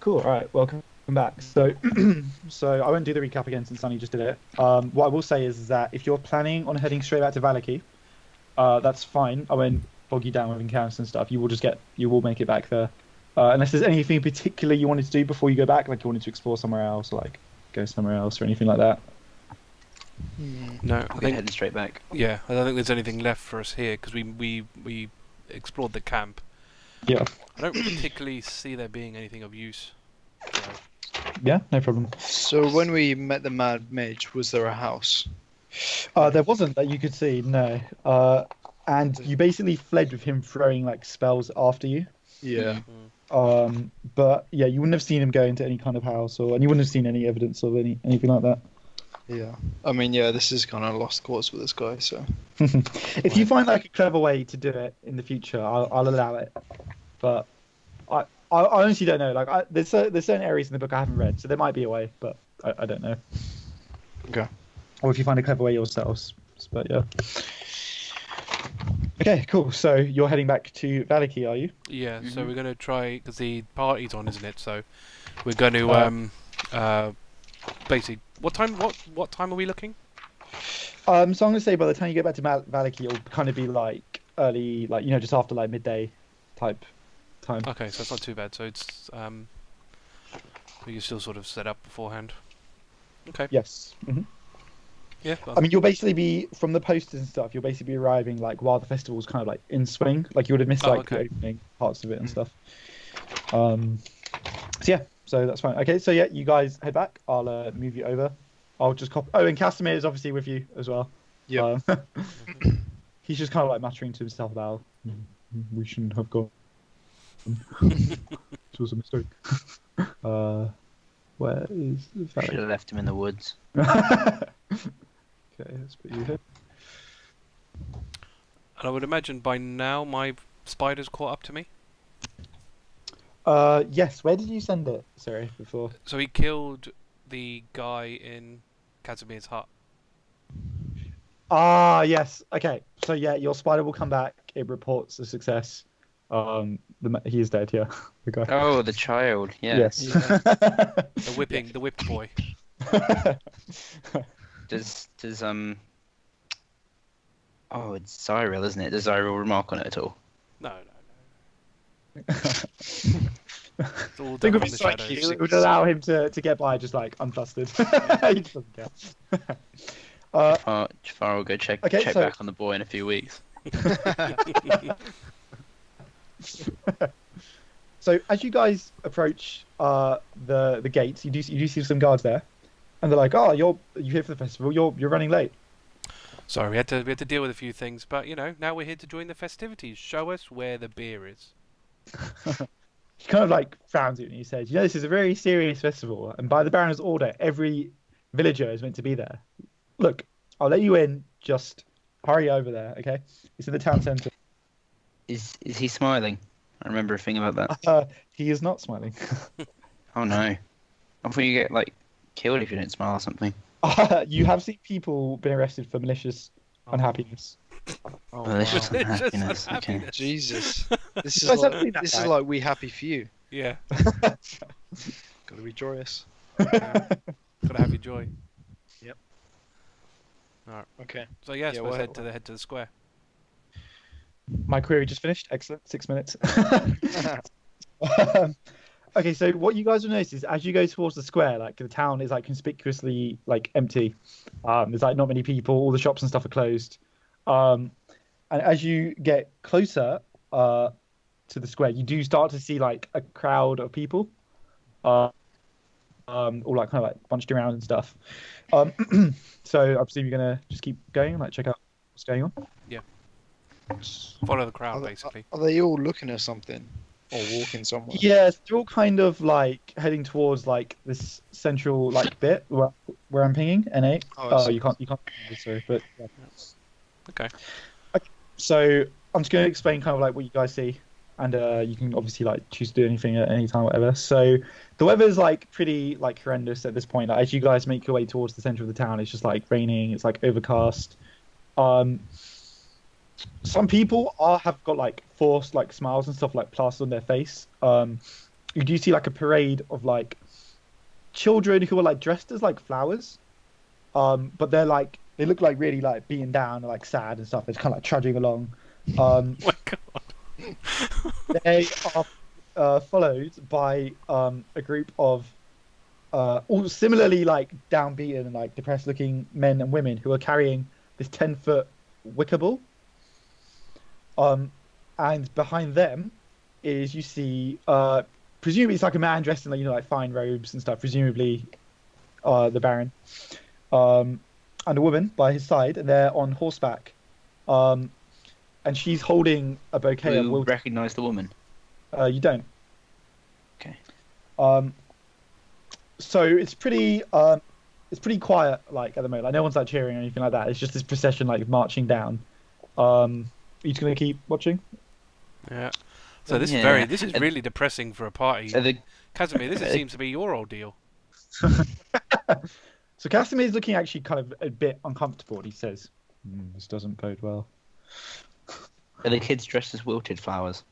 Cool. All right. Welcome back. So, so I won't do the recap again since Sunny just did it. What I will say is that if you're planning on heading straight back to Valaki, that's fine. I won't bog you down with encounters and stuff. You will make it back there. Unless there's anything in particular you wanted to do before you go back, like you wanted to explore somewhere else, or like go somewhere else, or anything like that. No, I We're think heading straight back. yeah. I don't think there's anything left for us here because we explored the camp. Yeah. I don't particularly see there being anything of use. So, Yeah. No problem. So when we met the Mad Mage, was there a house? There wasn't that you could see. No. And you basically fled with him throwing like spells after you. Yeah. But yeah, you wouldn't have seen him go into any kind of house, and you wouldn't have seen any evidence of anything like that. Yeah. I mean, yeah, this is kind of lost cause with this guy, so. If you find like a clever way to do it in the future, I'll allow it. But I honestly don't know. Like, there's certain areas in the book I haven't read, so there might be a way, but I don't know. Okay. Or if you find a clever way yourselves. But yeah. Okay, cool. So you're heading back to Valaki, are you? yeah. So we're gonna try because the party's on, isn't it? So we're going to basically what time are we looking? So I'm gonna say by the time you get back to Valaki, it'll kind of be like early, like just after like midday type time. Okay, so it's not too bad. So it's we can still sort of set up beforehand. Okay. Yes. Yeah. I mean, you'll basically be from the posters and stuff. You'll basically be arriving like while the festival's kind of like in swing. Like you would have missed like the opening parts of it and stuff. So yeah, so that's fine. Okay, so yeah, you guys head back. I'll move you over. I'll just copy. Oh, and Casimir is obviously with you as well. Yeah. He's just kind of like muttering to himself about we shouldn't have gone. It was a mistake. Where is the Should have left him in the woods. Okay, let's put you here. And I would imagine by now my spider's caught up to me. Yes. Where did you send it? Sorry, before. So he killed the guy in Casimir's hut. Ah, yes. Okay. So yeah, your spider will come back. It reports a success. He is dead. Yeah, the guy. Oh, the child. Yeah. Yes. Yeah. The whipped boy. Does Oh, it's Xyril, isn't it? Does Xyril remark on it at all? No. It's all Think done of from it the like shadows. it would allow him to get by just like unflustered. He just doesn't care. Jafar will go check okay, so- back on the boy in a few weeks. So as you guys approach the gates, you do see some guards there, and they're like, "Oh, you're here for the festival. You're running late." Sorry, we had to deal with a few things, but now we're here to join the festivities. Show us where the beer is. He kind of like frowns at you and he says, this is a very serious festival, and by the Baron's order, every villager is meant to be there. Look, I'll let you in. Just hurry over there, okay? It's in the town centre. Is he smiling? I remember a thing about that. He is not smiling. Oh no. I thought you get like killed if you didn't smile or something. You have seen people been arrested for malicious unhappiness. Oh, Malicious wow. unhappiness. Okay. Jesus. This is Guys haven't like, seen that this guy. is like we happy for you. Yeah, Gotta be joyous. gotta have your joy. Yep. Alright. Okay. So yes, Yeah, let's well- head to the square. My query just finished. Excellent. 6 minutes. Okay, so what you guys will notice is as you go towards the square, like the town is like conspicuously like empty. There's like not many people. All the shops and stuff are closed. And as you get closer to the square, you do start to see like a crowd of people, all like kind of like bunched around and stuff. So I presume you're gonna just keep going, like check out what's going on. Follow the crowd, basically. Are they all looking at something? Or walking somewhere? Yeah, they're all kind of like heading towards like this central like bit where I'm pinging N8. Oh, I Oh, see. you can't. Sorry, but yeah. Okay. So I'm just going to explain kind of like what you guys see, and you can obviously like choose to do anything at any time, whatever. So the weather's like pretty like horrendous at this point. Like, as you guys make your way towards the center of the town, it's just like raining. It's like overcast. Some people have got like forced like smiles and stuff like plastered on their face. you do see like a parade of like children who are like dressed as like flowers, but they're like they look like really like beaten down and like sad and stuff. They're kind of like trudging along. Oh my god. They are followed by a group of all similarly like downbeaten and like depressed looking men and women who are carrying this 10-foot wicker ball. And behind them is you see presumably it's like a man dressed in like like fine robes and stuff, presumably the Baron, and a woman by his side, and they're on horseback, and she's holding a bouquet of You wilted. recognise the woman? You don't. Okay. So it's pretty quiet like at the moment. Like no one's like cheering or anything like that. It's just this procession like marching down. Are you just gonna keep watching? Yeah. So this Yeah. this is really depressing for a party. Are the, Casimir, this seems to be your ordeal. So Casimir's looking actually kind of a bit uncomfortable. And he says, "This doesn't bode well." are the kids dressed as wilted flowers?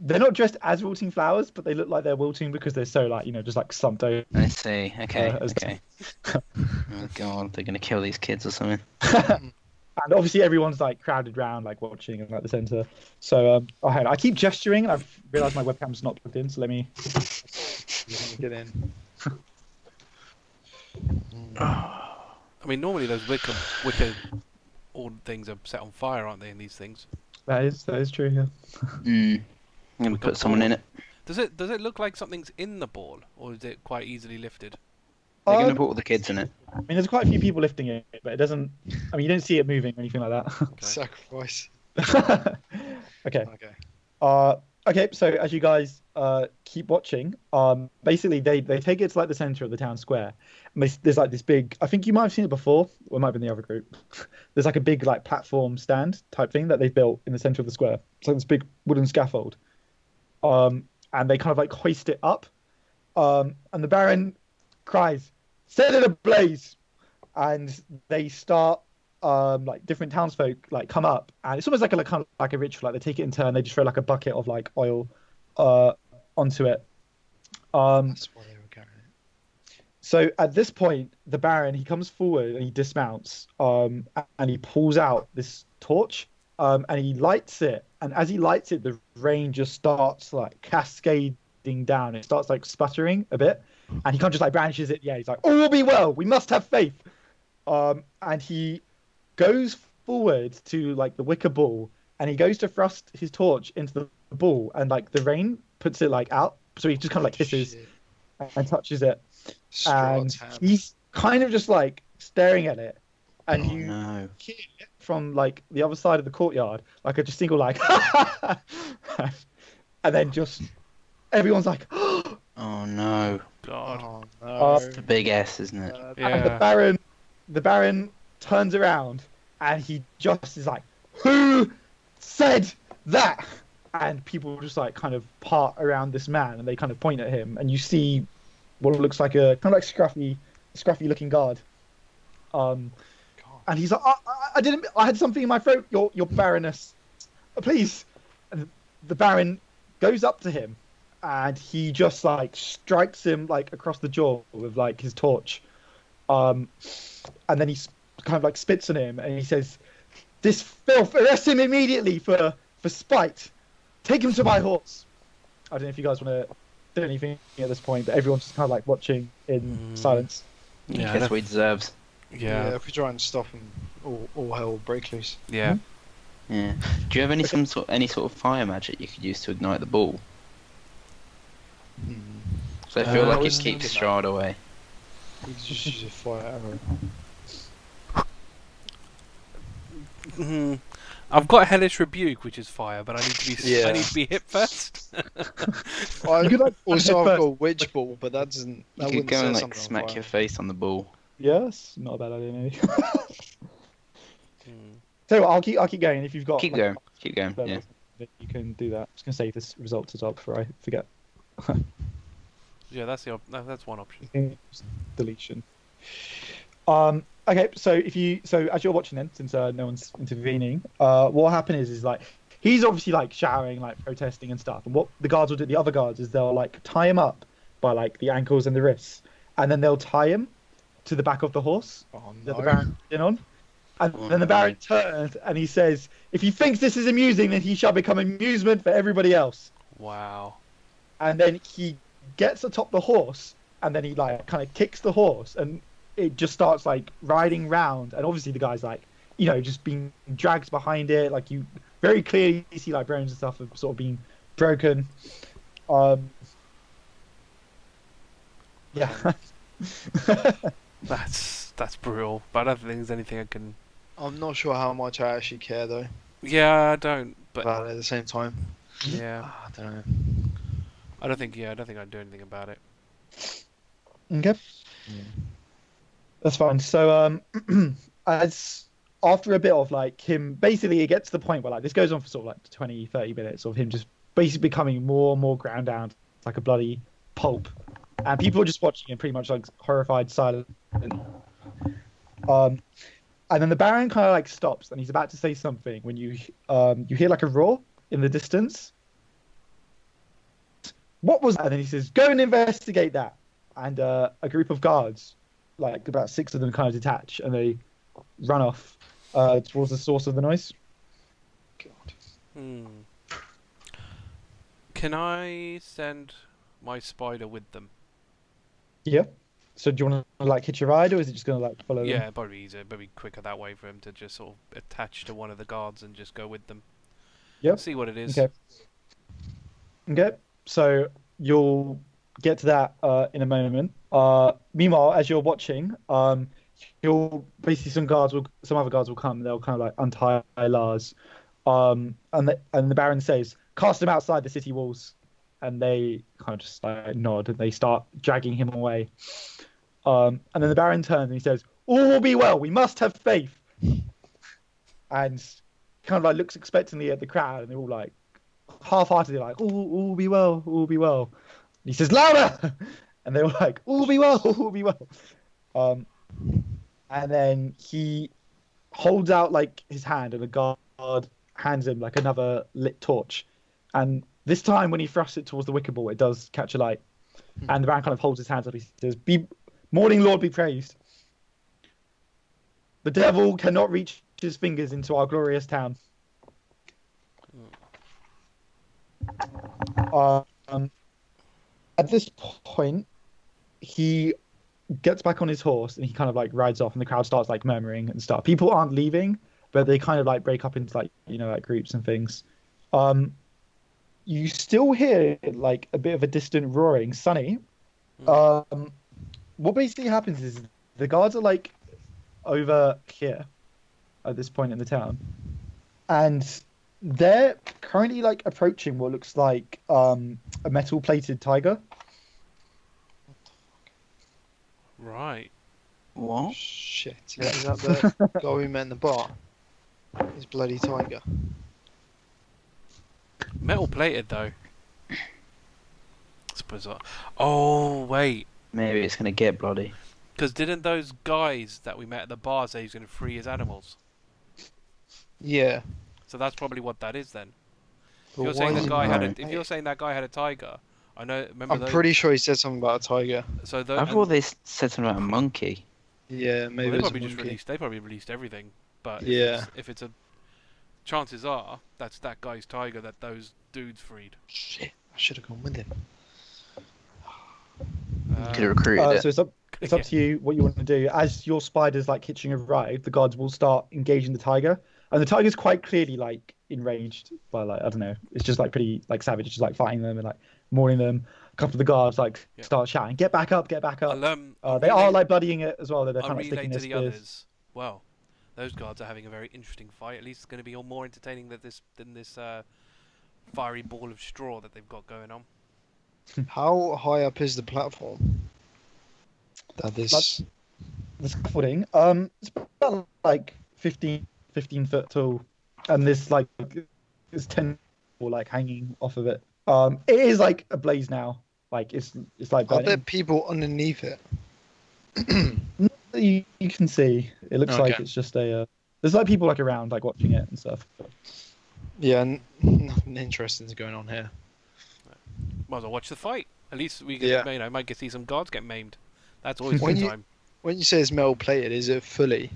They're not dressed as wilting flowers, but they look like they're wilting because they're so like just like slumped over. I see. Okay. as- Okay. Oh god, they're gonna kill these kids or something. And obviously everyone's like crowded round, like watching in like the center. So I keep gesturing, and I've realised my webcam's not plugged in. So let me Get in. I mean, normally those wicker old things are set on fire, aren't they? In these things. That is true. Yeah. I'm gonna put someone in it. Does it look like something's in the ball, or is it quite easily lifted? They're gonna Um, put all the kids in it. I mean, there's quite a few people lifting it, but it doesn't. I mean, you don't see it moving or anything like that. Sacrifice. Okay. Okay. Okay. So as you guys keep watching, basically they take it to like the center of the town square. And there's like this big. I think you might have seen it before, or it might have been the other group. There's like a big like platform stand type thing that they've built in the center of the square. It's like this big wooden scaffold. And they kind of like hoist it up. And the Baron cries, "Set it ablaze!" And they start like different townsfolk like come up, and it's almost like a kind of like a ritual. Like they take it in turn. They just throw like a bucket of like oil onto it. That's why they were carrying it. So at this point, the Baron he comes forward and he dismounts, and he pulls out this torch, and he lights it. And as he lights it, the rain just starts like cascading down. It starts like sputtering a bit, and he kind of just like brandishes it. Yeah, he's like, "All will be well. We must have faith." And he goes forward to like the wicker ball, and he goes to thrust his torch into the ball, and like the rain puts it like out. So he just kind of like hisses Shit. and touches it, and Strahd's hand. he's kind of just like staring at it, and Oh you no. hear it from like the other side of the courtyard, like a just single like, and then just everyone's like, Oh no. God. Oh no. It's a big S, isn't it? Yeah. and the Baron turns around and he just is like, "Who said that?" And people just like kind of part around this man and they kind of point at him, and you see what looks like a kind of like scruffy looking guard. God. And he's like, I had something in my throat, your Baroness, please." And the Baron goes up to him, and he just like strikes him like across the jaw with like his torch, and then he kind of like spits on him, and he says, "This filth, arrest him immediately for spite. Take him to my horse." I don't know if you guys want to do anything at this point, but everyone's just kind of like watching in silence. Yeah. That's what he deserves. Yeah, Yeah. if we try and stop him, all hell will break loose. Yeah. Yeah. Do you have any any sort of fire magic you could use to ignite the ball? So I feel I like it was keeps thinking Strahd away. We could just use a fire arrow. Mhm. I've got a hellish rebuke, which is fire, but I need to be Yeah. I need to be hit first. I, You could, like, also, hit I've got a first. witch ball, but that doesn't. You That could wouldn't go set and like something on smack fire. your face on the ball. Yes, not a bad idea, maybe. Hmm. So I'll keep going. If you've got Keep like, going. Keep going. levels, Yeah. then you can do that. I'm just gonna save this result to top before I forget. Yeah, that's that's one option. Just deletion. Okay, so as you're watching then, since no one's intervening, what will happen is like he's obviously like shouting, like protesting and stuff. And what the guards will do, the other guards, is they'll like tie him up by like the ankles and the wrists, and then they'll tie him to the back of the horse Oh that the no. Baron in on. And Oh, then the no. Baron turns and he says, "If he thinks this is amusing, then he shall become amusement for everybody else." Wow. And then he gets atop the horse, and then he like kind of kicks the horse, and it just starts like riding round. And obviously the guy's like, you know, just being dragged behind it. Like you very clearly see like bones and stuff have sort of been broken. Yeah. That's brutal. But I don't think there's anything I can. I'm not sure how much I actually care though Yeah, I don't. But about it at the same time. yeah, I don't know. I don't think. Yeah, I don't think I'd do anything about it. Okay. That's fine. So as after a bit of like him, basically it gets to the point where like this goes on for sort of like 20, 30 minutes of him just basically becoming more and more ground down like a bloody pulp. And people are just watching him pretty much like horrified, silent. And then the Baron kind of like stops and he's about to say something when you hear like a roar in the distance. What was that? And then he says, "Go and investigate that." And a group of guards, like about 6 of them, kind of detach and they run off towards the source of the noise. Hmm. Can I send my spider with them? Yeah. So do you want to like hitch a ride, or is it just going to like follow them? Yeah, probably easier, probably quicker that way for him to just sort of attach to one of the guards and just go with them. Yep. See what it is. Okay. Okay. So you'll get to that in a moment. Meanwhile, as you're watching, you'll basically some other guards will come. And they'll kind of like untie Lars, and the Baron says, "Cast him outside the city walls." And they kind of just like nod and they start dragging him away. And then the Baron turns and he says, "All will be well. We must have faith." And kind of like looks expectantly at the crowd, and they're all like half-heartedly like, "All will be well. All will be well." And he says, "Louder!" And they were like, "All will be well. All will be well." And then he holds out like his hand, and a guard hands him like another lit torch. And this time, when he thrusts it towards the wicker ball, it does catch a light. And the Baron kind of holds his hands up. He says, "Morning Lord be praised. The devil cannot reach his fingers into our glorious town." At this point, he gets back on his horse and he kind of like rides off, and the crowd starts like murmuring and stuff. People aren't leaving, but they kind of like break up into like, you know, like groups and things. You still hear like a bit of a distant roaring. Sonny, what basically happens is the guards are like over here at this point in the town, and they're currently like approaching what looks like a metal plated tiger. Right. What? Shit. Is that the guy we met in the bar? His bloody tiger. Metal plated though. That's bizarre. Oh wait, Maybe it's gonna get bloody. because didn't those guys that we met at the bar say he's going to free his animals? Yeah. So that's probably what that is then. If But you're why saying does that he guy had a, know? if you're saying that guy had a tiger, I know. Remember I'm those? pretty sure he said something about a tiger. So I thought they said something about a monkey. Yeah, maybe they it's a probably just monkey. released. They probably released everything. But Yeah. if it's a, chances are that's that guy's tiger that those dudes freed. Shit, I should have gone with him. Could have recruited So it. it's up to you what you want to do. As your spiders like hitching a ride, the guards will start engaging the tiger, and the tiger's quite clearly like enraged by like, I don't know, it's just like pretty like savage, it's just like fighting them and like mauling them. A couple of the guards like Yeah. start shouting, "Get back up, get back up!" I'll They are like bloodying it as well. They're I'll kind of like relay sticking to their the spears. others. Well, those guards are having a very interesting fight. At least it's going to be more entertaining than this fiery ball of straw that they've got going on. How high up is the platform? That is. The scaffolding, it's about like 15 foot tall, and this like is 10 or like hanging off of it. It is like a blaze now. Like it's like Are there burning. people underneath it? You can see. It looks like Okay. it's just a. There's like people like around like watching it and stuff. Yeah, nothing interesting's going on here. Might as well watch the fight. At least we Yeah. can, might get to see some guards get maimed. That's always a When good you- time. When you say it's metal plated, is it fully?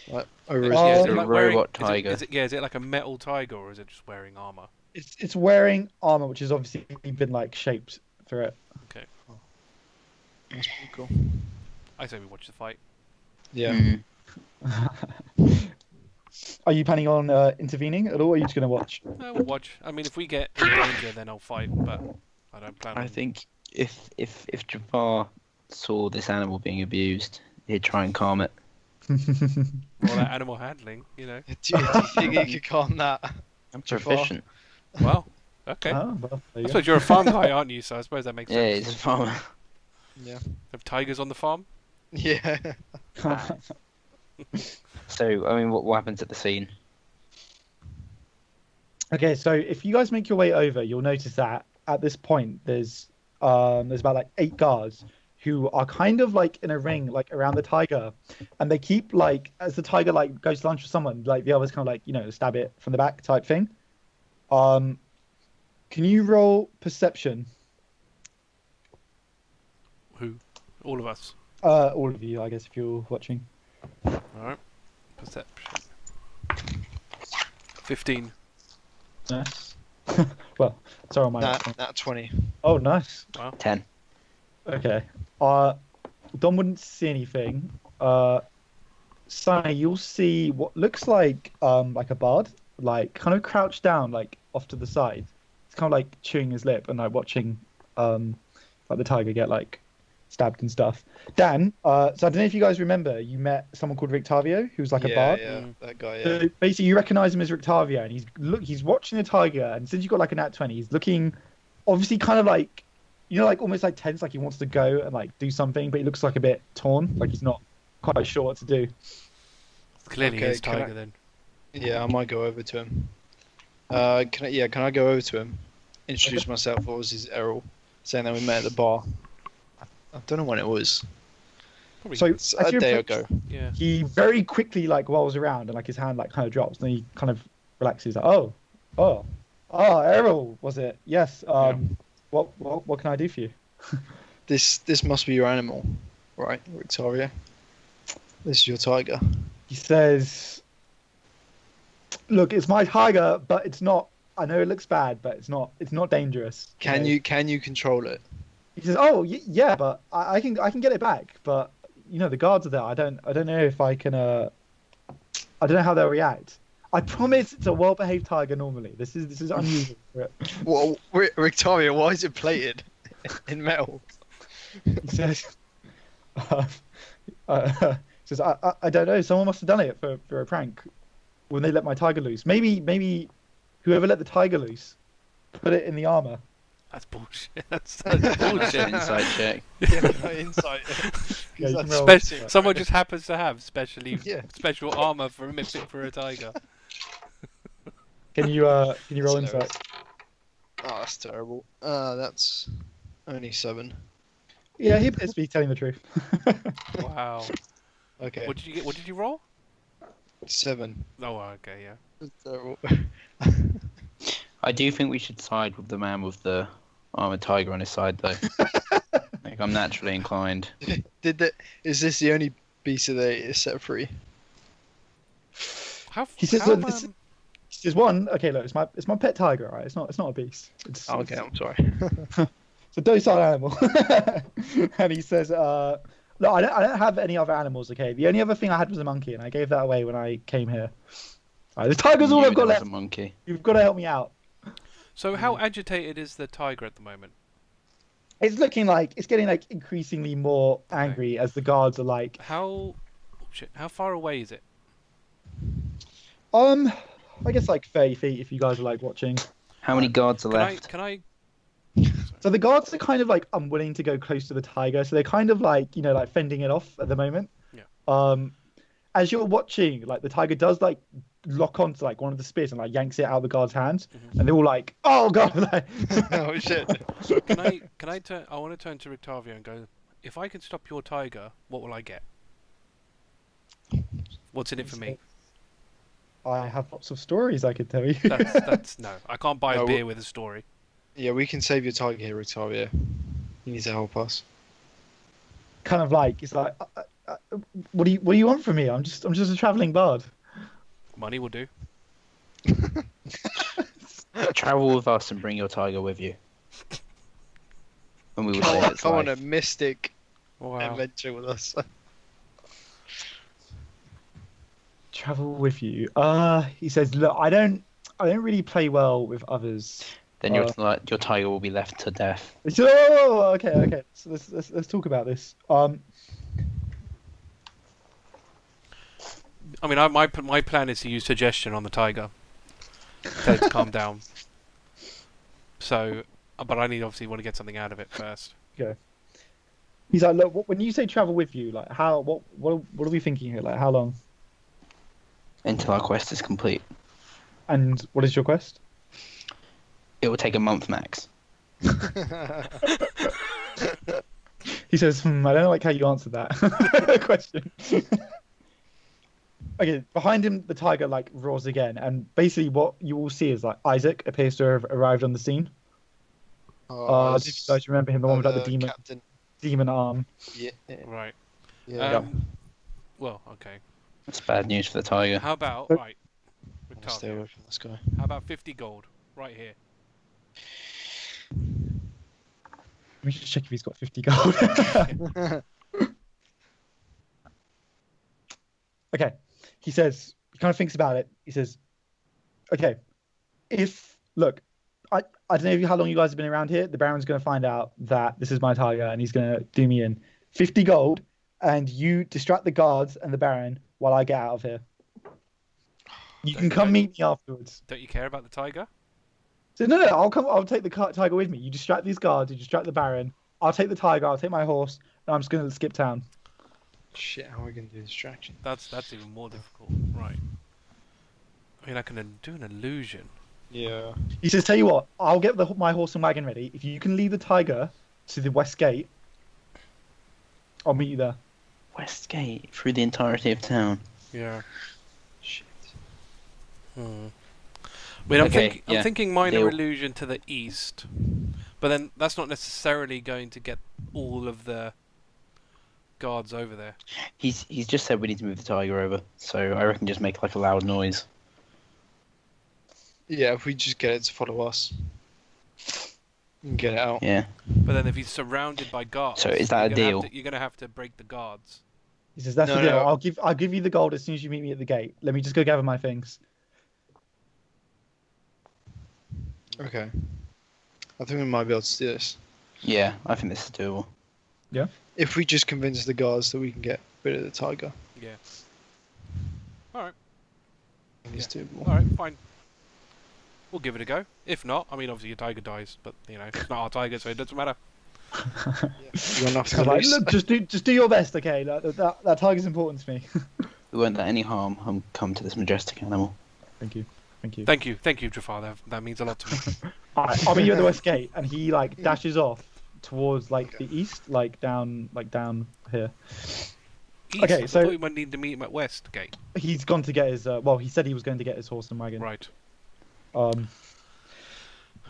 Like over his Oh, Yeah, is The it like robot wearing, tiger. is it like a metal tiger or is it just wearing armor? It's wearing armor, which has obviously been like shaped through it. Okay, That's pretty cool. I say we watch the fight. Yeah. Are you planning on intervening at all, or are you just gonna watch? We'll watch. I mean, if we get in danger, then I'll fight. But I don't plan. I on... think if Jafar saw this animal being abused, he'd try and calm it. All that animal handling, Do you think you could calm that? I'm Jafar? proficient. Well, okay. Oh, well, there I you go. suppose you're a farm guy, aren't you? So I suppose that makes Yeah, sense. he's a farmer. Yeah. Have tigers on the farm? Yeah. So, I mean, what happens at the scene? Okay, so if you guys make your way over, you'll notice that at this point there's about like 8 guards who are kind of like in a ring like around the tiger, and they keep like as the tiger like goes to lunge for someone, like the others kind of like stab it from the back type thing. Can you roll perception? Who? All of us. All of you, I guess, if you're watching. All right. Perception. 15. Nice. Well, sorry, my. Nat 20. Oh, nice. 10. Okay. Dom wouldn't see anything. Sonny, you'll see what looks like a bard, like kind of crouched down, like off to the side. It's kind of like chewing his lip and like watching like the tiger get like stabbed and stuff. Dan, so I don't know if you guys remember, you met someone called Rictavio, who's like a bard. Yeah, that guy. Yeah. So basically, you recognize him as Rictavio, and he's watching the tiger, and since you got like a nat 20, he's looking obviously kind of like, like almost like tense, like he wants to go and like do something, but he looks like a bit torn, like he's not quite sure what to do. Clearly Okay, his can tiger I- then. Yeah, I might go over to him. Can I go over to him? Introduce myself. What was his Eirril? Saying that we met at the bar. I don't know when it was. Probably. So It's as a you day approach, ago. Yeah. he very quickly like rolls around and like his hand like kind of drops, and then he kind of relaxes. Like, oh, Eirril, was it? Yes. What can I do for you? This must be your animal, right, Victoria? This is your tiger. He says, "Look, it's my tiger, but it's not. I know it looks bad, but it's not dangerous. Can you control it? He says, "Oh, yeah, but I can get it back, but the guards are there. I don't know if I can. I don't know how they'll react. I promise it's a well-behaved tiger. Normally, this is unusual for it." Well, Victoria, why is it plated in metal? He says, he says, I don't know. Someone must have done it for a prank when they let my tiger loose. Maybe whoever let the tiger loose put it in the armor." That's bullshit. That's That's bullshit. an inside check. Yeah, no insight. Yeah, you can roll. Someone just happens to have Yeah. special armor for a tiger. Can you roll That's hilarious. insight? Oh, that's terrible. That's only 7. Yeah, he appears to be telling the truth. Wow. Okay. What did you get? What did you roll? 7. Oh, okay, yeah. That's terrible. I do think we should side with the man with the armored tiger on his side, though. Like, I'm naturally inclined. Is this the only beast that is set free? How? He says, how, "Look, this- There's one. Okay, look, it's my pet tiger, right? It's not a beast. It's, Oh, okay, I'm sorry. it's a docile animal." And he says, "Look, I don't have any other animals. Okay, the only other thing I had was a monkey, and I gave that away when I came here. The tiger's all Knew I've got there was left. a monkey. You've got to help me out." So how agitated is the tiger at the moment? It's looking like it's getting like increasingly more angry as the guards are like, How? Shit. How far away is it? I guess like 30 feet if you guys are like watching. How many guards are left? Can I? So the guards are kind of like unwilling to go close to the tiger, so they're kind of like like fending it off at the moment. Yeah. As you're watching, like the tiger does like lock onto like one of the spears and like yanks it out of the guard's hands, and they're all like, "Oh god!" Like, Oh shit. Can I turn? I want to turn to Rictavio and go. If I can stop your tiger, what will I get? What's in it for me? I have lots of stories I could tell you. That's no. I can't buy a No, beer with a story. Yeah, we can save your tiger here, Octavia. You need to help us. Kind of like it's like, what do you want from me? I'm just a traveling bard. Money will do. Travel with us and bring your tiger with you. And we will Come save on, its come on a life. mystic Wow. adventure with us. Travel with you. He says, look, I don't really play well with others. Then your tiger will be left to death. Oh, okay. So let's talk about this. I mean, my plan is to use suggestion on the tiger. Tell it to calm down. So, but I obviously want to get something out of it first. Okay. He's like, look, when you say travel with you, like what are we thinking here? Like how long? Until our quest is complete. And what is your quest? It will take a month max. He says, I don't like how you answered that question. Okay, behind him, the tiger like roars again, and basically what you will see is like Isaac appears to have arrived on the scene. If you guys remember him, the one with like the demon arm. Yeah. Right. Yeah. Well, okay. That's bad news for the tiger. How about But- right? I'll stay Octavia, away from this guy. how about 50 gold right here? Let me just check if he's got 50 gold. Okay. He says, he kind of thinks about it. He says, okay, look, I don't know how long you guys have been around here. The Baron's going to find out that this is my tiger and he's going to do me in 50 gold and you distract the guards and the Baron while I get out of here. You can come meet me afterwards. Don't you care about the tiger? So no, I'll take the tiger with me. You distract these guards, you distract the Baron. I'll take the tiger, I'll take my horse, and I'm just going to skip town. Shit, how are we going to do distraction? That's even more difficult, right? I mean, I can do an illusion. Yeah. He says, tell you what, I'll get my horse and wagon ready. If you can lead the tiger to the west gate, I'll meet you there. West Gate through the entirety of town. Yeah. Shit. I mean, Okay, I'm yeah. thinking minor Deal. illusion to the east, but then that's not necessarily going to get all of the guards over there. He's just said we need to move the tiger over, so I reckon just make like a loud noise. Yeah, if we just get it to follow us. And get it out. Yeah. But then if he's surrounded by guards, So is that a deal? You're gonna have to break the guards. He says, that's No, the deal. no. I'll give you the gold as soon as you meet me at the gate. Let me just go gather my things. Okay. I think we might be able to do this. Yeah, I think this is doable. If we just convince the guards that we can get rid of the tiger. Yeah. All right. I think it's doable. All right. Fine. We'll give it a go. If not, I mean, obviously your tiger dies, but you know it's not our tiger, so it doesn't matter. You're enough to I'm like, lose. look, just do your best, okay? That tiger's important to me. We won't let any harm come to this majestic animal. Thank you. Thank you, Jafar. That means a lot to me. Alright, I'll meet you at the west gate, and he like dashes off towards like the east, like down here. East, Okay, I so- thought we might need to meet him at West Gate. He's gone to get his. Well, he said he was going to get his horse and wagon. Right.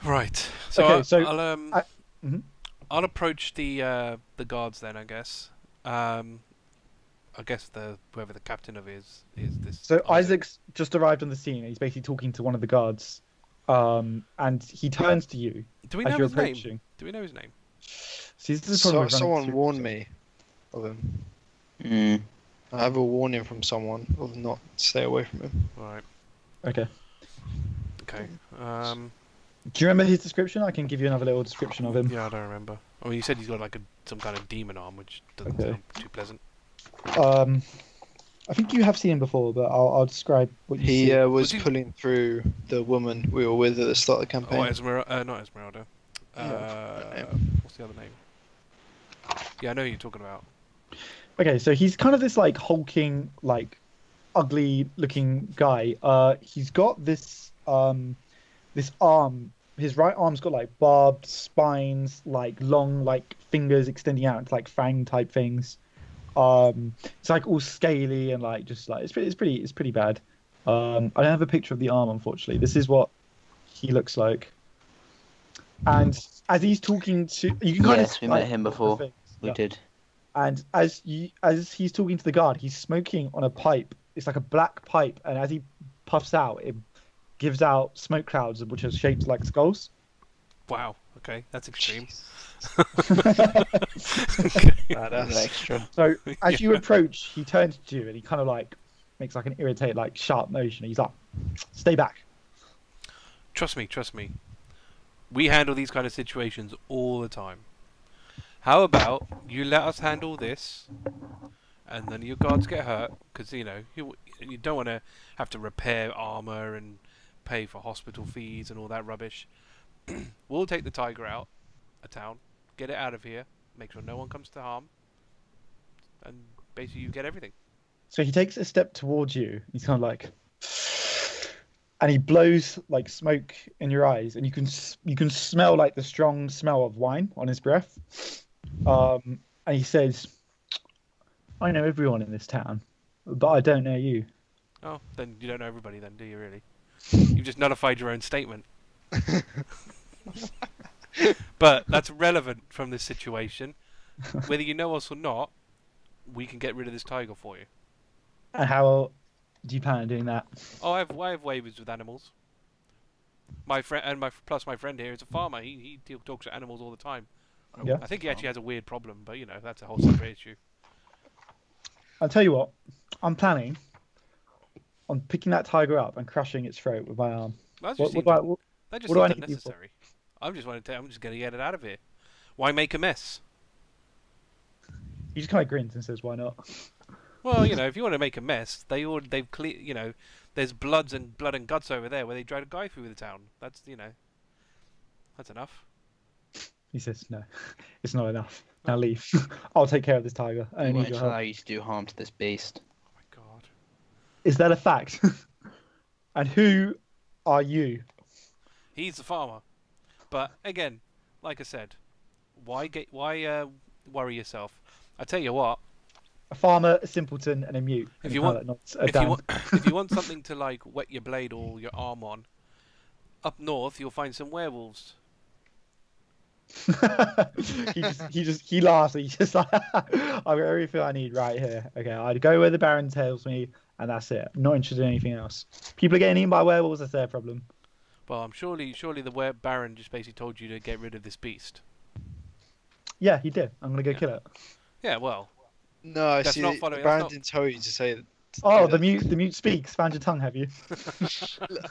Right. So, Okay, so I'll mhm. I'll approach the guards then. I guess. I guess whoever the captain of is this. So Isaac's just arrived on the scene, and he's basically talking to one of the guards, and he turns to you Do we as know you're his name? approaching. Do we know his name? See, this is the problem with running Someone through- warned me of him. Mm. I have a warning from someone of not to stay away from him. Right. Okay. Okay. Do you remember his description? I can give you another little description of him. Yeah, I don't remember. I mean, you said he's got like some kind of demon arm, which doesn't Okay. sound too pleasant. I think you have seen him before, but I'll describe what you He see. was Was he- pulling through the woman we were with at the start of the campaign. Oh, Esmeralda. Not Esmeralda. Yeah, What's the other name? Yeah, I know who you're talking about. Okay, so he's kind of this like hulking, like ugly-looking guy. He's got this arm. His right arm's got like barbed spines, like long like fingers extending out into like fang type things. It's like all scaly and like just like it's pretty bad. I don't have a picture of the arm, unfortunately. This is what he looks like. And as he's talking to, you can kind of Yes, we met him before. We Yeah. did. And as he's talking to the guard, he's smoking on a pipe. It's like a black pipe, and as he puffs out, it gives out smoke clouds which are shaped like skulls. Wow. Okay, that's extreme. That's Extra. So as you approach, he turns to you and he kind of like makes like an irritated, like sharp motion. He's like, "Stay back." Trust me. We handle these kind of situations all the time. How about you let us handle this, and then your guards get hurt because you don't want to have to repair armor and pay for hospital fees and all that rubbish. We'll take the tiger out of town, get it out of here, make sure no one comes to harm, and basically you get everything. So he takes a step towards you. He's kind of like, and he blows like smoke in your eyes, and you can smell like the strong smell of wine on his breath. And he says, "I know everyone in this town, but I don't know you." Oh, then you don't know everybody then, do you really? You've just nullified your own statement. But that's relevant from this situation. Whether you know us or not, we can get rid of this tiger for you. And how do you plan on doing that? Oh, I have waivers with animals. My friend and my friend here is a farmer. He talks to animals all the time. Yeah. I think he actually has a weird problem, but that's a whole separate issue. I'll tell you what. I'm planning on picking that tiger up and crushing its throat with my arm. That What, just what seems, do I- that just what do I seems need you for? unnecessary. I'm just going to get it out of here. Why make a mess? He just kind of grins and says, "Why not?" Well, if you want to make a mess, they've clear. There's blood and guts over there where they dragged a guy through the town. That's that's enough. He says, "No, it's not enough. Now leave. I'll take care of this tiger. I We don't need won't your allow help." you to do harm to this beast. Oh my god. Is that a fact? And who are you? He's the farmer. But again, like I said, why worry yourself? I tell you what, A farmer, a simpleton, and a mute. If And you a want- pilot, not a if Dan. you want something to like wet your blade or your arm on, up north you'll find some werewolves. he laughs. And he's just like, "I've got everything I need right here. Okay, I'd go where the Baron tells me, and that's it. I'm not interested in anything else. People are getting eaten by werewolves. That's their problem." Well, surely the Baron just basically told you to get rid of this beast. Yeah, he did. I'm gonna go kill it. Yeah, well, No, That's see, not the following- Baron that's not- didn't tell you to say that. Oh, the mute speaks. Found your tongue, have you?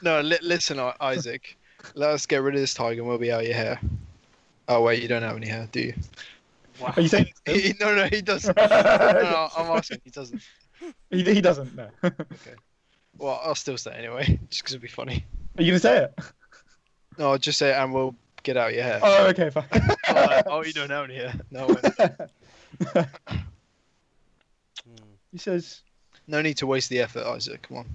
No, listen, Isaac. Let us get rid of this tiger and we'll be out your hair. Oh, wait, you don't have any hair, do you? wow. Are you saying No, he doesn't. No, I'm asking. He doesn't. he doesn't? No. Are Well, I'll still say it anyway, just because it'd be funny. you gonna say it? No, I'll just say it and we'll get out your hair. Oh, okay, fine. Oh, you don't have any hair. No, I won't. He says, No need to waste the effort, Isaac. Come on.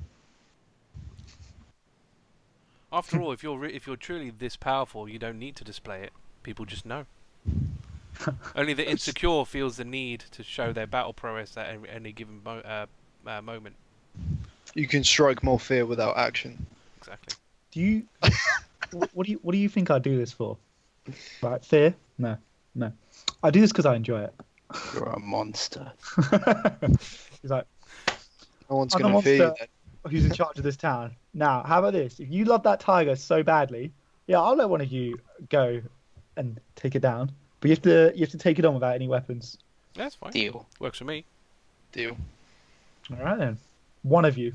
After all, if you're truly this powerful, you don't need to display it. People just know. Only the insecure feels the need to show their battle prowess at any given moment. You can strike more fear without action. Exactly. "Do you? What do you think I do this for? Like fear? No. I do this because I enjoy it." You're a monster. He's like, No one's I'm the going to fear you monster who's in charge of this town. Now, how about this? If you love that tiger so badly, yeah, I'll let one of you go and take it down. But you have to take it on without any weapons. Yeah, that's fine. Deal. Works for me. Deal. All right then. One of you.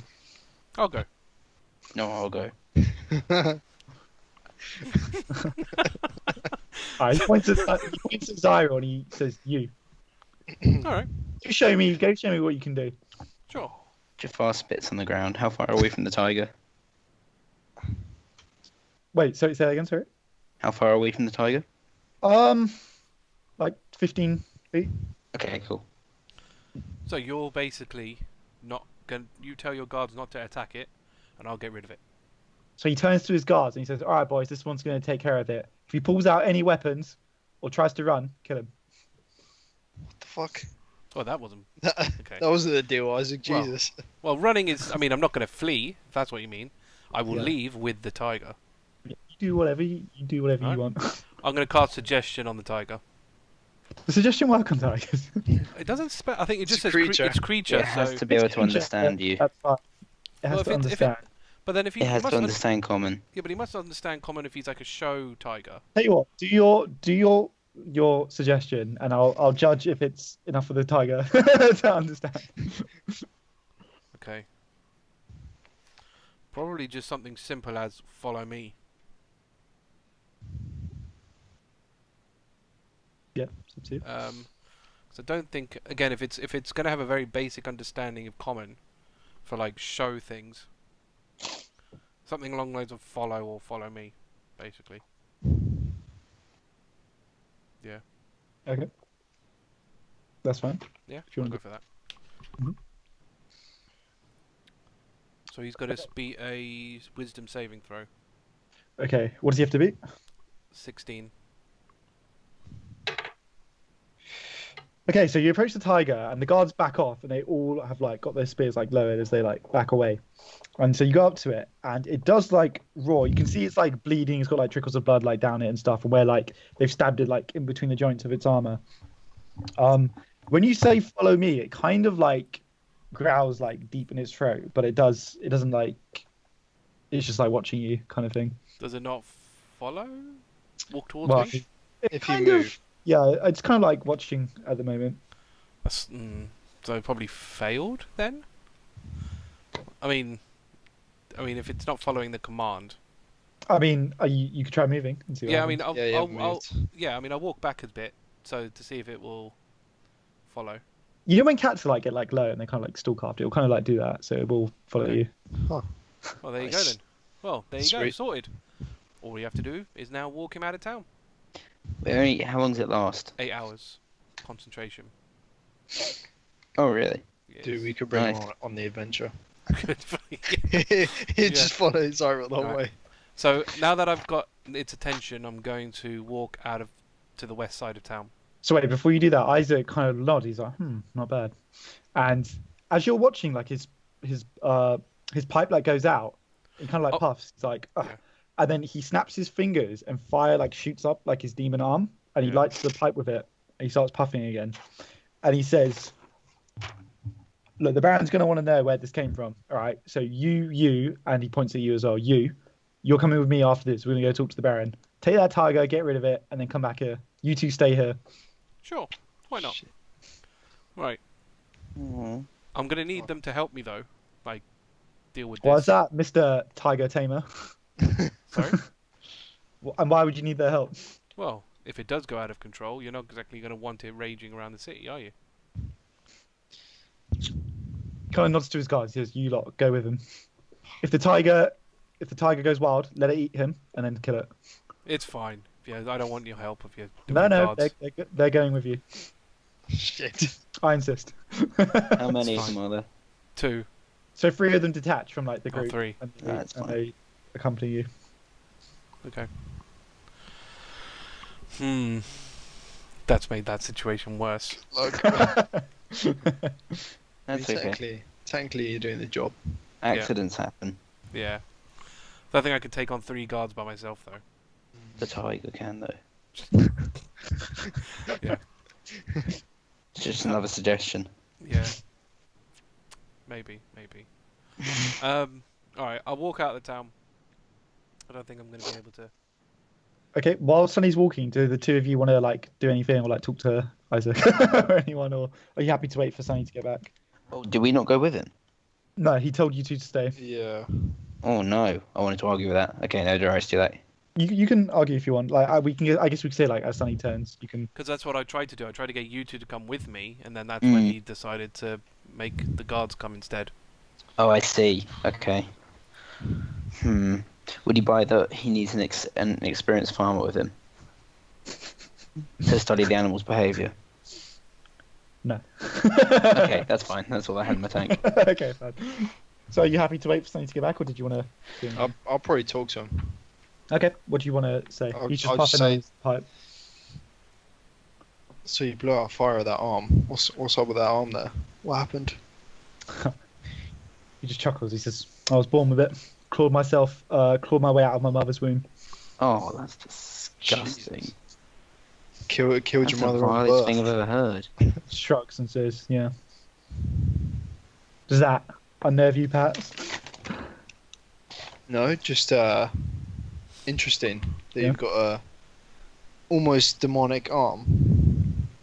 I'll go. No, I'll go. All right, he points at Xyril and he says, "You. All right. Go show me what you can do." Sure. Jafar spits on the ground. How far away from the tiger? Wait, sorry, say that again, sorry. How far away from the tiger? Like 15 feet. Okay, cool. So you're basically not going. You tell your guards not to attack it, and I'll get rid of it. So he turns to his guards and he says, "All right, boys, this one's going to take care of it. If he pulls out any weapons or tries to run, kill him." What the fuck? Oh, that wasn't That okay. wasn't the deal, Isaac. Well, Jesus. Well, running is. I mean, I'm not going to flee. If that's what you mean. I will Yeah. leave with the tiger. You do whatever you do whatever Alright. you want. I'm going to cast suggestion on the tiger. The suggestion work on tigers. It doesn't spell. I think it It's just a says creature. it's creature. It has so, to be able to understand you. That's fine. It has Well, to if it- understand. but then if he It has must to understand common. yeah, but he must understand common if he's like a show tiger. Tell you what, do your suggestion, and I'll judge if it's enough for the tiger to understand. Okay. Probably just something simple as follow me. Yeah, it's up to you. 'Cause I don't think again if it's going to have a very basic understanding of common for like show things. Something along the lines of follow or follow me, basically. Yeah. Okay, that's fine. Yeah. If you I'll wanna go for that. Mhm. So he's got to beat a wisdom saving throw. Okay, what does he have to be? 16. Okay, so you approach the tiger, and the guards back off, and they all have like got their spears like lowered as they like back away. And so you go up to it, and it does like roar. You can see it's like bleeding. It's got like trickles of blood like down it and stuff, and where like they've stabbed it like in between the joints of its armor. When you say "follow me," it kind of like growls like deep in its throat, but it doesn't like. It's just like watching you, kind of thing. Does it not follow? Walk towards Well, me? If you kind move. of, yeah, it's kind of like watching at the moment. That's, so it probably failed then. I mean, if it's not following the command. I mean, you could try moving and see. What Yeah, I happens. mean, I'll, Yeah, you I'll, haven't I'll moved. yeah, I mean, I'll walk back a bit so to see if it will follow. You know when cats like get like low and they kind of like stalk after, it'll kind of like do that, so it will follow Okay. you. Well, there you go Nice. then. Well, there you go, Sweet. sorted. All you have to do is now walk him out of town. How long does it last? 8 hours concentration. Oh, really? Yes. Dude, we could bring him Nice. on the adventure. Good. He just follows Xyril the whole Alright. way. So now that I've got its attention, I'm going to walk to the west side of town. So wait, before you do that, Isaac kind of nods. He's like, not bad. And as you're watching, like his pipe like goes out, he kind of like Oh. puffs. He's like, ugh. Yeah. And then he snaps his fingers and fire like shoots up like his demon arm, and he Yeah. lights the pipe with it, and he starts puffing again. And he says, "Look, the Baron's gonna want to know where this came from. All right, so you, and he points at you as well. You're coming with me after this. We're gonna go talk to the Baron. Take that tiger, get rid of it, and then come back here. You two stay here." Sure, why not? Shit. Right, Mhm. I'm gonna need them to help me though, like deal with What's this. that, Mr. Tiger Tamer? Sorry. And why would you need their help? Well, if it does go out of control, you're not exactly gonna want it raging around the city, are you? Kind of nods to his guards. He says, "You lot go with him. If the tiger goes wild, let it eat him and then kill it." It's fine. Yeah, I don't want your help if you're No, doing guards. they're going with you. Shit. I insist. How many of fine. them are there? 2 So 3 of them detach from like the or group, 3. and That's and fine. they accompany you. Okay. That's made that situation worse. Look, That's okay. technically you're doing the job. Accidents happen. Yeah. I think I could take on 3 guards by myself though. The tiger can, though. Yeah. It's just another suggestion. Yeah. Maybe. Alright, I'll walk out of the town. I don't think I'm gonna be able to. Okay, while Sonny's walking, do the two of you want to like do anything or like talk to Isaac or anyone, or are you happy to wait for Sonny to get back? Oh, did we not go with him? No, he told you two to stay. Yeah. Oh no, I wanted to argue with that. Okay, no, the rest do that. You can argue if you want. Like I guess we could say like as Sonny turns, you can. Because that's what I tried to do. I tried to get you two to come with me, and then that's when he decided to make the guards come instead. Oh, I see. Okay. Would he buy that he needs an experienced farmer with him to study the animal's behaviour? No. Okay, that's fine. That's all I had in my tank. Okay, fine. So are you happy to wait for Sonny to get back, or did you want to? I'll probably talk to him. Okay, what do you want to say? I'll He's just just puffing say- on his pipe. So you blew out a fire with that arm. What's up with that arm there? What happened? He just chuckles. He says, "I was born with it. Clawed my way out of my mother's womb." Oh, that's disgusting. Jesus. Killed That's your the mother on vilest birth. thing I've ever heard. Shrugs and says, "Yeah." Does that unnerve you, Pat? No, just interesting that Yeah. you've got a almost demonic arm.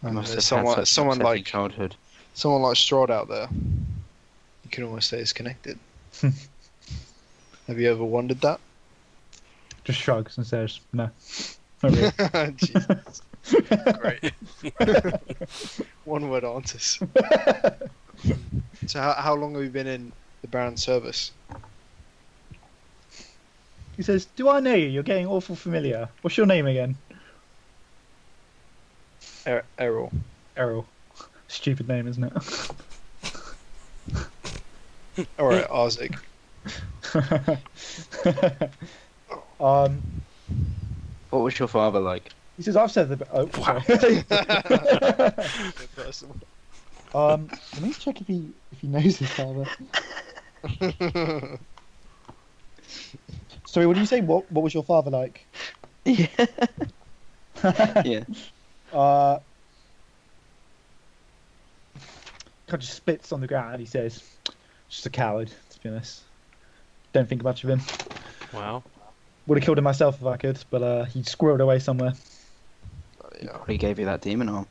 I must There's have had such an someone upsetting like childhood. someone like Strahd out there. You can almost say it's connected. Have you ever wondered that? Just shrugs and says, "No." Not really. Jesus. Great. One word answers. So how long have you been in the Baron's service? He says, "Do I know you? You're getting awful familiar. What's your name again?" Eirril. Eirril. Stupid name, isn't it? Alright, Arzig. What was your father like? He says, "I've said the." Oh, Wow. sorry. Let me check if he knows his father. Sorry, what did you say? What was your father like? Yeah. Yeah. Kind of just spits on the ground. He says, "Just a coward, to be honest. Don't think much of him. Wow. Would have killed him myself if I could, but he squirreled away somewhere." Yeah. He gave you that demon arm.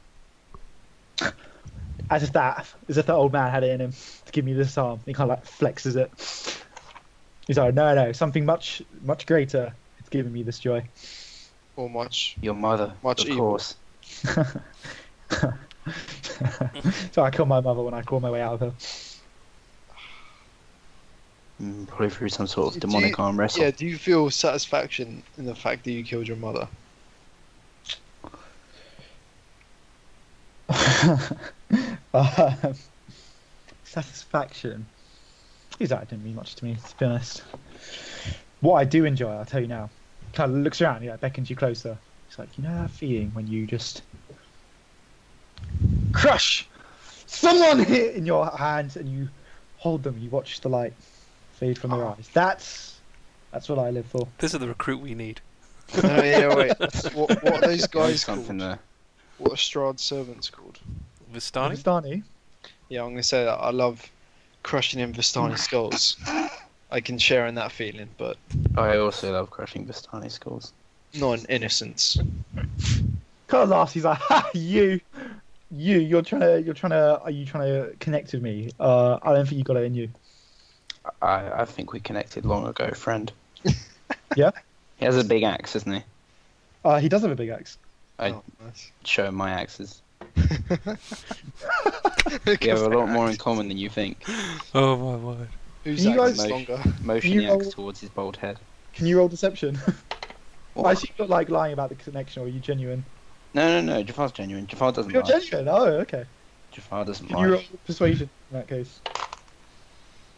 As if the old man had it in him to give me this arm. He kind of like flexes it. He's like, no, something much greater. It's giving me this joy. Or much. Your mother, Much of evil. course. So I killed my mother when I clawed my way out of her. Probably through some sort of Do demonic you- arm wrestle. Yeah, do you feel satisfaction in the fact that you killed your mother? Satisfaction. That didn't mean much to me, to be honest. What I do enjoy, I'll tell you now. Kind of looks around, he like beckons you closer. It's like, you know that feeling when you just crush someone in your hands and you hold them, you watch the light fade from their eyes. That's what I live for. This is the recruit we need. No, yeah, wait. What are those guys Something called? there. What are Strahd's servants called? Vistani? Vistani? Yeah, I'm gonna say that I love crushing in Vistani skulls. I can share in that feeling, but I also love crushing Vistani skulls. not in innocence. Kind of laughs. He's like, "Ha, you're trying to, are you trying to connect with me? I don't think you got it in you." I think we connected long ago, friend. Yeah? He has a big axe, doesn't he? He does have a big axe. I Oh, nice. show him my axes. We have a lot more in common than you think. Oh my word. Who's You that guys- longer? Motion You the axe roll- towards his bald head. Can you roll deception? What? I see you're not like lying about the connection, or are you genuine? No. Jafar's genuine. Jafar doesn't You're lie. genuine. Oh, okay. Jafar doesn't Can you roll lie. persuasion in that case?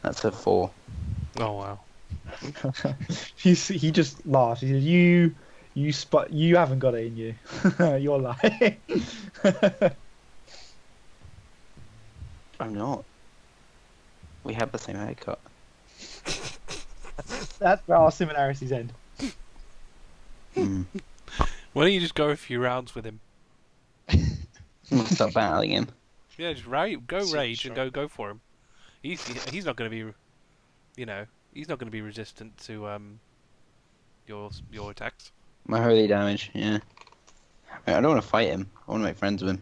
That's a 4. Oh wow. He just laughs. He says, "You haven't got it in you. You're lying." I'm not. We have the same haircut. That's where our similarities end. Mm. Why don't you just go a few rounds with him? We'll start battling him. Yeah, just go Super rage and strong. go for him. He's not going to be, he's not going to be resistant to your attacks. My holy damage, yeah. I don't want to fight him. I want to make friends with him.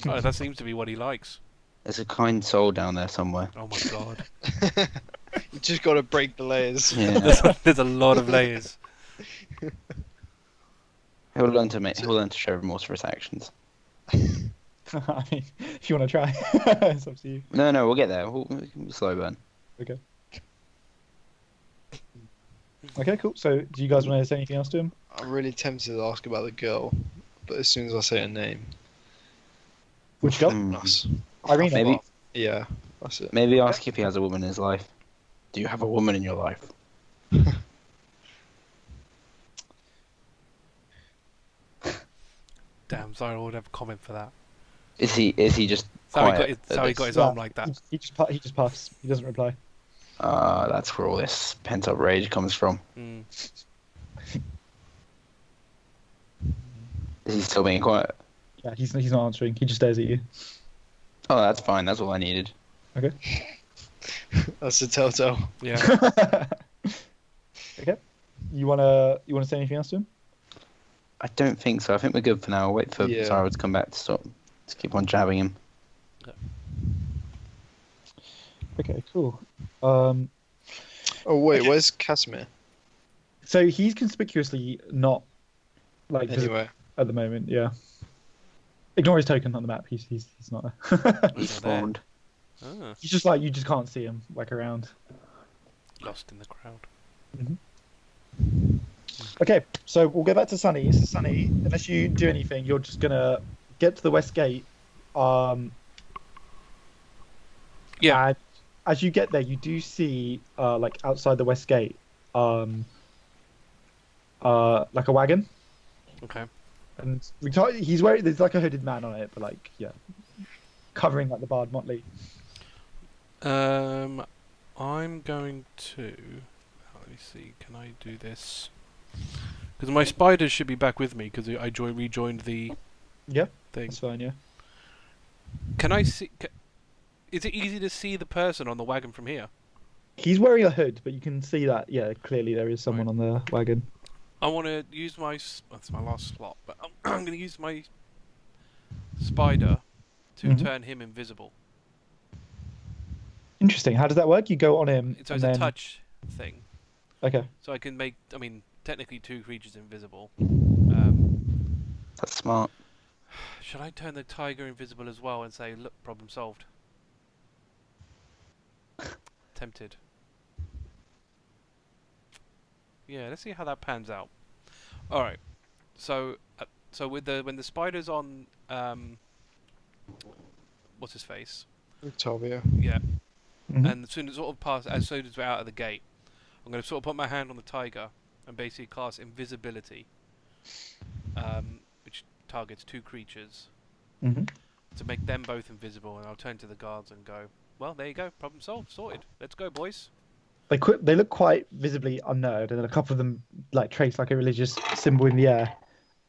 Oh, that seems to be what he likes. There's a kind soul down there somewhere. Oh my god. You just gotta break the layers. Yeah. There's a lot of layers. He'll learn to show remorse for his actions. I mean, if you want to try, it's up to you. No, we'll get there. We'll slow burn. Okay. Okay, cool. So, do you guys want to say anything else to him? I'm really tempted to ask about the girl, but as soon as I say her name, Which girl? nice. Irina. Maybe, Yeah, that's it. maybe ask if he has a woman in his life. Do you have a woman in your life? Damn Xyril would have a comment for that. Is he just That's how quiet? he got his Yeah, arm like that. He just puffs. He doesn't reply. That's where all this pent-up rage comes from. Mm. Is he still being quiet? Yeah, he's not answering. He just stares at you. Oh, that's fine. That's all I needed. Okay. That's the telltale. Yeah. Okay. You wanna say anything else to him? I don't think so. I think we're good for now. I'll wait for Xyril to come back to stop. Let's keep on jabbing him. Okay, cool. Oh wait, where's Casimir? So he's conspicuously not like Anyway, at the moment. Yeah. Ignore his token on the map. He's not there. He's spawned. Ah, He's just like you just can't see him like around. lost in the crowd. Okay, so we'll go back to Sunny. So Sunny, unless you do anything, you're just gonna get to the west gate. Yeah. And as you get there, you do see like outside the west gate, like a wagon. Okay. And he's wearing, there's like a hooded man on it, but like, yeah, covering like the barred motley. I'm going to. Let me see. Can I do this? Because my spiders should be back with me because I rejoined the Yeah, thing. that's fine, yeah. Can I see? Is it easy to see the person on the wagon from here? He's wearing a hood, but you can see that, yeah, clearly there is someone on the wagon. I want to use my. That's my last slot, but I'm going to use my spider to turn him invisible. Interesting. How does that work? You go on him. So it's a touch thing. Okay. So I can make. I mean, technically 2 creatures invisible. That's smart. Should I turn the tiger invisible as well and say, look, problem solved? Tempted. Yeah, let's see how that pans out. All right. So, with when the spider's on, what's his face? Octavia. Yeah. Mhm. And as soon as we're out of the gate, I'm going to sort of put my hand on the tiger and basically cast invisibility, which targets 2 creatures to make them both invisible, and I'll turn to the guards and go, well, there you go, problem solved, sorted. Let's go, boys. They look quite visibly unnerved, and then a couple of them like trace like a religious symbol in the air.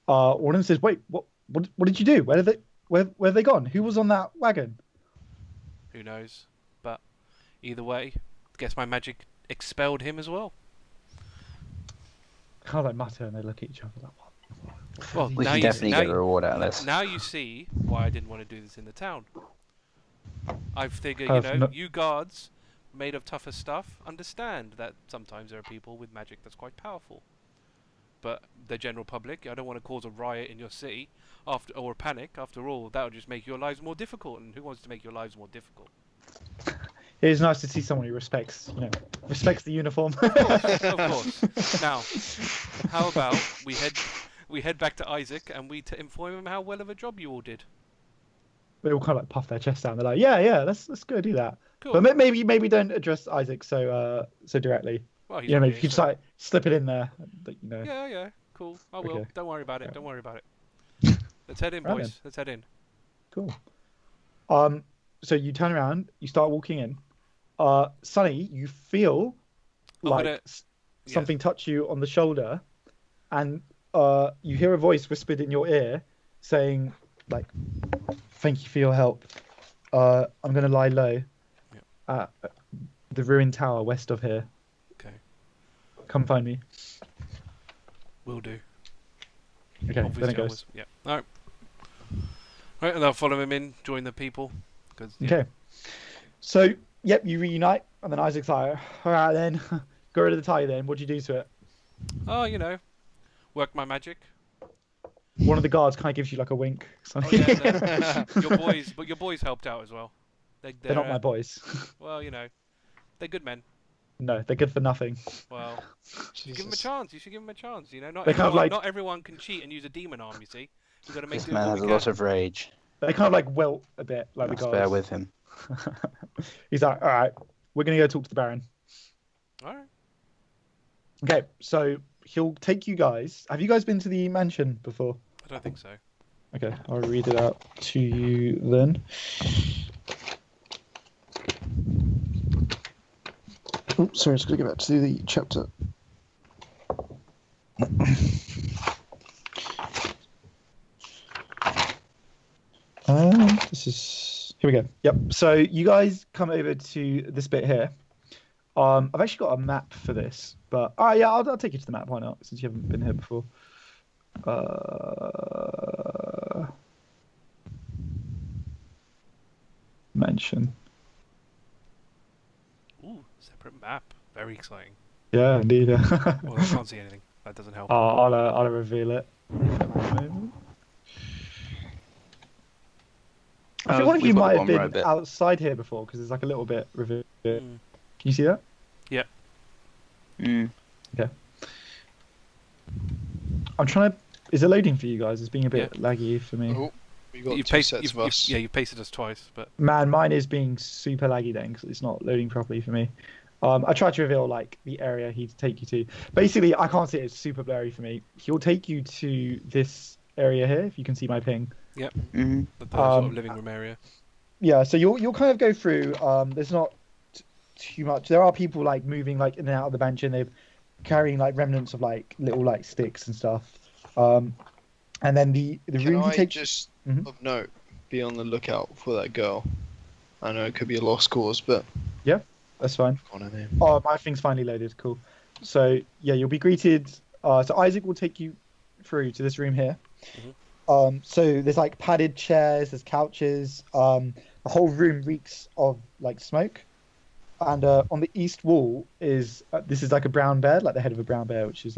One of them says, "Wait, what did you do? Where have they gone? Who was on that wagon?" Who knows? But either way, I guess my magic expelled him as well. Kind of like mutter, and they look at each other like, "What?" Well, We now can you, definitely now get a reward out of this. Now you see why I didn't want to do this in the town. I figure, you guards, made of tougher stuff, understand that sometimes there are people with magic that's quite powerful. But the general public, I don't want to cause a riot in your city, or a panic. After all, that would just make your lives more difficult, and who wants to make your lives more difficult? It is nice to see someone who respects the uniform. Of course. Now, how about we head back to Isaac and we inform him how well of a job you all did. They all kind of like puff their chest down. They're like, yeah, let's go do that. Cool. But maybe don't address Isaac so directly. Well, he's Yeah, not maybe here, you could just so- like slip it in there. Yeah, cool. I will. Okay. Don't worry about it. Right. Don't worry about it. Let's head in, Right boys. then. Let's head in. Cool. So you turn around, you start walking in. Sonny, you feel like something touch you on the shoulder, and you hear a voice whispered in your ear saying, like, "Thank you for your help. I'm gonna lie low at the ruined tower west of here. Okay. Come find me." Will do. Okay, then Obviously, it goes. Yeah. All right. Right, and I'll follow him in, join the people. Okay. So, yep, you reunite, and then Isaac's like, "All right, then, go rid of the tiger. Then, what'd you do to it?" Oh, work my magic. One of the guards kind of gives you like a wink. Oh, yeah, your boys helped out as well. They're not my boys. Well, they're good men. No, they're good for nothing. Well, give them a chance. You should give them a chance. Not They kind of everyone, not everyone can cheat and use a demon arm. You see, you got to make This do man with has what a we lot can. of rage. They kind of like wilt a bit, like the Must guards. bear with him. He's like, "All right, we're gonna go talk to the Baron." All right. Okay, so he'll take you guys. Have you guys been to the mansion before? I don't think so. Okay, I'll read it out to you then. Oops, sorry, I just gotta go back to the chapter. This is here we go. Yep. So you guys come over to this bit here. I've actually got a map for this, but yeah, I'll take you to the map. Why not? Since you haven't been here before. Mention. Ooh, separate map. Very exciting. Yeah, indeed. Well, I can't see anything. That doesn't help. I'll reveal it. I feel like you we've got might the have bomb been right bit. outside here before because there's like a little bit revealed. Can Mm. you see that? Mm. I'm trying to. Is it loading for you guys? It's being a bit laggy for me. Oh, we got You've two pasted, sets of us. you pasted us twice, but Man, mine is being super laggy then because it's not loading properly for me. I tried to reveal like the area he'd take you to. Basically, I can't see it. It's super blurry for me. He'll take you to this area here. If you can see my ping. Mm-hmm. the sort of living room area. Yeah. So you'll kind of go through. There's not too much. There are people like moving like in and out of the bench, and they're carrying like remnants of like little like sticks and stuff. And then the Can room he I takes. just, Mhm. of note, be on the lookout for that girl? I know it could be a lost cause, but That's fine. on her name. Oh, my thing's finally loaded. Cool. So yeah, you'll be greeted. So Isaac will take you through to this room here. So there's like padded chairs, there's couches. The whole room reeks of like smoke. And on the east wall is this is like a brown bear, like the head of a brown bear, which is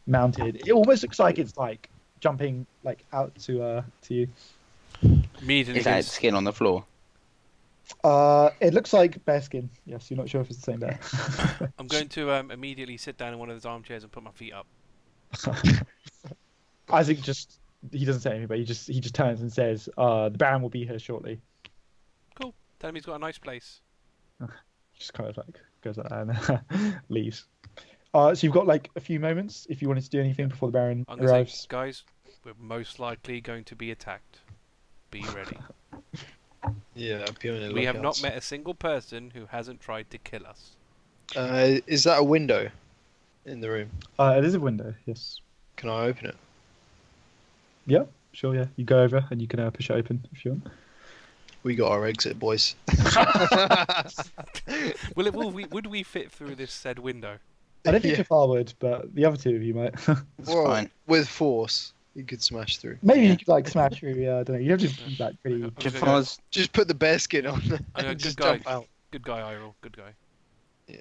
mounted. It almost looks like it's like jumping like out to you. Immediately Is that against, skin on the floor? It looks like bearskin. Yes, you're not sure if it's the same bear. I'm going to immediately sit down in one of those armchairs and put my feet up. Isaac he doesn't say anything, but he just turns and says, "The Baron will be here shortly." Cool. Tell him he's got a nice place. Just kind of like goes like that and leaves. So you've got like a few moments if you wanted to do anything before the Baron I'm going to arrives. say, guys, we're most likely going to be attacked. Be ready. Yeah, purely We have not met a single person who hasn't tried to kill us. Is that a window in the room? It is a window. Yes. Can I open it? Yeah. Sure. Yeah. You go over and you can push it open if you want. We got our exit, boys. Would we fit through this said window? I don't think Yeah. Jafar would, but the other two of you might. It's Well, fine. with force, you could smash through. Maybe Yeah. you could like smash through. Yeah, I don't know. You have to be like pretty. Okay. Jafar's Just put the bear skin on I know, and good just guy. jump out. Good guy, Eirril. Good guy. Yeah.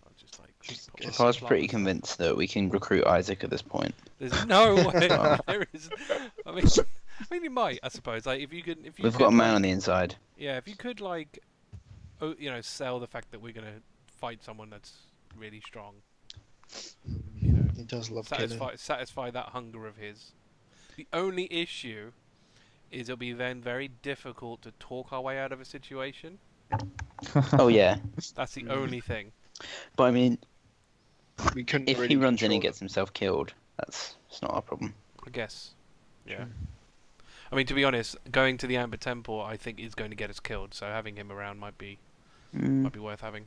I'll just like. Just put get my Jafar's flowers pretty up. convinced that we can recruit Isaac at this point. There's no way. Oh. There is. I mean, you might. I suppose. Like, if you could. If you We've could, got a man like- on the inside. Yeah, if you could like, sell the fact that we're gonna fight someone that's really strong. You know, He does love killing. satisfy that hunger of his. The only issue is it'll be then very difficult to talk our way out of a situation. Oh yeah, That's the only thing. but I mean, We couldn't if really he runs in and control gets himself killed, it's not our problem. I guess. Yeah. True. I mean, to be honest, going to the Amber Temple, I think is going to get us killed. So having him around might be worth having.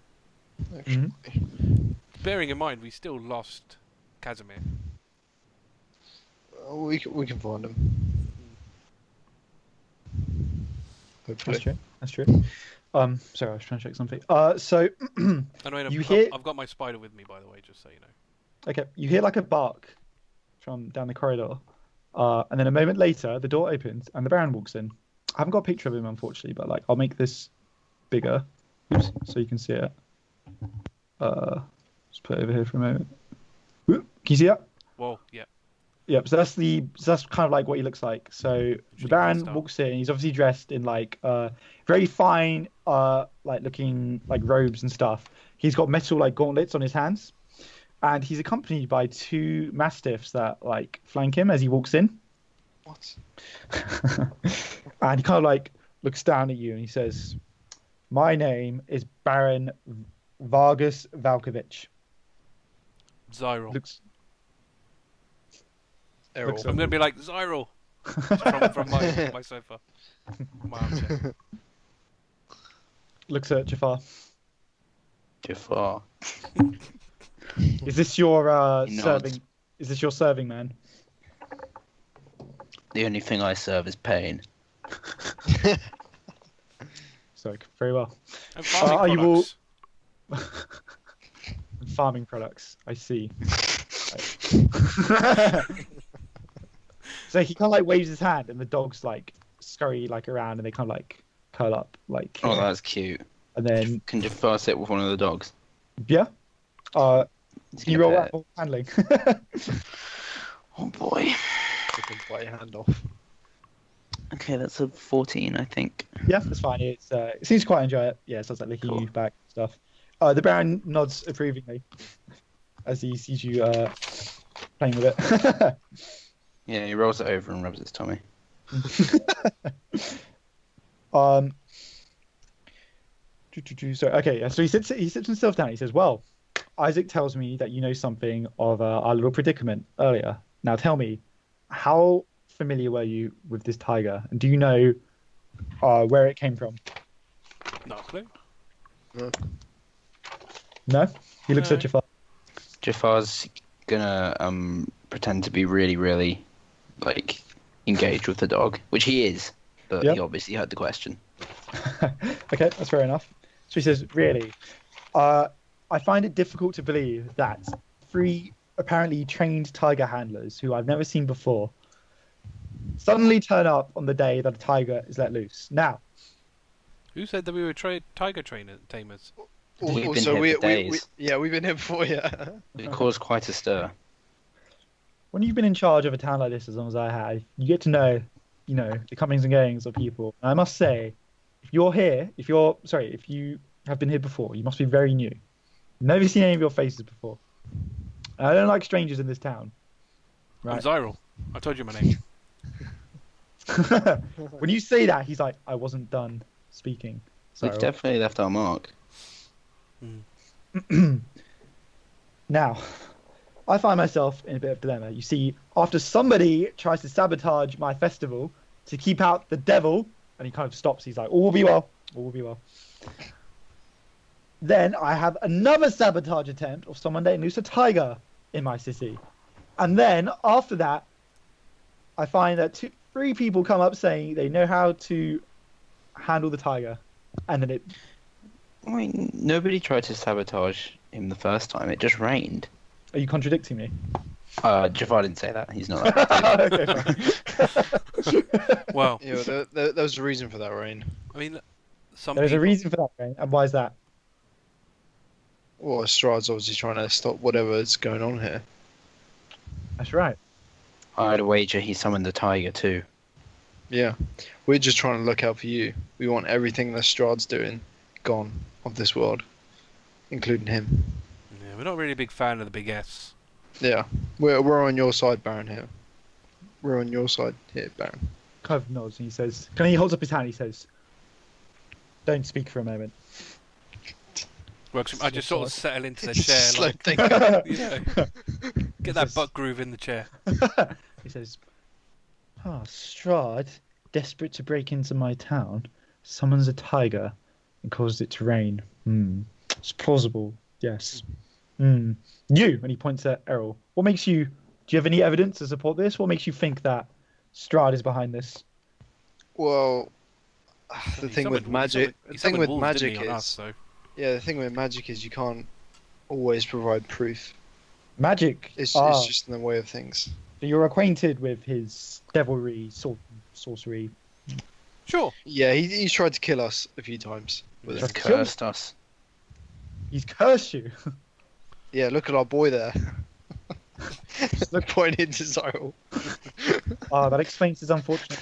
them, actually. Bearing in mind, we still lost Casimir. We can find him. Hopefully. That's true. That's true. Sorry, I was trying to check something. So Anyway, You hear- I've got my spider with me, by the way, just so you know. okay, you hear like a bark from down the corridor, and then a moment later, the door opens and the Baron walks in. I haven't got a picture of him, unfortunately, but like I'll make this bigger, oops, so you can see it. Just put it over here for a moment. Whoop, can you see that? Whoa, yeah. Yep. So that's kind of like what he looks like. So the Shooting Baron style. walks in. He's obviously dressed in like very fine, like looking like robes and stuff. He's got metal like gauntlets on his hands, and he's accompanied by two mastiffs that like flank him as he walks in. What? And he kind of like looks down at you and he says, "My name is Baron Vargas Valkovich." Xyril. Looks. Eirril. Looks I'm going to be like, Xyril, from my sofa, my armchair. Looks at Jafar. Jafar. Is this your He nods. serving? Is this your serving man? The only thing I serve is pain. So very well. And farming are you all- products. Farming products. I see. So he kind of like waves his hand, and the dogs like scurry like around, and they kind of like curl up, like. Oh, that's cute. And then Can Jafar sit with one of the dogs? yeah. He's Can you gonna roll pet that for handling? Oh boy. I can bite your hand off. Okay, that's a 14, I think. Yeah, that's fine. It seems to quite enjoy it. Yeah, it sounds like licking Cool. you back and stuff. The Baron nods approvingly as he sees you playing with it. Yeah, he rolls it over and rubs its tummy. So okay, yeah, so he sits himself down. He says, "Well, Isaac tells me that you know something of our little predicament earlier. Now tell me, how familiar were you with this tiger, and do you know where it came from?" No clue. No. He looks No. at Jafar. Jafar's gonna pretend to be really, really like engaged with the dog, which he is, but Yep. he obviously heard the question. Okay, that's fair enough. So he says, "Really, I find it difficult to believe that 3 apparently trained tiger handlers who I've never seen before suddenly turn up on the day that a tiger is let loose. Now, Who said that we were tiger tamers? We've been Also, here for days. we've been here before, yeah. It caused quite a stir. when you've been in charge of a town like this as long as I have, you get to know, the comings and goings of people. And I must say, if you have been here before, you must be very new. Never seen any of your faces before. I don't like strangers in this town. I'm Right. Xyril. I told you my name. When you say that, he's like, I wasn't done speaking. We've So definitely left our mark. now, I find myself in a bit of dilemma. You see, after somebody tries to sabotage my festival to keep out the devil, and he kind of stops, he's like, all will be well, all will be well. Then I have another sabotage attempt of someone letting loose a tiger in my city. And then after that, I find that 3 people come up saying they know how to handle the tiger. And then I mean, nobody tried to sabotage him the first time. It just rained. are you contradicting me? Jafar didn't say that. He's not. That Okay, fine. Well, There was a reason for that rain. I mean, some There's a people- reason for that, right? And why is that? Well, Strahd's obviously trying to stop whatever's going on here. That's right. I'd wager he summoned the tiger too. Yeah. We're just trying to look out for you. We want everything that Strahd's doing gone off this world, including him. Yeah, we're not really a big fan of the big S. Yeah. We're on your side, Baron, here. We're on your side here, Baron. Kind of nods and he says, he holds up his hand, he says, don't speak for a moment. I just sort of settle into the chair, Slow like, thinking. get that butt groove in the chair. He says, Strahd, desperate to break into my town, summons a tiger and causes it to rain. It's plausible, yes. You, and he points at Eirril. What makes you, do you have any evidence to support this? What makes you think that Strahd is behind this? Well, the He thing with summoned- magic, he the thing summoned with wolves, magic didn't he, on is, us, so. yeah, the thing with magic is you can't always provide proof. Magic. It's it's just in the way of things. So you're acquainted with his devilry, sorcery. Sure. Yeah, he's tried to kill us a few times. With That's it. Cursed us. He's cursed you. Yeah, look at our boy there. Look- Pointing to Xyril. That explains his unfortunate.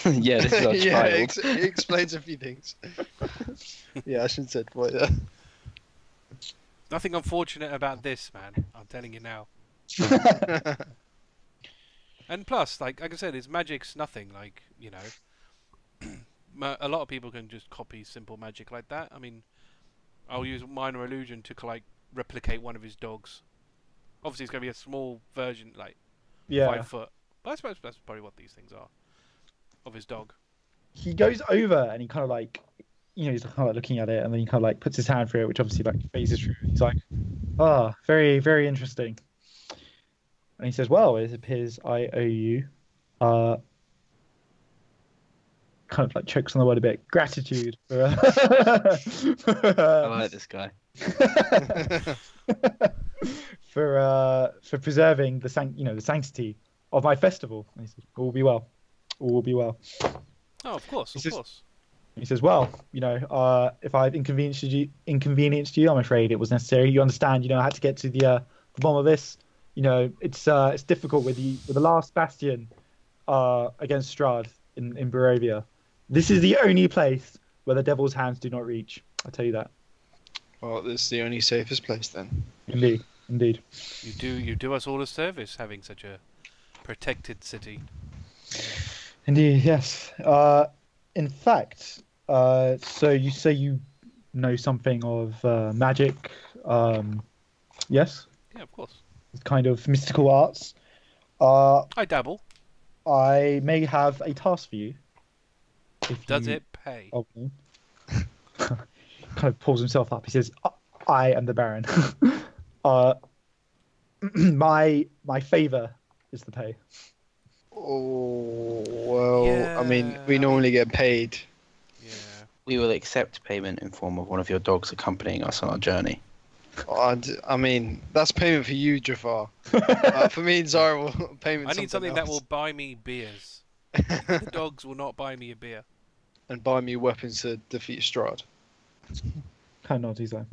Yeah, this is our Yeah, child. it explains a few things. Yeah, I shouldn't have said boy there. Nothing unfortunate about this, man. I'm telling you now. And plus, like I said, magic's nothing. Like, a lot of people can just copy simple magic like that. I mean, I'll use minor illusion to like replicate one of his dogs. Obviously, it's going to be a small version, like Yeah. 5 foot. But I suppose that's probably what these things are. of his dog. He goes over and he kind of like, he's kind of like looking at it, and then he kind of like puts his hand through it, which obviously like phases through. He's like, very, very interesting. And he says, well, it appears I owe you, kind of like chokes on the word a bit, gratitude for, I like this guy. for preserving the sanctity of my festival. And he says, all will be well. All will be well. Oh, of course, of course. He says, well, if I've inconvenienced you, I'm afraid it was necessary. You understand, I had to get to the bottom of this. It's difficult with the last bastion against Strahd in Barovia. This is the only place where the devil's hands do not reach. I tell you that. Well, this is the only safest place then. Indeed. You do us all a service having such a protected city. Indeed, yes. In fact, so you say you know something of magic, yes? Yeah, of course. Kind of mystical arts. I dabble. I may have a task for you. Does it pay? Oh, kind of pulls himself up. He says, I am the Baron. My favour is the pay. Oh, well, Yeah, I mean, we normally get paid. Yeah. We will accept payment in form of one of your dogs accompanying us on our journey. I mean, that's payment for you, Jafar. For me and Xyril, payment. I need something that will else. buy me beers. The dogs will not buy me a beer. And buy me weapons to defeat Strahd. Kind of nods. He's like,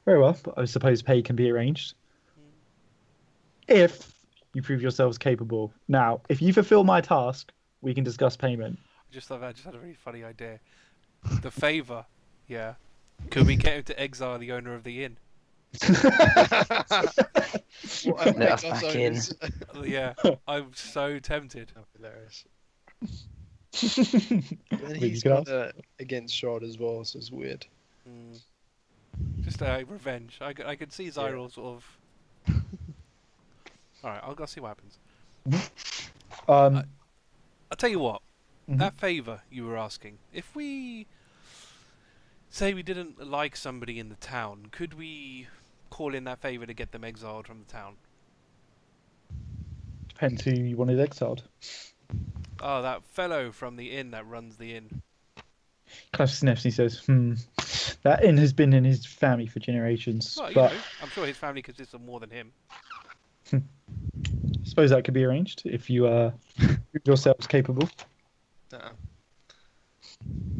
very well, but I suppose pay can be arranged. If you prove yourselves capable. Now, if you fulfill my task, we can discuss payment. I just had a really funny idea. The favour, yeah. Could we get him to exile the owner of the inn? Let us back in. Yeah, I'm so tempted. Hilarious. Then Then he's kind of against Strahd as well, so it's weird. Just revenge. I could see Xyril sort of. All right, I'll see what happens. I'll tell you what. That favour you were asking. If we say we didn't like somebody in the town, could we call in that favour to get them exiled from the town? Depends who you wanted exiled. Oh, that fellow from the inn that runs the inn. Kind of sniffs. He says, that inn has been in his family for generations. Well, but I'm sure his family consists of more than him. I suppose that could be arranged if you prove yourselves capable.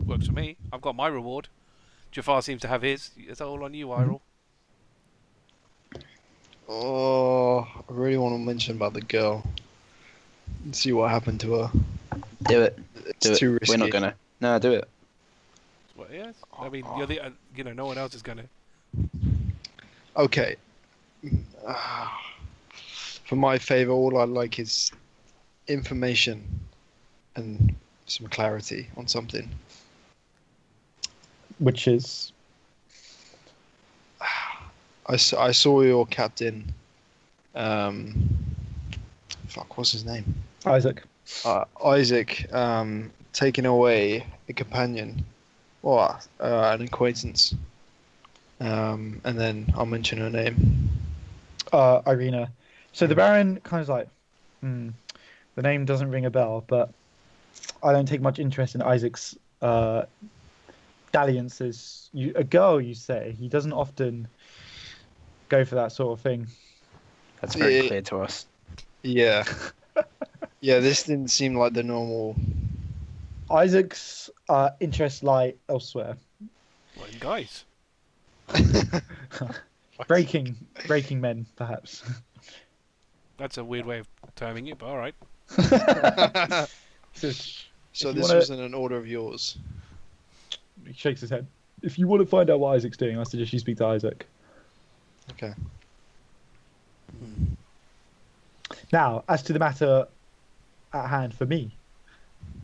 Works for me. I've got my reward. Jafar seems to have his. It's all on you, Eirril. Oh, I really want to mention about the girl. And see what happened to her. Do it. It's too risky. We're not gonna. No, do it. Well, yes. I mean, you're the. No one else is gonna. Okay. For my favour, all I like is information and some clarity on something. Which is? I saw your captain. What's his name? Isaac. Isaac taking away a companion, or an acquaintance. And then I'll mention her name. Irina. So the Baron kind of like, the name doesn't ring a bell, but I don't take much interest in Isaac's dalliances. A girl, you say? He doesn't often go for that sort of thing. That's very clear to us. Yeah. Yeah, this didn't seem like the normal. Isaac's interests lie elsewhere. Well, you guys. Breaking men, perhaps. That's a weird way of terming it, but all right. So this wasn't an order of yours. He shakes his head. If you want to find out what Isaac's doing, I suggest you speak to Isaac. Okay. Now, as to the matter at hand for me,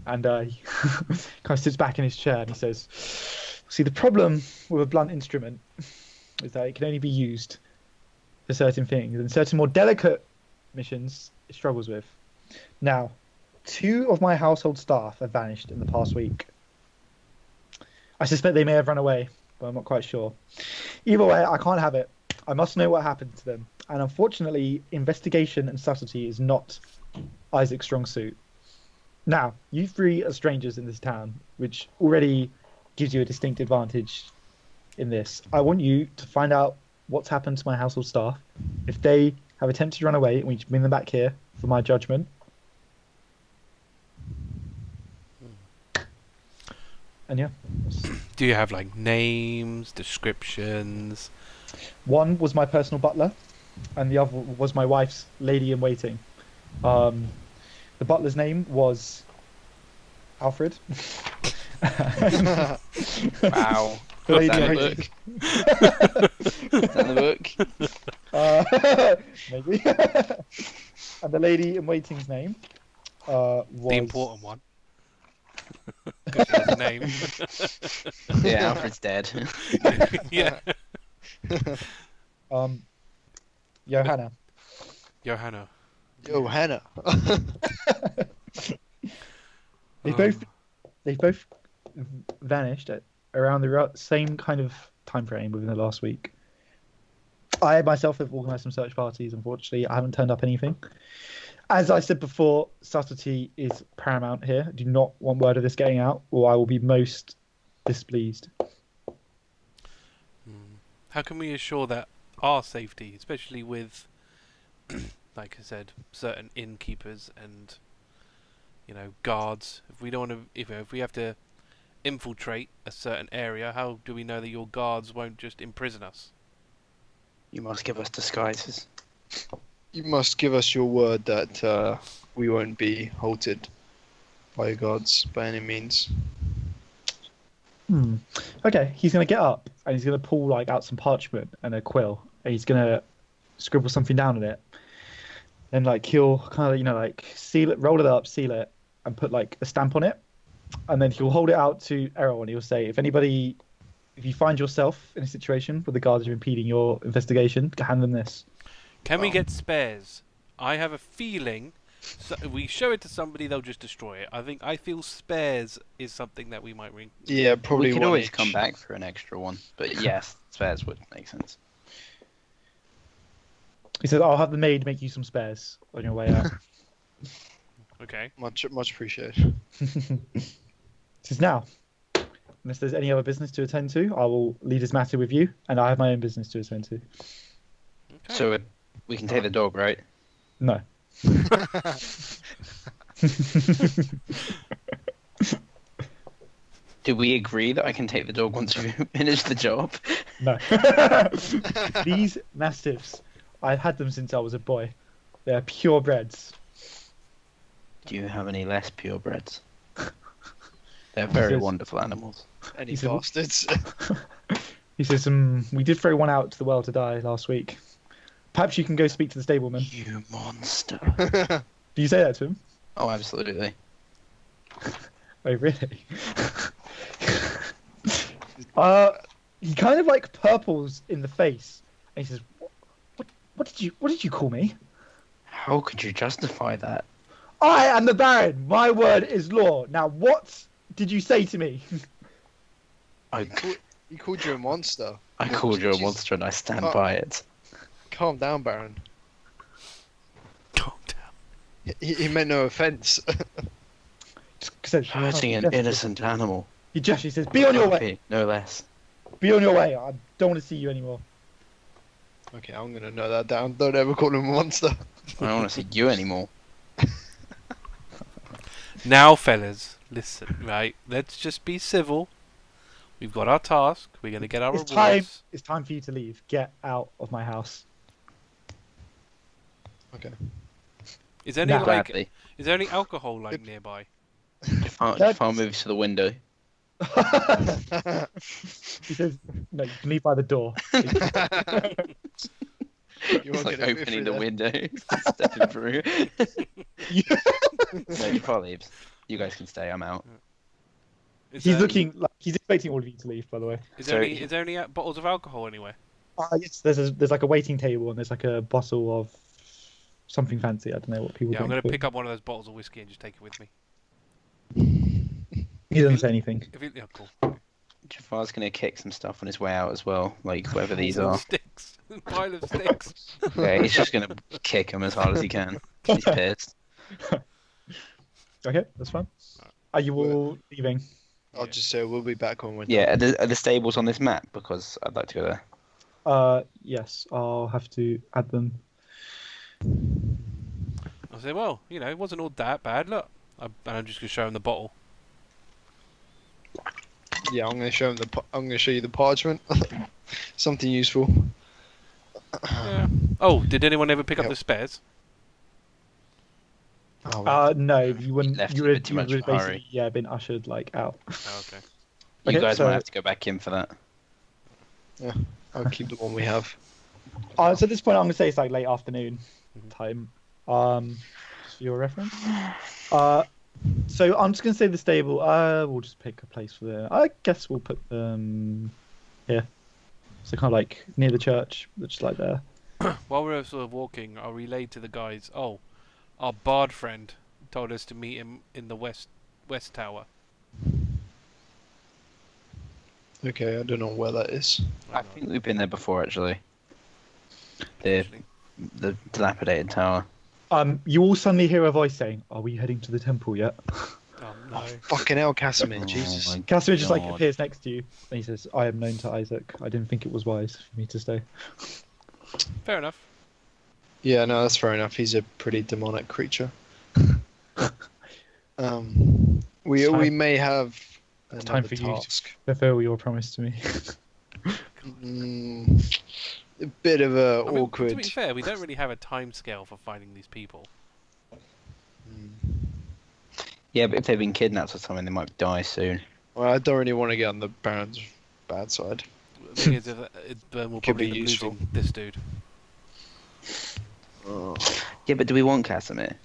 and he kind of sits back in his chair and he says, see, the problem with a blunt instrument is that it can only be used for certain things, and certain more delicate missions it struggles with. Now, 2 of my household staff have vanished in the past week. I suspect they may have run away, but I'm not quite sure. Either way, I can't have it. I must know what happened to them. And unfortunately, investigation and subtlety is not Isaac's strong suit. Now, you 3 are strangers in this town, which already gives you a distinct advantage in this. I want you to find out what's happened to my household staff. If they have attempted to run away, we need to bring them back here for my judgment. And yeah. Do you have like names, descriptions? One was my personal butler, and the other was my wife's lady in waiting. The butler's name was Alfred. Wow. The lady Is in that waiting. Is that the book? Maybe. And the lady in waiting's name was The important one. 'Cause she has a name. Yeah, Alfred's dead. Yeah. Johanna. Johanna. Yo, Hannah. They both vanished at around the same kind of time frame within the last week. I myself have organised some search parties. Unfortunately, I haven't turned up anything. As I said before, subtlety is paramount here. I do not want word of this getting out, or I will be most displeased. How can we assure that our safety, especially with, like I said, certain innkeepers and, guards? If we don't want to, if we have to infiltrate a certain area, how do we know that your guards won't just imprison us? You must give us disguises. You must give us your word that we won't be halted by your gods by any means. Okay, he's going to get up and he's going to pull out some parchment and a quill, and he's going to scribble something down on it. Then he'll kind of seal it, roll it up, seal it, and put a stamp on it. And then he'll hold it out to Eirril and he'll say, if you find yourself in a situation where the guards are impeding your investigation, hand them this. Can we get spares? I have a feeling if we show it to somebody, they'll just destroy it. I feel spares is something that we might ring. Yeah, probably. We could one always each. come back for an extra one, but yes, spares would make sense. He says, I'll have the maid make you some spares on your way out. Okay. Much appreciated. He says, now, unless there's any other business to attend to, I will leave this matter with you, and I have my own business to attend to. Okay. So we can take the dog, right? No. Do we agree that I can take the dog once we finish the job? No. These mastiffs, I've had them since I was a boy. They're purebreds. Do you have any less purebreds? They're very Yes. wonderful animals. Any He said- bastards? He says, we did throw one out to the well to die last week. Perhaps you can go speak to the stableman. You monster. Do you say that to him? Oh, absolutely. Oh, really? He kind of purples in the face, and he says, "What did you call me?" How could you justify that? I am the Baron. My word is law. Now, what did you say to me? He called you a monster. I called you a monster and I stand by it. Calm down, Baron. Calm down. He meant no offence. Hurting an innocent animal. He gestures. He says, "Be on your way. No less. Be on your way. I don't want to see you anymore." Okay, I'm gonna note that down. Don't ever call him a monster. I don't want to see you anymore. Now, fellas, listen, right? Let's just be civil. We've got our task. We're going to get our rewards. It's time for you to leave. Get out of my house. Okay. Is there any Nah. Gladly. is there any alcohol nearby? Jafar moves to the window. He says, "No, you can leave by the door." You It's won't like get a opening Mithri the there. window, stepping through. No, Jafar leaves. You guys can stay. I'm out. Is He's there- looking like he's expecting all of you to leave. By the way. Is there So- any bottles of alcohol anywhere? Yes, there's a waiting table and there's a bottle of something fancy. I don't know what people. Yeah, I'm drink, going to but pick up one of those bottles of whiskey and just take it with me. He doesn't say anything. Yeah, cool. Jafar's gonna kick some stuff on his way out as well, like whatever these are. Sticks. Pile of sticks. Yeah, he's just gonna kick them as hard as he can. He's pissed. Okay, that's fine. Are you all leaving? I'll just say we'll be back when we're Yeah, are the stables on this map? Because I'd like to go there. Yes, I'll have to add them. I say, well, it wasn't all that bad. Look, and I'm just going to show him the bottle. Yeah, I'm gonna show him I'm gonna show you the parchment. Something useful. Yeah. Oh, did anyone ever pick up the spares? Oh, No, you wouldn't. Left You in a would bit too much of a basically hurry. been ushered out. Oh, okay. You Okay, guys so- might have to go back in for that. I'll keep the one we have. So at this point, I'm gonna say it's like late afternoon Mhm. time. Just for your reference. So I'm just gonna say the stable. We'll just pick a place for the. I guess we'll put them here. So kind of like near the church, just like there. While we were sort of walking, I relayed to the guys, oh, our bard friend told us to meet him in the west tower. Okay, I don't know where that is. I think we've been there before, actually. The Actually. dilapidated tower. You all suddenly hear a voice saying, "Are we heading to the temple yet?" Oh, no. Fucking hell, Casimir, Oh Jesus. my Casimir just like God. appears next to you, and he says, "I am known to Isaac. I didn't think it was wise for me to stay." Fair enough. Yeah, no, that's fair enough. He's a pretty demonic creature. We may have It's time another for you. task. Fulfill your promise to me. A bit of a I mean, awkward. to be fair, we don't really have a time scale for finding these people. Yeah, but if they've been kidnapped or something, they might die soon. Well, I don't really want to get on the Baron's bad side. The thing is, then we'll Could be probably end up useful. losing this dude. Oh. Yeah, but do we want Casimir?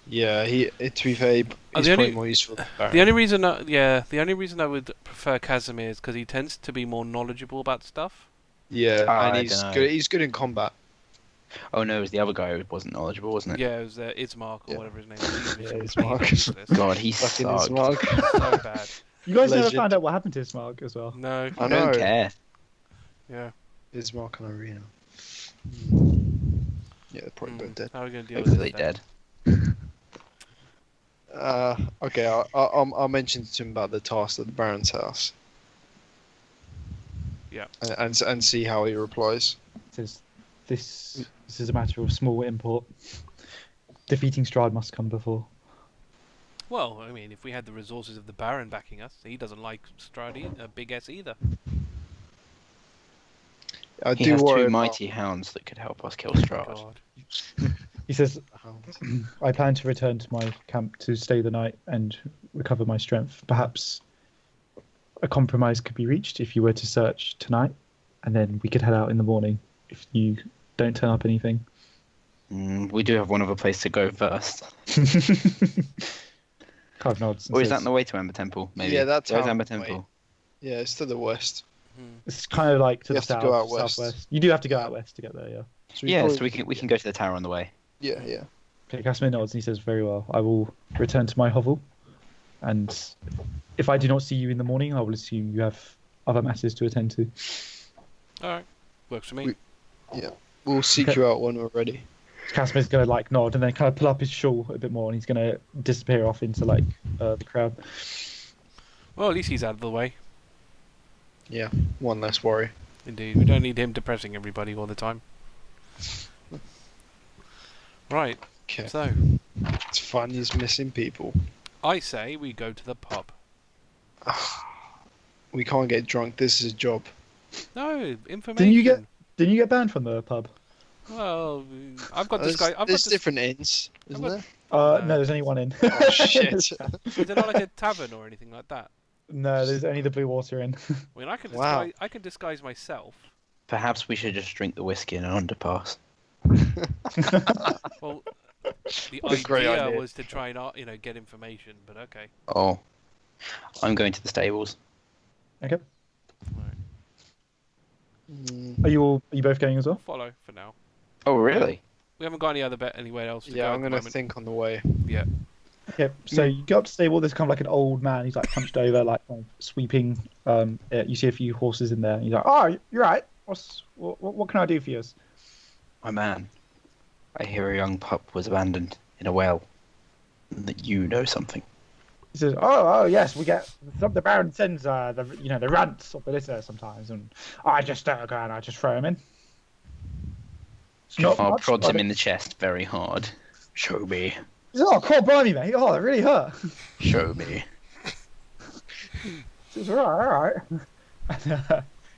Yeah, to be fair, he's the probably only- more useful than Baron. The only reason I would prefer Casimir is because he tends to be more knowledgeable about stuff. Yeah, and I he's dunno. good. He's good in combat. Oh no, it was the other guy who wasn't knowledgeable, wasn't it? Yeah, it was Ismark or Yeah. whatever his name is. Yeah, He's Ismark. useless. God, he Fucking sucked. Ismark. So bad. You guys never Legend. found out what happened to Ismark as well. No. I don't know. care. Yeah. Ismark and Arena. Yeah, they're probably both dead. How are we going to deal Hopefully with this? dead. Okay, I'll mention to him about the task at the Baron's house. Yeah. And see how he replies. It says, this is a matter of small import. Defeating Strahd must come before. Well, I mean, if we had the resources of the Baron backing us, he doesn't like Strahd, Big S either. I He do has worry two about mighty hounds that could help us kill Strahd. God. He says, the hounds. I plan to return to my camp to stay the night and recover my strength. Perhaps a compromise could be reached if you were to search tonight, and then we could head out in the morning if you don't turn up anything. We do have one other place to go first. Carve nods. and Or is says, that on the way to Ember Temple? Maybe. Yeah, that's There's how- Ember wait. Temple. Yeah, it's to the west. It's kind of like to You the have to south, go out west. southwest. You do have to go out west to get there, yeah. So Yeah, probably- so we can go to the tower on the way. Yeah, yeah. Okay, Casimir nods and he says, very well. I will return to my hovel, and if I do not see you in the morning, I will assume you have other matters to attend to. Alright. Works for me. We'll seek Okay. you out when we're ready. Casimir's going to like nod and then kind of pull up his shawl a bit more, and he's going to disappear off into like the crowd. Well, at least he's out of the way. Yeah, one less worry. Indeed. We don't need him depressing everybody all the time. Right. Okay. So, It's fun. He's missing people. I say we go to the pub. We can't get drunk. This is a job. No, information. Didn't you get banned from the pub? Well, I've got There's, this guy. I've got there's this. different inns, isn't got- there? No, there's only one in. Oh shit! Is it not like a tavern or anything like that? No, there's only the blue water in. I mean, Wow. I can disguise myself. Perhaps we should just drink the whiskey in an underpass. Well, the What a great idea idea. was to try and get information, but okay. Oh. I'm going to the stables. Okay. Alright. Are you both going as well? Follow for now. Oh, really? We haven't got anywhere else to go. Yeah, I'm at the gonna moment. think on the way. Yeah. Okay, so you go up to the stable. There's kind of like an old man. He's like hunched over, like kind of sweeping. You see a few horses in there. And he's like, "Oh, you're right. What can I do for you?" My man, I hear a young pup was abandoned in a well. And that you know something. He says, "Oh, yes, we get the Baron sends the runts of the litter sometimes, and I just go and I just throw him in." It's not Jafar much, prods but him in the chest very hard. Show me. He says, "Oh, cool, blimey, mate. Oh, that really hurt." Show me. He says, "All right." And,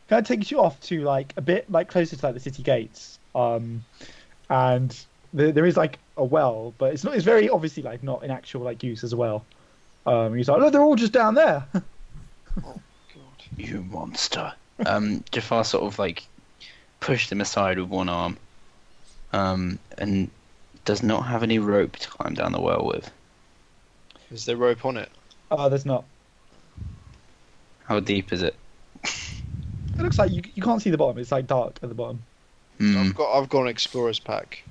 kind of takes you off to like a bit like closer to like the city gates. And there is like a well, but it's not. It's very obviously like not in actual like use as a well. He's like, "Look, they're all just down there." Oh god. You monster. Jafar sort of like pushed him aside with one arm. And does not have any rope to climb down the well with. Is there rope on it? There's not. How deep is it? It looks like you can't see the bottom. It's like dark at the bottom. Hmm. I've got an explorer's pack.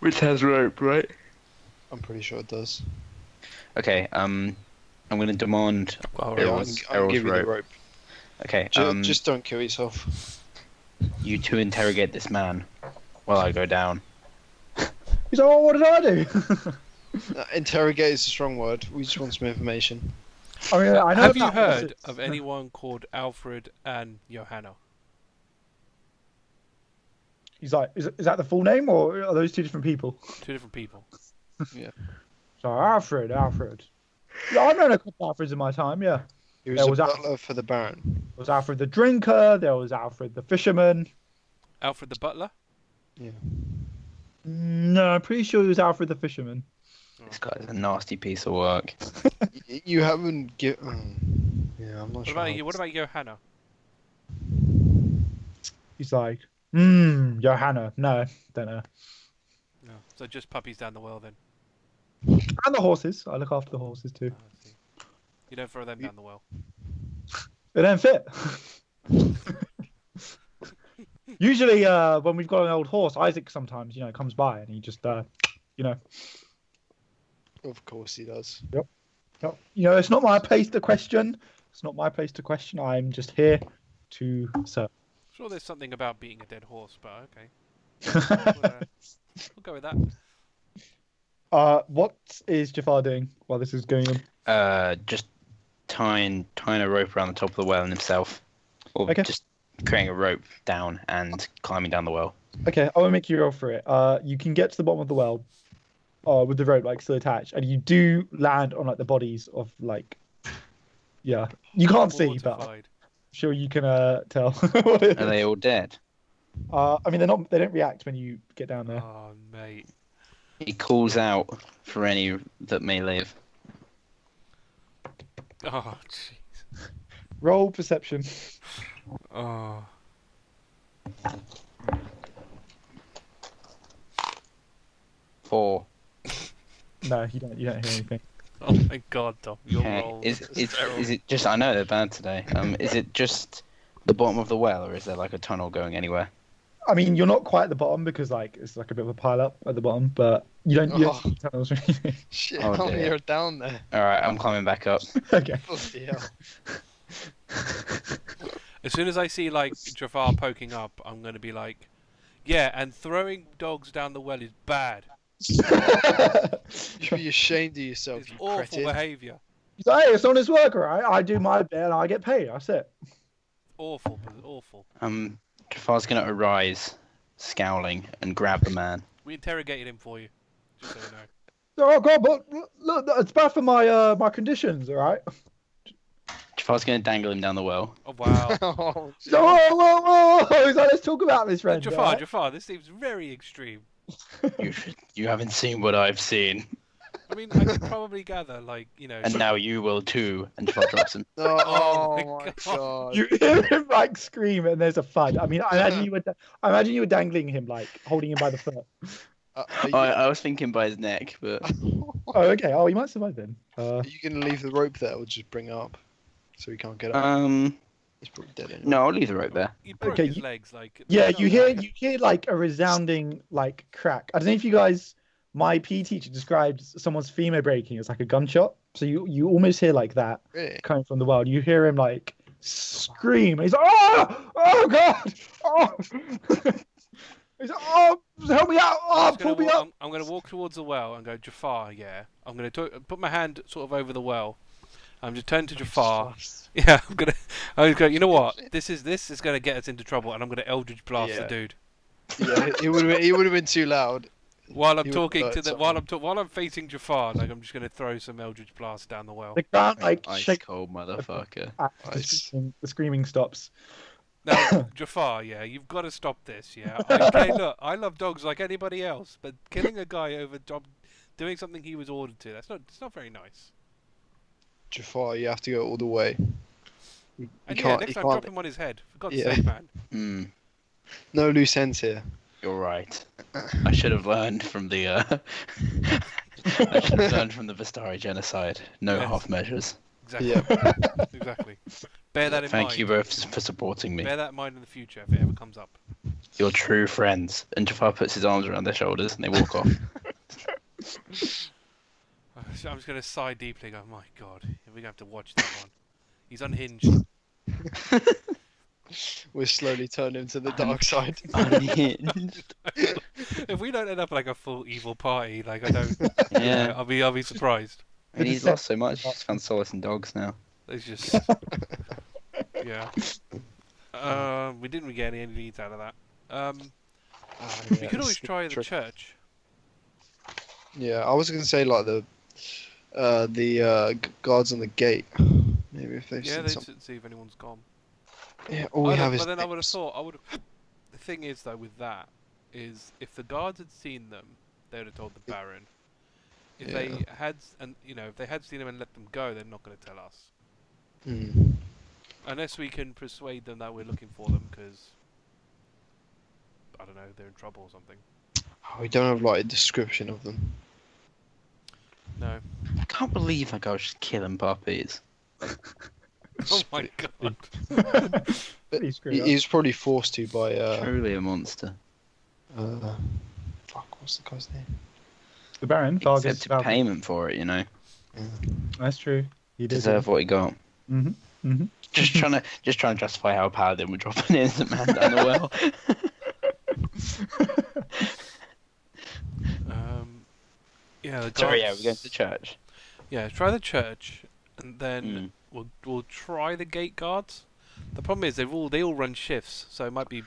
Which has rope, right? I'm pretty sure it does. Okay, I'm gonna demand Well, Yeah, Eirril's I'll give you the rope. rope. Okay, Just don't kill yourself. you two interrogate this man while I go down. He's like, "Oh, what did I do?" Interrogate is a strong word. We just want some information. I mean, I know have you about heard horses. of anyone called Alfred and Johanna? He's like, is that the full name, or are those two different people? Two different people. So Alfred. Yeah, I've known a couple of Alfreds in my time. Yeah, He was There a was butler for the Baron. there was Alfred the drinker. There was Alfred the fisherman. Alfred the butler? Yeah. No, I'm pretty sure it was Alfred the fisherman. This guy's a nasty piece of work. You haven't given. Yeah, I'm not sure. What about Johanna? He's like, Johanna. No, don't know. No. So just puppies down the well then. And the horses. I look after the horses too. Oh, I see. You don't throw them down the well. They don't fit. Usually, when we've got an old horse, Isaac sometimes, comes by and he just, Of course he does. it's not my place to question. It's not my place to question. I'm just here to serve. Sure, there's something about beating a dead horse, but okay. We'll go with that. What is Jafar doing while this is going on? Just tying a rope around the top of the well and himself, or Okay. just creating a rope down and climbing down the well. Okay, I will make you roll for it. You can get to the bottom of the well, with the rope like still attached, and you do land on like the bodies of yeah. You can't see, but I'm Mortified. sure you can tell. Are they all dead? I mean, they don't react when you get down there. Oh, mate. He calls out for any that may live. Oh, jeez. Roll perception. Oh. Four. No, you don't hear anything. Oh my god, Tom. Your Okay. roll. Is it just? I know they're bad today. Is it just the bottom of the well, or is there like a tunnel going anywhere? I mean, you're not quite at the bottom because it's like a bit of a pile up at the bottom, but you don't see tunnels or anything. Shit, Oh, how many dear. are down there? All right, I'm climbing back up. Okay. Bloody hell. As soon as I see like Jafar poking up, I'm gonna be like, yeah, and throwing dogs down the well is bad. You should be ashamed of yourself, It's you awful cretin. behaviour. He's like, hey, it's honest work, all right? I do my bit and I get paid. That's it. Awful, awful. Jafar's gonna arise, scowling, and grab the man. We interrogated him for you, just so you know. Oh god, but look, it's bad for my conditions, all right? Jafar's gonna dangle him down the well. Oh wow. Oh, Whoa! He's like, let's talk about this, friend. all Jafar, right? Jafar, this seems very extreme. You haven't seen what I've seen, I mean, I could probably gather, like, and now you will too. And Jafar drops him. no, Oh my my God. god. You hear him like scream, and there's a thud. I mean, I imagine you were dangling him, like holding him by the foot. Are I was thinking by his neck, but Oh, okay. Oh, you might survive then. you going to leave the rope there or just bring it up so he can't get up? He's probably dead anyway. No, I'll leave the rope there. He broke Okay, his legs. Like Yeah, no you way. hear like a resounding like crack. I don't know if you guys. My PE teacher described someone's femur breaking as like a gunshot. So you almost hear like that Really? coming from the world. You hear him like scream. He's like, oh god, oh. He's like, oh, help me out, oh, pull me up. I'm going to walk towards the well and go, Jafar, yeah. I'm going to put my hand sort of over the well. I'm just turning to Jafar. Yeah, I'm going to go, you know what? This is going to get us into trouble, and I'm going to Eldritch Blast the dude. Yeah, he would have been too loud. While I'm He talking would to the someone. while I'm facing Jafar, like I'm just going to throw some Eldritch Blast down the well. The ground like Ice shake. cold motherfucker. The screaming stops. Now, Jafar, yeah, you've got to stop this, yeah. Okay, look, I love dogs like anybody else, but killing a guy over doing something he was ordered to, it's not very nice. Jafar, you have to go all the way. You And yeah, can't. next You time can't. drop him on his head. For God's Yeah. sake, man. No loose ends here. You're right. I should have learned from the I should have learned from the Vistari genocide. No Yes. half measures. Exactly. Yeah. Exactly. Bear that in mind. Thank you both for supporting me. Bear that in mind in the future if it ever comes up. You're true friends. And Jafar puts his arms around their shoulders and they walk off. I'm just going to sigh deeply and go, my God, we're going to have to watch that one. He's unhinged. We're slowly turning to the dark side. Unhinged. If we don't end up like a full evil party, like I don't, Yeah. I'll be surprised. I mean, he's lost so much. He's found solace in dogs now. It's just, yeah. We didn't really get any leads out of that. We could always try the church. Yeah, I was gonna say like the guards on the gate. Maybe if they've Yeah, seen they something. should see if anyone's gone. Yeah, all we have is. But then I would have names. thought, the thing is though with that, is if the guards had seen them, they would have told the Baron. If they had, if they had seen them and let them go, they're not going to tell us. Hmm. Unless we can persuade them that we're looking for them, because I don't know, they're in trouble or something. Oh, we don't have like a description of them. No. I can't believe that guy was just killing puppies. Oh my God. Pretty screwed up. He was probably forced to by Truly a monster. fuck, what's the guy's name? The Baron, Vargas. Accepted payment for it, you know. That's true. He did. Deserve what he got. Just trying to justify how a paladin would drop an innocent man down the well. Yeah, the guards, Sorry, yeah, we're going to the church. Yeah, try the church, and then we'll try the gate guards. The problem is they all run shifts, so it might be.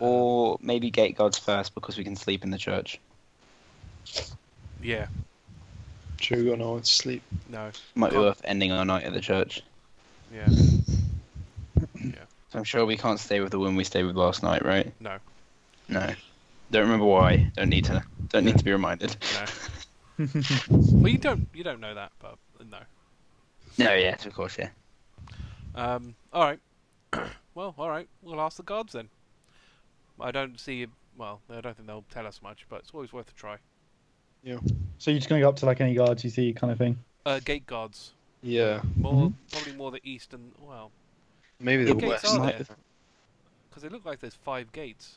Or maybe gate guards first because we can sleep in the church. Yeah. Sure, we got no one to sleep. No. Might be worth ending our night at the church. Yeah. So I'm sure we can't stay with the woman we stayed with last night, right? No. No. Don't remember why. Don't need to be reminded. No. Well, you don't know that, but no. No, yes, of course, yeah. All right. Well, all right. We'll ask the guards then. I don't see. Well, I don't think they'll tell us much, but it's always worth a try. Yeah. So you're just going to go up to like any guards you see, kind of thing. Gate guards. Yeah. Probably more the east and Maybe the the gates west. are there? Because it looked like there's 5 gates.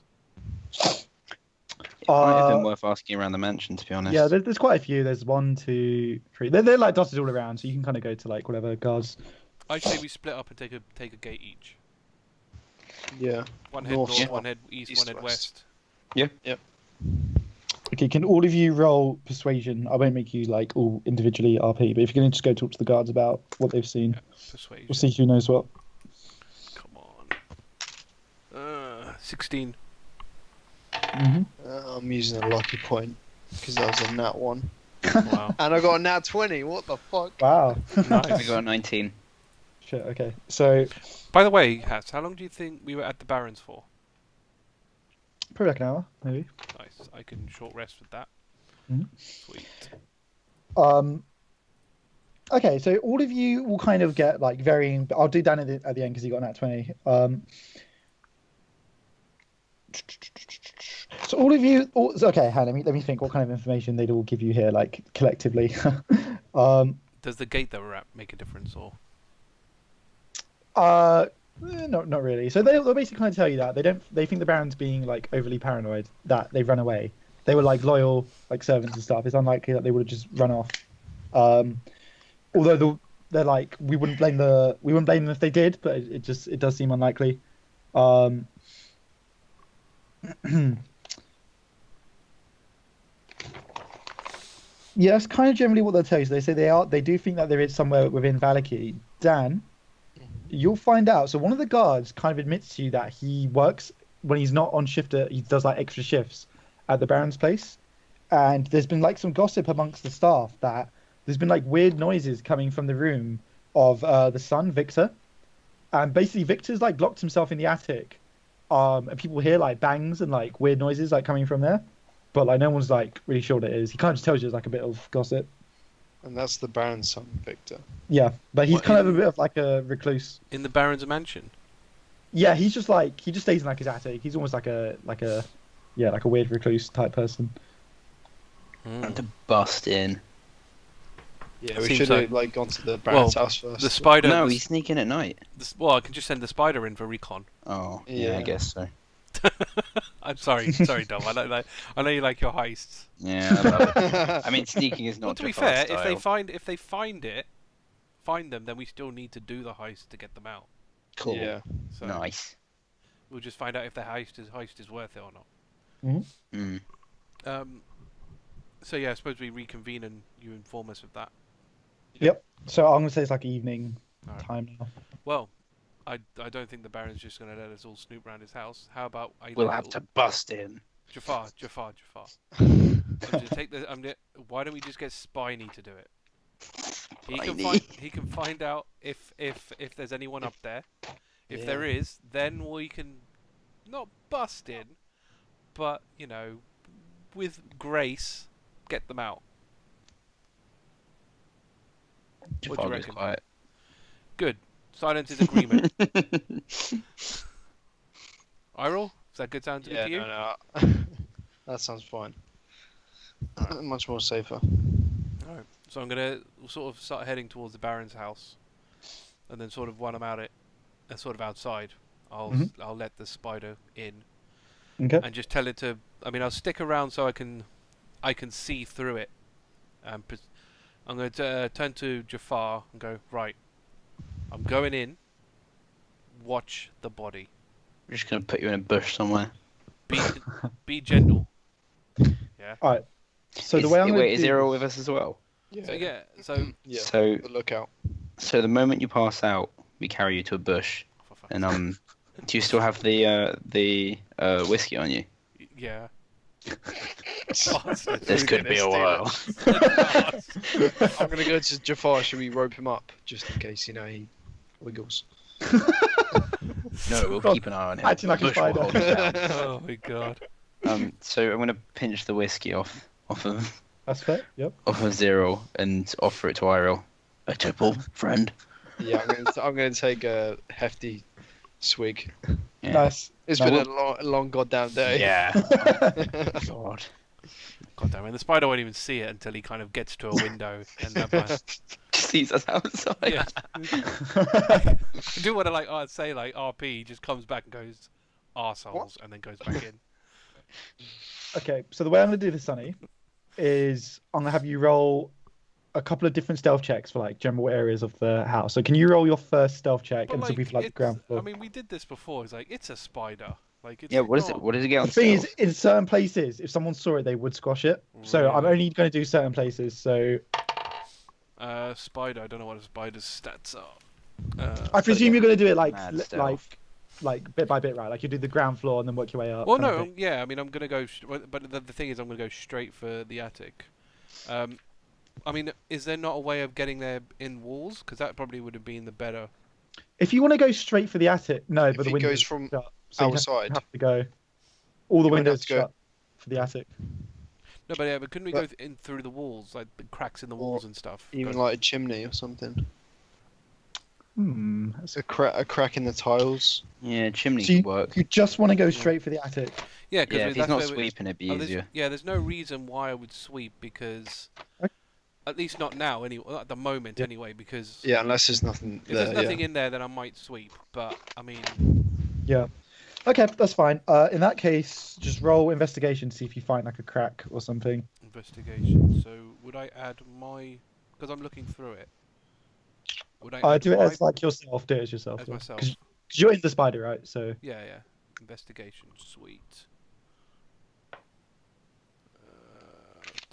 It might have been worth asking around the mansion, to be honest. Yeah, there's quite a few. There's 1, 2, 3. They're like dotted all around, so you can kind of go to like whatever guards. I'd say we split up and take a gate each. Yeah. One head North, north, yeah. one head east, East, one head west. west. Yep. Okay, can all of you roll persuasion? I won't make you like all individually RP, but if you're going to just go talk to the guards about what they've seen, Persuasion. we'll see who knows what. Come on. 16. I'm using a lucky point because that was a nat 1. Wow. And I got a nat 20. What the fuck? Wow. I Nice. got a 19. Shit. Okay. So By the way, Haiss, how long do you think we were at the Barons for? probably like an hour, maybe. Nice. I can short rest with that. Sweet. Okay, so all of you will kind of get like varying. I'll do Dan at the end because he got a nat 20. So all of you. Okay, Han, let me think. What kind of information they'd all give you here, like collectively? Does the gate that we're at make a difference, or? Not really. So they'll basically kind of tell you that they think the Baron's being like overly paranoid that they've run away. They were like loyal like servants and stuff. It's unlikely that they would have just run off. Although they're like we wouldn't blame them if they did, but it does seem unlikely. Yeah, that's kind of generally what they'll tell you. So they say they do think that there is somewhere within Valaki. Dan, you'll find out. So one of the guards kind of admits to you that he works when he's not on shift. He does like extra shifts at the Baron's place, and there's been like some gossip amongst the staff that there's been like weird noises coming from the room of the son Victor, and basically Victor's like locked himself in the attic, and people hear like bangs and like weird noises like coming from there. But like no one's like really sure what it is. He kind of just tells you it's like a bit of gossip. And that's the Baron's son, Victor. Yeah, but he's What, kind of a bit of like a recluse. In the Baron's mansion. Yeah, he's just like he just stays in like his attic. He's almost like a weird recluse type person. And to bust in. Yeah, we Seems should like- have like gone to the Baron's house first. The spider. No, the, he's sneaking at night. well, I can just send the spider in for recon. Oh, yeah, I Yeah. guess so. I'm sorry, Dom. I know you like your heists. Yeah, I love it. I mean, sneaking is not Well, to be Jafar's fair, style. if they find them, then we still need to do the heist to get them out. Cool. Yeah. So Nice. we'll just find out if the heist is worth it or not. Mm. So yeah, I suppose we reconvene and you inform us of that. Yep. So I'm gonna say it's like evening Alright. time now. Well, I don't think the Baron's just going to let us all snoop around his house. How about We'll have to bust in. Jafar. Why don't we just get Spiny to do it? He can find out if there's anyone up there. If there is, then we can not bust in, but with grace, get them out. What do you Jafar goes reckon? quiet. Good. Silence is agreement. Eirril, does that good sound to Yeah, you? no. That sounds fine. Much more safer. Alright. So I'm gonna sort of start heading towards the Baron's house, and then sort of while I'm at it, sort of outside, I'll let the spider in, Okay. and just tell it to. I mean, I'll stick around so I can see through it. I'm going to turn to Jafar and go, right, I'm going in. Watch the body. We're just going to put you in a bush somewhere. Be gentle. Yeah. All right. So the way I'm gonna Wait, is do Eirril this- with us as well? Yeah. So Yeah. So, The lookout. so the moment you pass out, we carry you to a bush. And do you still have the whiskey on you? yeah. This could be a while. I'm gonna go to Jafar. Should we rope him up just in case he wiggles? No, we'll keep an eye on him. Acting like a Bush will spider. hold him down. Oh my god. So I'm going to pinch the whiskey off of That's fair. Yep. Xyril and offer it to Eirril. A tipple, friend. Yeah, I'm gonna take a hefty swig. Yeah. Nice. It's No, been well- a long goddamn day. Yeah. God. God damn it. The spider won't even see it until he kind of gets to a window and Sees us outside. yeah. I do want to say RP, he just comes back and goes arseholes and then goes back in. Okay. So the way I'm gonna do this, Sonny, is I'm gonna have you roll a couple of different stealth checks for like general areas of the house. So can you roll your first stealth check, But and this will be for like the it's- ground floor? I mean, we did this before. It's like, it's a spider. Like, it's Yeah, what is it? not- What does it get on The thing is, stealth? in certain places, if someone saw it, they would squash it. So I'm Really? only going to do certain places. So Spider. I don't know what a spider's stats are. I presume you're going to do it like Mad stealth. like bit by bit, right? Like you do the ground floor and then work your way up. Well, kind of no, thing. yeah. I mean, I'm gonna go, but the thing is, I'm gonna go straight for the attic. I mean, is there not a way of getting there in walls? Because that probably would have been the better. If you want to go straight for the attic, no, If but the it windows goes from are shut, so you outside. have to go. All the You wouldn't windows have to go- shut for the attic. No, but couldn't we go in through the walls, like the cracks in the walls and stuff? Even Go- like a chimney or something. That's A crack in the tiles. Yeah, chimney So you, could work. you just want to go straight for the attic. yeah, because Yeah, if he's not sweeping, it'd be easier. Yeah, there's no reason why I would sweep because At least not now, at the moment, anyway. Because Yeah, unless there's nothing if there. there's nothing in there, then I might sweep. But I mean, Yeah. Okay, that's fine. In that case, just roll investigation to see if you find like a crack or something. investigation. So would I add my? Because I'm looking through it. Would I add Do it my as like yourself. Do it as yourself. as yeah. myself? 'Cause you're in the spider, right? So Yeah, yeah. Investigation, sweet.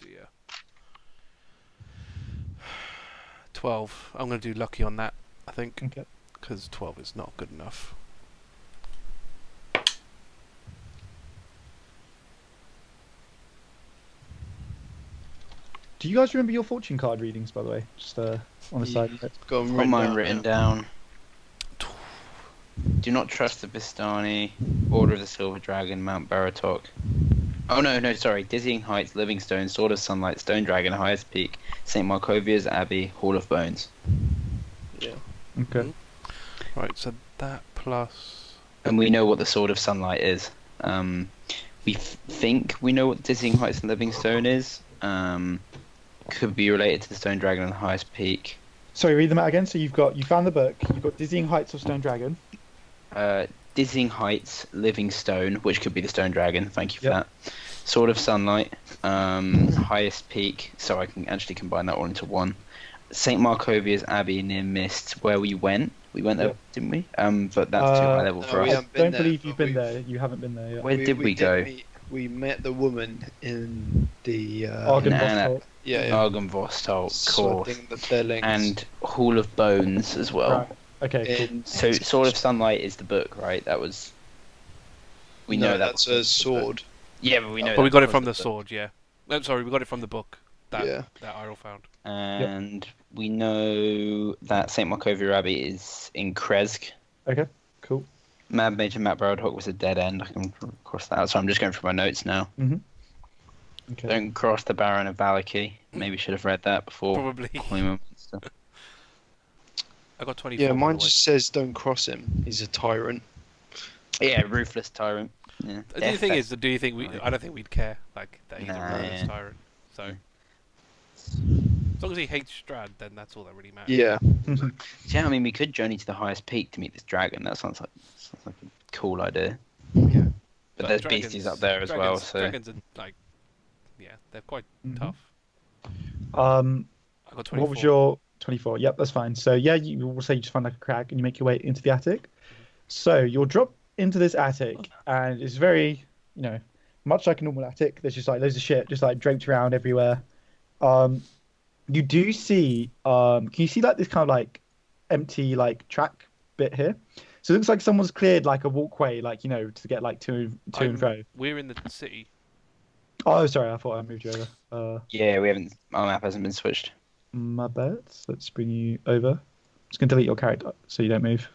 Dear. 12. I'm going to do lucky on that, I think. okay. Because 12 is not good enough. Do you guys remember your fortune card readings, by the way? Just on the side. Got 'em Got mine down written now. down. Do not trust the Vistani, Order of the Silver Dragon, Mount Baratok. Oh no, sorry. Dizzying Heights, Livingstone, Sword of Sunlight, Stone Dragon, Highest Peak, St. Markovia's Abbey, Hall of Bones. Yeah. Okay. Right, so that plus... And we know what the Sword of Sunlight is. We think we know what Dizzying Heights and Livingstone is. Could be related to the Stone Dragon and the Highest Peak. Sorry, read them out again. So you found the book. You've got Dizzying Heights of Stone Dragon. Dizzying Heights, Livingstone, which could be the Stone Dragon. Thank you for Yep. that. Sword of Sunlight, Highest Peak. So I can actually combine that all into one. St. Markovia's Abbey near Mist, where we went. We went there, Yep. didn't we? But that's too high level no, for we us. haven't I been don't there, believe but you've been we've- there. You haven't been there yet. Where did we go? We met the woman in the Argon An Anna- Vostok. yeah. Argon Vostok, So I course. think that they're linked. And Hall of Bones as well. Right. Okay, cool. So Sword of Sunlight is the book, right? That was. We know that that's a sword. Yeah, but we know. But we that got it was from the book. sword, yeah. No, sorry, we got it from the book that Yeah. Eirril found. And we know that St. Markovia Abbey is in Kresk. Okay, cool. Mad Mage and Matt Braddock was a dead end. I can cross that out. So I'm just going through my notes now. Okay. Don't cross the Baron of Valaki. Maybe should have read that before. Probably. calling him a monster. I got 24. Yeah, by mine the way. just says don't cross him. He's a tyrant. Yeah, ruthless tyrant. Yeah. The thing is, do you think we? I don't think we'd care. Like that he's Nah, a ruthless yeah. tyrant. So as long as he hates Strahd, then that's all that really matters. Yeah. Yeah, I mean, we could journey to the highest peak to meet this dragon. That sounds like a cool idea. Yeah. But there's beasties up there as well. So Dragons are like, yeah, they're quite Mhm. tough. Um, I got 24. what was your 24? Yep, that's fine. So yeah, you will say you just find like a crack and you make your way into the attic. So you'll drop into this attic and it's very, much like a normal attic. There's just like loads of shit just like draped around everywhere. You do see, can you see like this kind of like empty like track bit here? So it looks like someone's cleared like a walkway, like to get like to and fro. We're in the city. Oh, sorry, I thought I moved you over. yeah, we haven't. Our map hasn't been switched. My bad. Let's bring you over. I'm just gonna delete your character so you don't move.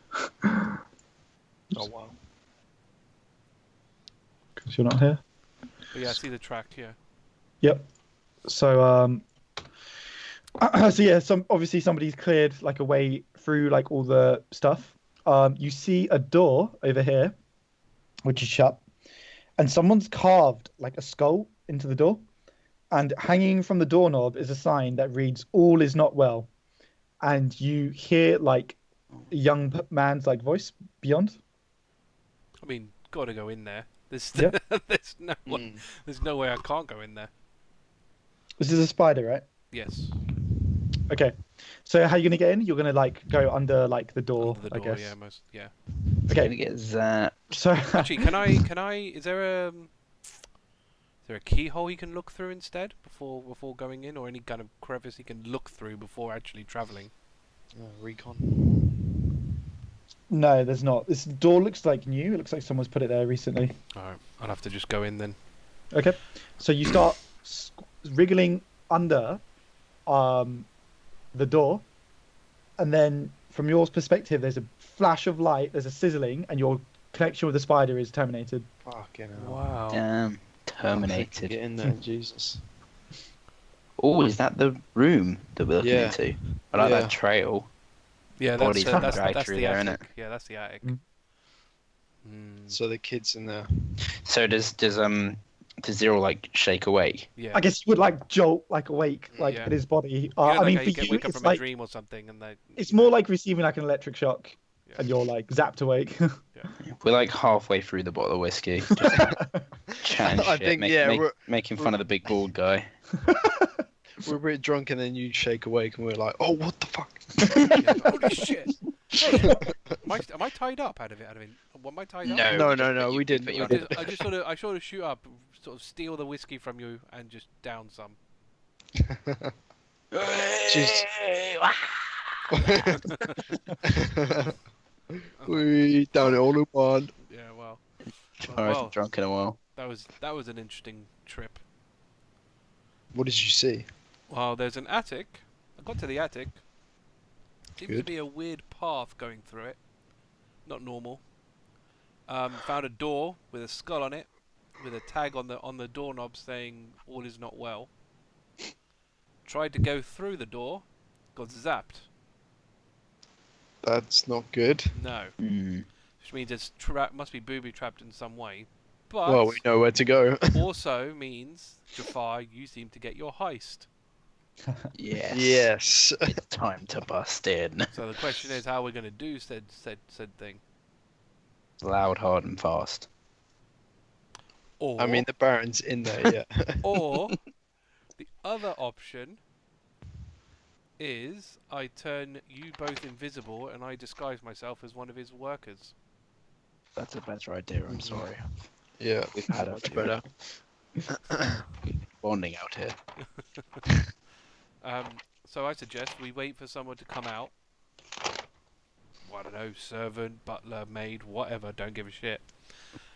Oh wow. Because you're not here. But yeah, I see the track. Yeah. Yep. So so yeah, obviously somebody's cleared like a way through like all the stuff. You see a door over here, which is shut, and someone's carved like a skull into the door, and hanging from the doorknob is a sign that reads "All is not well," and you hear like a young man's like voice beyond. I mean, gotta go in there. There's Yeah. there's no way, there's no way I can't go in there. This is a spider, right? Yes. Okay. So how are you gonna get in? You're gonna like go under like the door, Under the I door, guess. yeah. Gonna Okay. get that. So Actually, can I? Is there a keyhole he can look through instead before going in, or any kind of crevice he can look through before actually traveling? Recon. no, there's not. This door looks like new. It looks like someone's put it there recently. Alright, I'll have to just go in then. Okay. So you start wriggling under the door, and then from your perspective, there's a flash of light, there's a sizzling, and your connection with the spider is terminated. Fucking hell. Wow. Damn. Get Terminated. in there, Jesus. Oh, is that the room that we're looking Yeah. into? I like Yeah. that trail. Yeah, Bodies that's dragged that's through the there, attic. innit? Yeah, that's the attic. Mm. Mm. So the kid's in there. So does Does Xyril like shake awake? Yeah. I guess he would like jolt like awake like Yeah. in his body. You know, I like mean, how for you can you, wake up it's from a like dream or something, and they. it's more like receiving like an electric shock, Yeah. and you're like zapped awake. We're like halfway through the bottle of whiskey. Just chatting I shit, think, yeah, making fun of the big bald guy. We're a bit drunk and then you shake awake and we're like, oh, what the fuck? Yeah, holy shit! Hey, am I tied up out of it? Am I tied up? No, we didn't. I just sort of shoot up, sort of steal the whiskey from you, and just down some. Just... we down it all in one. Yeah, well, Jafar hasn't drunk in a while. that was an interesting trip. What did you see? Well, there's an attic. I got to the attic. Seems to Good. be a weird path going through it. Not normal. Found a door with a skull on it, with a tag on the doorknob saying "All is not well." Tried to go through the door, got zapped. That's not good. No, Mm. which means it's must be booby trapped in some way. But Well, we know where to go. also means Jafar, you seem to get your heist. Yes. Yes. It's time to bust in. So the question is, how we're going to do said thing. Loud, hard, and fast. Or I mean, the Baron's in there, yeah. or the other option is I turn you both invisible and I disguise myself as one of his workers. That's a better idea. I'm sorry. Yeah, We've had a much few better. bonding out here. So I suggest we wait for someone to come out. Well, I don't know, servant, butler, maid, whatever. Don't give a shit.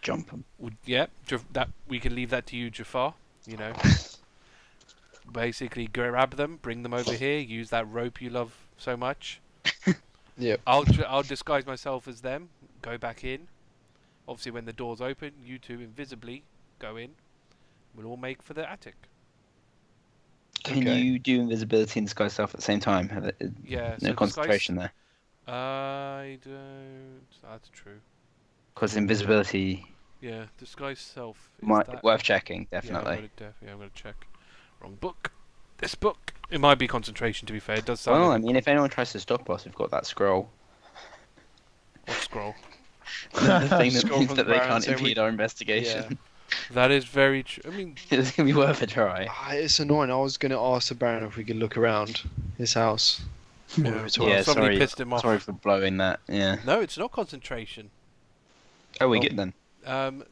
Jump 'em. Yeah, that we can leave that to you, Jafar. You know, basically grab them, bring them over here. Use that rope you love so much. Yep. I'll disguise myself as them. Go back in. Obviously, when the doors open, you two invisibly go in. We'll all make for the attic. Can Okay. you do invisibility and disguise self at the same time? Yeah. No so concentration there. I don't. That's true. Because invisibility Yeah, disguise self. Is might that... worth checking, Yeah, definitely. I'm gonna check. Wrong book. This book. It might be concentration. To be fair, it does sound. Well, I like mean, if anyone tries to stop us, we've got that scroll. what scroll? The thing that Scroll means from that the they Baron can't saying we- impede our investigation. That is very true. I mean, It's gonna be worth a try. It's annoying. I was going to ask the Baron if we could look around his house. while we were talking. Yeah, somebody sorry. pissed him off. Sorry for blowing that. Yeah. No, it's not concentration. Oh, we Oh. get then.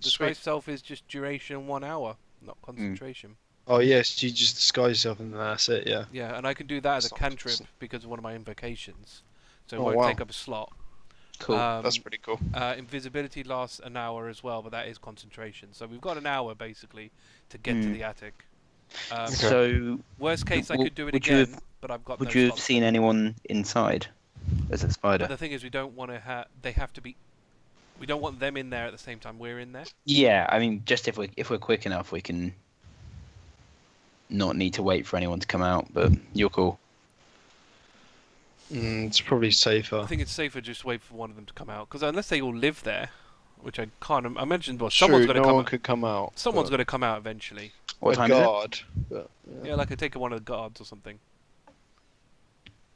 Disguise Sweet. self is just duration 1 hour, not concentration. Oh, yes, you just disguise yourself and that's it, yeah. Yeah, and I can do that as a That's not cantrip constant. because of one of my invocations, so it Oh, won't wow. take up a slot. Cool. That's pretty cool. Invisibility lasts an hour as well, but that is concentration. So we've got an hour basically to get to the attic. So, Worst case, I w- could do it would you again, have- but I've got. would no you have slots. seen anyone inside as a But spider? the thing is, we don't want to have. They have to be. We don't want them in there at the same time we're in there. Yeah, I mean, just if we're quick enough, we can not need to wait for anyone to come out. But you're cool. It's probably safer. I think it's safer just wait for one of them to come out, because unless they all live there, which I can't. I mentioned, well, True, someone's going to no come. one could come out. Someone's but going to come out eventually. What a time is it? guard. But, Yeah, like I take one of the guards or something.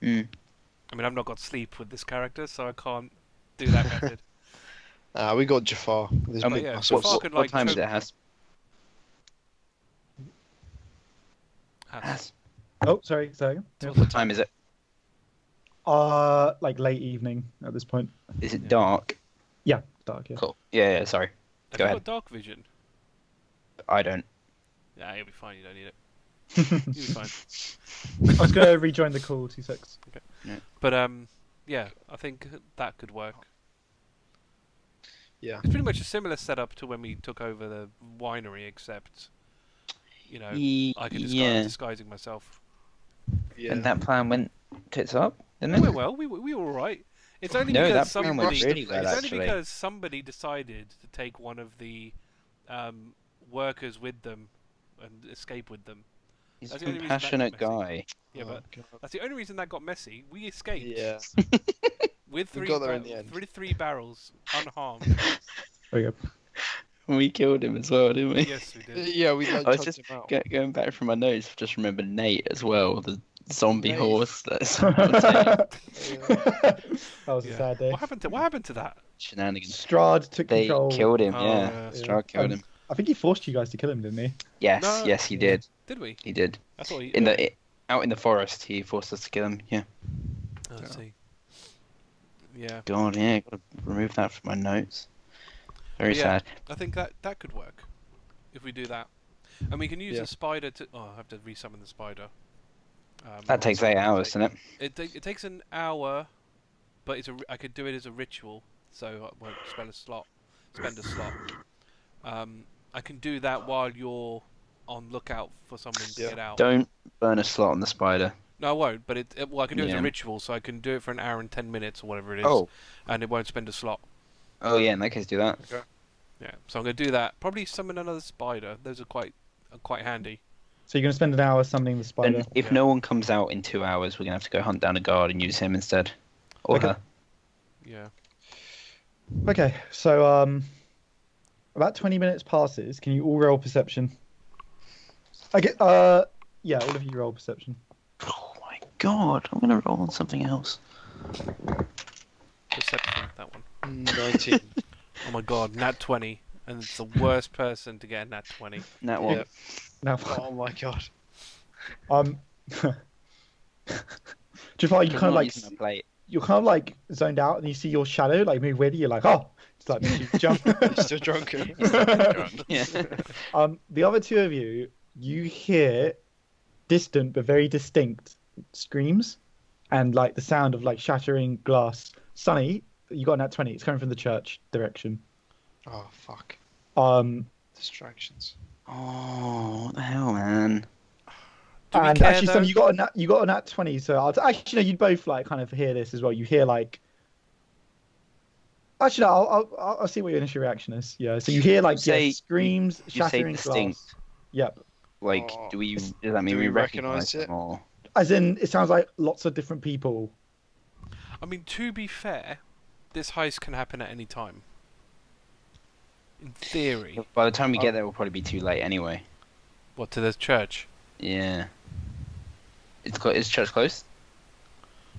Mm. I mean, I've not got sleep with this character, so I can't do that method. We got Jafar. with his I big mean, yeah, muscles. Jafar could, like, time is choke- it? Has Has. Oh, sorry, sorry. what time is it? Like late evening at this point. Is it Yeah. dark? Yeah, dark. Yeah. Cool. Yeah. Sorry. Have Go you ahead. got dark vision? I don't. Yeah, you'll be fine. You don't need it. You'll be fine. I was going to rejoin the call. 2 secs. But yeah, I think that could work. Yeah. It's pretty much a similar setup to when we took over the winery, except you know I could Yeah. disguising myself. Yeah. And that plan went tits up, didn't It it? went well. We were all right. It's only No, because that plan somebody. went really well, It's only actually. because somebody decided to take one of the workers with them and escape with them. He's That's a the only reason that compassionate got guy. Yeah, Oh, but God. that's the only reason that got messy. We escaped Yeah. with We three, got there in the end. three barrels unharmed. There we go. We killed him as well, didn't we? Yes, we did. Yeah, we like I was chucked just him out. going back from my notes. I've just remembered Nate as well, the zombie Nate. horse that someone tamed. That was a Yeah. sad day. What happened to that? Shenanigans. Strahd took They control. killed him, Oh, yeah. yeah. Strahd killed him. I think he forced you guys to kill him, didn't he? Yes, No. yes, he did. Did we? He did. I thought he. Out in the forest, he forced us to kill him. Yeah. Oh, I see. Yeah. God, yeah, gotta remove that from my notes. Very Yeah. sad. I think that could work if we do that, and we can use Yeah. the spider to. Oh, I have to resummon the spider. That takes 8 hours, doesn't it? It takes an hour, but I could do it as a ritual, so I won't spend a slot. I can do that while you're on lookout for someone to Yeah. get out. Don't burn a slot on the spider. No, I won't. But well, I can do it as Yeah. a ritual, so I can do it for an hour and 10 minutes or whatever it is, Oh. and it won't spend a slot. Oh yeah, in that case, do that. Yeah, so I'm gonna do that. Probably summon another spider. Those are quite handy. So you're going to spend an hour summoning the spider. Then if Yeah. no one comes out in 2 hours, we're gonna have to go hunt down a guard and use him instead. Or Okay. her. Yeah. Okay, so about 20 minutes passes. Can you all roll perception? Okay, yeah, all of you roll perception. Oh my god, I'm gonna roll on something else. Perception, that one. 19. Oh my god, nat 20, and it's the worst person to get a nat 20. That one. Yeah. Now, Oh my god. Jafar, you I'm kind of not like using my plate. you're kind of like zoned out, and you see your shadow like move weirdly. You're like, oh, it's like makes you jump. You're still drunk. Yeah. The other two of you, you hear distant but very distinct screams, and like the sound of like shattering glass. Sunny, you got a nat 20. It's coming from the church direction. Oh fuck. Distractions. Oh, what the hell, man? Do we And care, actually, though? Sunny, you got a nat 20. So actually, no, you'd both like kind of hear this as well. You hear like. Actually, no, I'll see what your initial reaction is. Yeah, so you hear like Say- screams, You say shattering distinct. glass. Yep. Like, Oh. does that mean Do we we recognize recognise it? them or? As in, it sounds like lots of different people. I mean, to be fair, this heist can happen at any time. In theory. By the time we get there, we'll probably be too late anyway. What, to the church? Yeah. Is church close?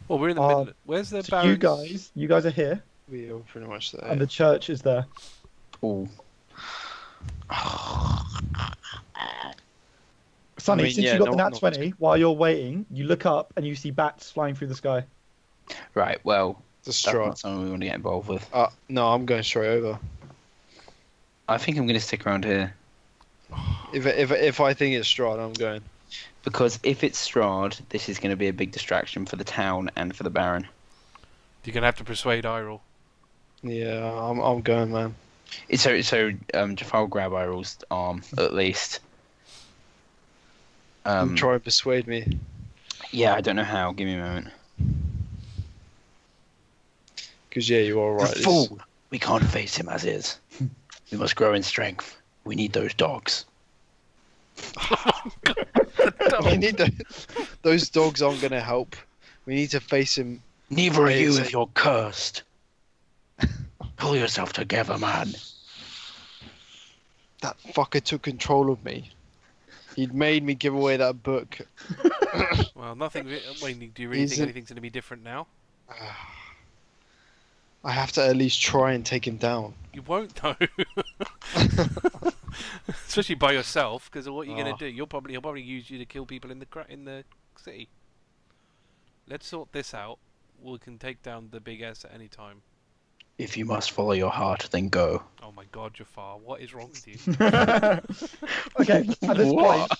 Well, we're in the middle. Where's the So barons? you guys are here, We are pretty much there. and the church is there. Oh. Sunny, I mean, since yeah, you got no- the nat not- 20, while you're waiting, you look up and you see bats flying through the sky. Right. Well, The that's Strahd. not something we want to get involved with. No, I'm going straight over. I think I'm going to stick around here If I think it's Strahd, I'm going. because if it's Strahd, this is going to be a big distraction for the town and for the Baron. You're going to have to persuade Eirril. Yeah, I'm going, man. Jafar will grab Eirril's arm at least. Try and persuade me. Yeah, I don't know how. Give me a moment. Because yeah, you are right. You fool! We can't face him as is. We must grow in strength. We need those dogs. We need those dogs aren't going to help. We need to face him. Neither are you Crazy. if you're cursed. Pull yourself together, man. That fucker took control of me. He'd made me give away that book. Well, nothing. Wait, do you really He's think a- anything's going to be different now? I have to at least try and take him down. You won't, though. Especially by yourself, because what you're going Oh. to do, he'll probably use you to kill people in the city. Let's sort this out. We can take down the big S at any time. If you must follow your heart, then go. Oh my God, Jafar, what is wrong with you? Okay, at this point,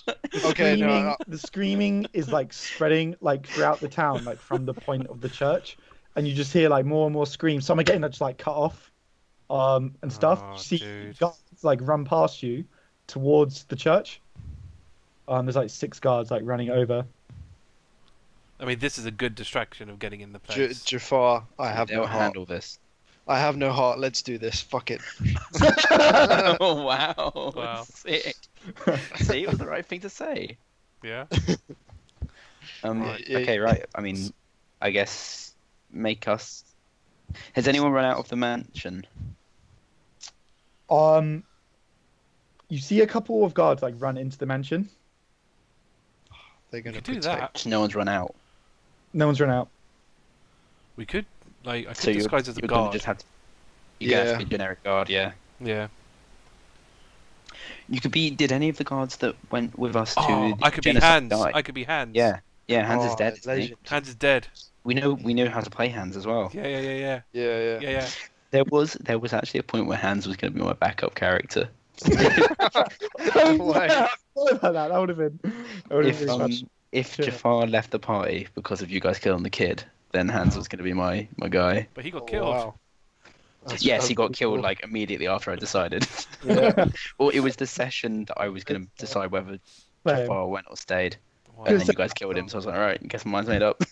Okay, no. the screaming is like spreading like throughout the town, like from the point of the church, and you just hear like more and more screams. Some are getting just like cut off, and stuff. Oh, You see dude. guards like run past you towards the church. There's like 6 guards like running over. I mean, this is a good distraction of getting in the place. Jafar, I have They'll no heart. handle this. I have no heart. Let's do this. Fuck it. Oh wow! Wow. Sick. See, it was the right thing to say. Yeah. Right. Okay, right. I mean, I guess make us. Has anyone run out of the mansion? you see a couple of guards like run into the mansion. They're going to could do protect. that. No one's run out. No one's run out. We could, like, I could So disguise as a you're gonna guard. just have to. You Yeah. have to be a generic guard, yeah. Yeah. You could be. Did any of the guards that went with us to? Oh, the I could be genocide Hands. die? I could be Hands. Yeah, yeah. Hans is Oh, dead. Isn't he? legend. Hands is dead. We know how to play Hans as well. Yeah. Yeah, Yeah, yeah. There was actually a point where Hans was going to be my backup character. Oh, Why? yeah, I forgot about that. That would have been. That would have If been really much. if Sure. Jafar left the party because of you guys killing the kid, then Hans was going to be my guy. But he got Oh, killed. wow. That's- Yes, he got that's killed cool. like immediately after I decided. Yeah. Or it was the session that I was going to decide whether Same. Jafar went or stayed, Wow. and then you guys killed him. So I was like, all right, guess my mind's made up.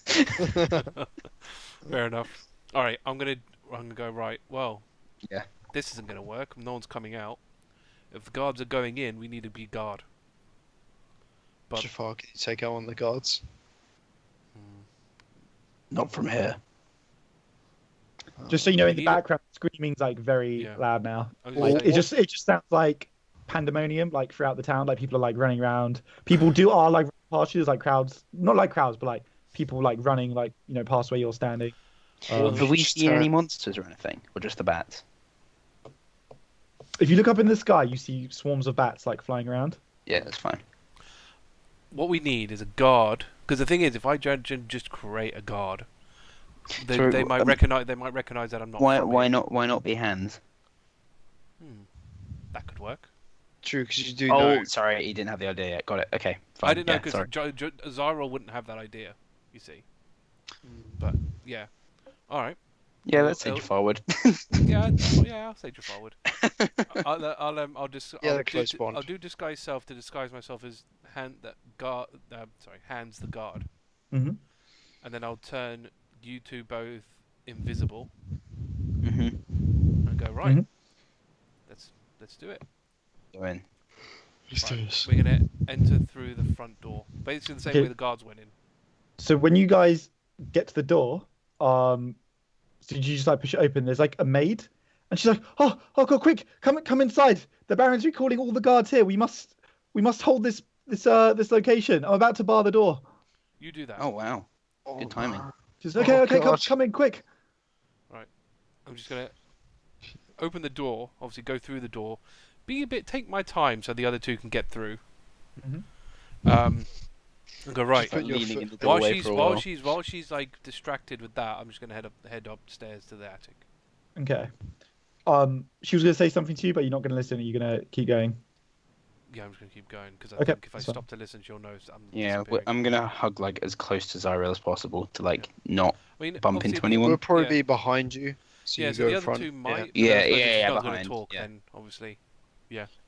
Fair enough. All right, I'm gonna go right. Well, Yeah. This isn't gonna work. No one's coming out. If the guards are going in, we need to be guard. But Jafar, can you take out one of the guards? Not from here. Just so you know, in the need it- background, screaming's like very Yeah. loud now. I was gonna Like, say- it just sounds like pandemonium, like throughout the town. Like people are like running around. People are like past you. There's like crowds, not like crowds, but like people like running, like past where you're standing. Have we Just seen any turn- monsters or anything, or just the bats? If you look up in the sky, you see swarms of bats like flying around. Yeah, that's fine. what we need is a guard. Because the thing is, if I just create a guard, they, Sorry, they might recognize that I'm not. Why from why here. not why not be Hans? That could work. True, because you do Oh, know. sorry, he didn't have the idea yet. Got it. Okay, fine. I didn't know Yeah, because sorry. Xyril wouldn't have that idea. You see. Hmm. But yeah. All right. Yeah, let's take I'll- you forward. I'll say you forward. I'll just Yeah, I'll they're close do, bond. I'll do disguise self to disguise myself as Hands the guard, Mm-hmm. and then I'll turn you two both invisible hmm and go right. Mhm. Let's do it. Go in. Let's do Right, this. we're gonna enter through the front door, basically the same Okay. way the guards went in. So when you guys get to the door, so you just like push it open. There's like a maid, and she's like, "Oh, God, quick, come inside. The Baron's recalling all the guards here. We must hold this location. I'm about to bar the door." You do that. Oh wow, good timing. She's okay, Oh, come God. in quick. I'm just gonna open the door. Obviously, go through the door. Take my time so the other two can get through. Mhm. And go right. Put your Leaning foot- in the doorway for a while. While she's like distracted with that, I'm just gonna head upstairs to the attic. Okay. She was gonna say something to you, but you're not gonna listen. Are you gonna keep going? Yeah, I'm just gonna keep going because I Okay, think if I that's fine. stop to listen, she'll know I'm Yeah, disappearing. I'm gonna hug like as close to Xyril as possible to like not I mean, bump obviously into the- anyone. We'll probably Yeah. be behind you. So Yeah, you so go the in other front. two might. Yeah, but I suppose if yeah, she's yeah, not gonna behind, talk, yeah. then obviously.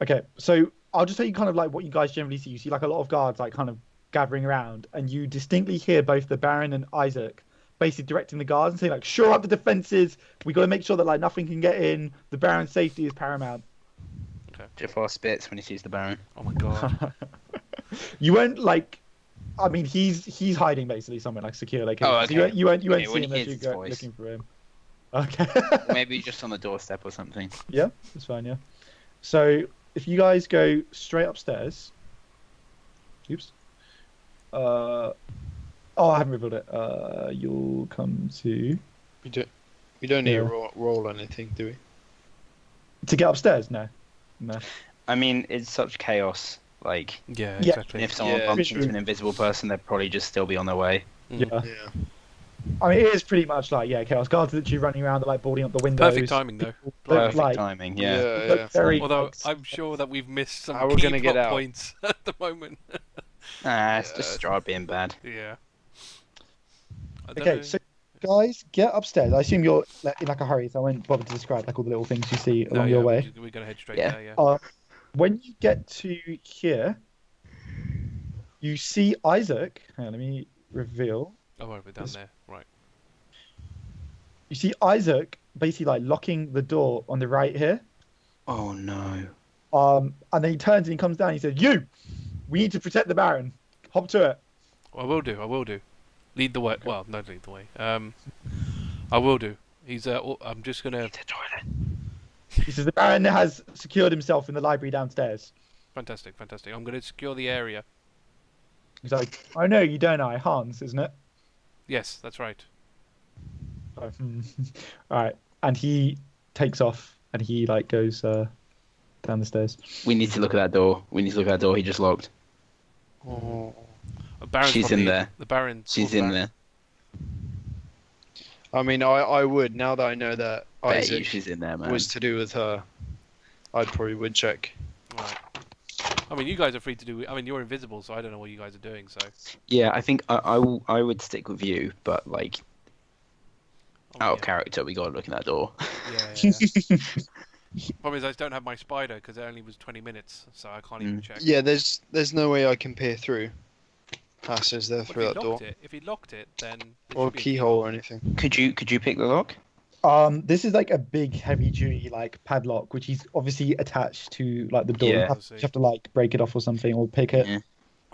Okay, so I'll just tell you kind of like what you guys generally see. You see like a lot of guards like kind of gathering around, and you distinctly hear both the Baron and Isaac basically directing the guards and saying like, "Shore up the defenses. We got to make sure that like nothing can get in. The Baron's safety is paramount." Jafar spits when he sees the Baron. Oh my god. You won't like. I mean, he's hiding basically somewhere like secure location. Oh, So you okay. you won't Okay, see when him he as you hears go his voice. looking for him. Okay. Maybe just on the doorstep or something. Yeah, that's fine. Yeah. So if you guys go straight upstairs. Oops. Oh, I haven't revealed it. You'll come to We don't need Yeah. to roll anything, do we? get upstairs. No. I mean, it's such chaos. Like, Yeah, Yeah. exactly. if someone Yeah, bumps true. into an invisible person, they'd probably just still be on their way. Mhm. Yeah. Yeah. I mean, it is pretty much like chaos. Guards literally running around, like boarding up the windows. Perfect timing though. Look Perfect like- timing, yeah. look very, Although like, I'm sure that we've missed some How we're key gonna get plot out? points at the moment. It's just Strahd being bad. Yeah. I don't Okay, know. so guys, get upstairs. I assume you're in like a hurry, so I won't bother to describe like all the little things you see No, along yeah, your way. we're gonna head straight Yeah. there. Yeah. When you get to here, you see Isaac. Hang on, let me reveal. Oh, right, we're down This- there. Right. You see Isaac basically like locking the door on the right here. Oh no. And then he turns and he comes down. And he says, "You, we need to protect the Baron. Hop to it." I will do. Lead the way. Well, not lead the way. I will do. I'm just gonna. The toilet. He says the Baron has secured himself in the library downstairs. Fantastic. I'm going to secure the area. He's like, I know you don't I, Hans, isn't it? Yes, that's right. Oh, Alright. And he takes off and he like goes down the stairs. We need to look at that door. He just locked. Oh. She's in there. The Baron. She's in there. I mean, I would, now that I know that Bet you Isaac she's in there, man. was to do with her, I probably would check. Right. I mean, you guys are free to do. I mean, you're invisible, so I don't know what you guys are doing. So. Yeah, I think I would stick with you, but like out of yeah. character, we gotta look in that door. Yeah. Problem is, I don't have my spider because it only was 20 minutes, so I can't even check. Yeah, there's no way I can peer through. Passes there through that door. If he locked it, then. Or a keyhole or anything. Could you pick the lock? This is like a big, heavy-duty like padlock, which is obviously attached to like the door. Yeah. You have to like break it off or something, or pick it. Yeah.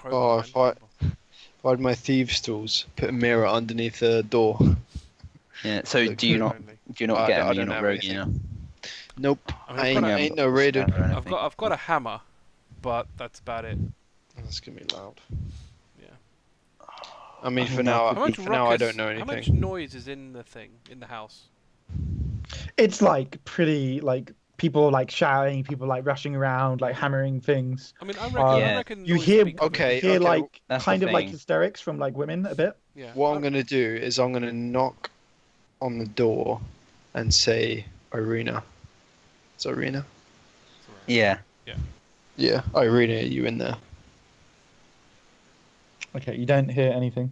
Oh, if I had my thieves' tools, put a mirror underneath the door. Yeah. So do you not get him? You're not rogue, you know? Nope. I mean, I ain't no raider. I've got a hammer, but that's about it. That's gonna be loud. Yeah. I mean, for How now, I don't know anything. How much noise is in the house? It's like pretty like people like shouting, people like rushing around, like hammering things. I mean, I reckon You noise hear speaks for okay, me. hear like that's the kind of like thing. hysterics from like women a bit. Yeah. What I'm gonna do is I'm gonna knock on the door and say, Irina. Is it Irina? Yeah. Yeah, Irina, are you in there? Okay, you don't hear anything.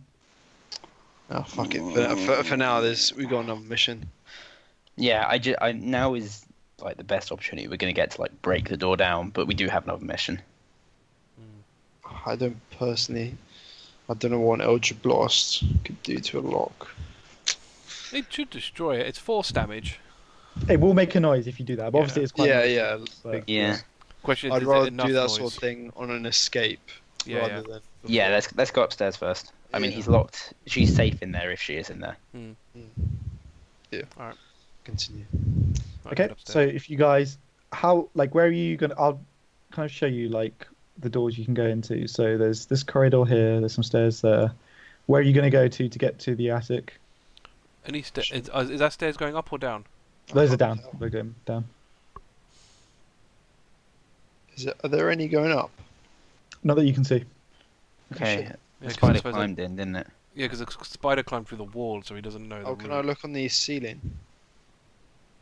Oh fuck it. For now, we got another mission. Yeah. I now is like the best opportunity we're gonna get to like break the door down, but we do have another mission. I don't know what an Eldritch Blast could do to a lock. It should destroy it. It's force damage. It will make a noise if you do that, but obviously it's quite. Yeah. But- Yeah. Question is, I'd is rather it enough do that noise? sort of thing on an escape rather than. Yeah. Let's go upstairs first. I mean, Yeah. he's locked. She's safe in there if she is in there. Continue. Right, Okay, get so upstairs. if you guys, where are you gonna? I'll kind of show you like the doors you can go into. So there's this corridor here. There's some stairs there. Where are you gonna go to get to the attic? Is that stairs going up or down? Those are down. They're going down. Are there any going up? Not that you can see. Okay. Yeah, The 'cause I spider suppose climbed in, didn't it? Yeah, because the spider climbed through the wall, so he doesn't know. Oh, can I look on the ceiling?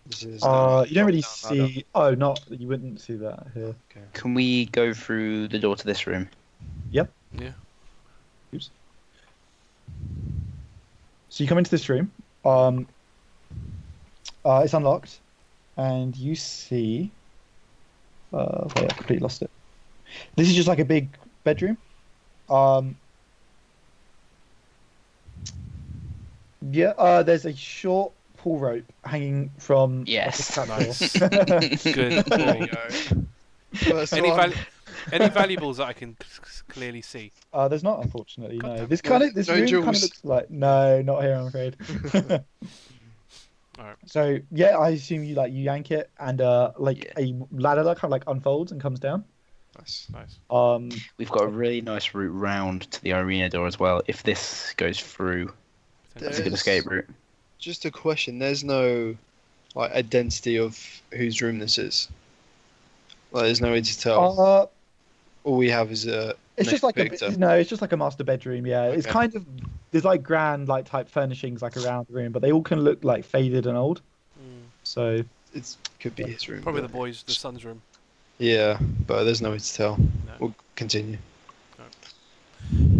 This is You don't really drop down ladder. see. Oh, not you wouldn't see that here. Can we go through the door to this room? Yep. Yeah. Oops. So you come into this room. It's unlocked, and you see. Wait, I completely lost it. This is just like a big bedroom. There's a short pull rope hanging from. Yes. off the Nice. trapdoor. Good. There you go. First Any one. any valuables that I can clearly see? There's not, unfortunately. God No. damn This it. kind of this No room jewels. kind of looks like not here, I'm afraid. Alright. So yeah, I assume you yank it and a ladder that kind of like unfolds and comes down. Nice. Nice. We've got a really nice route round to the arena door as well. If this goes through, that's a good escape route. Just a question. There's no identity of whose room this is. There's no way to tell. All we have is a. It's just like it's just like a master bedroom. Yeah, it's Okay. kind of there's like grand type furnishings around the room, but they all can look like faded and old. So It could be his room. Probably but- the son's room. Yeah, but there's no way to tell. No. We'll continue.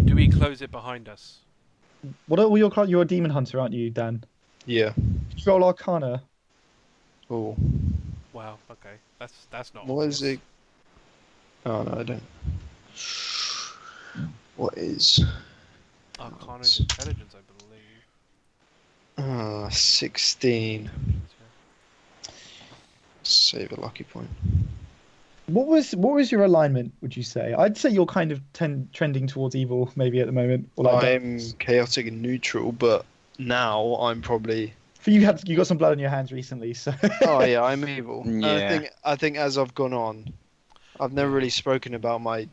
Do we close it behind us? what are all you're a demon hunter, aren't you, Dan? Yeah. Roll Arcana. Oh. Wow. Okay. That's not. What is obvious. it? Oh no, I don't. What is? Arcana is intelligence, I believe. 16. Save a lucky point. What was your alignment? Would you say? I'd say you're kind of trending towards evil, maybe at the moment. Or I'm chaotic and neutral, but now I'm probably For you got some blood on your hands recently, so. Oh yeah, I'm evil. And Yeah. I think as I've gone on, I've never really spoken about my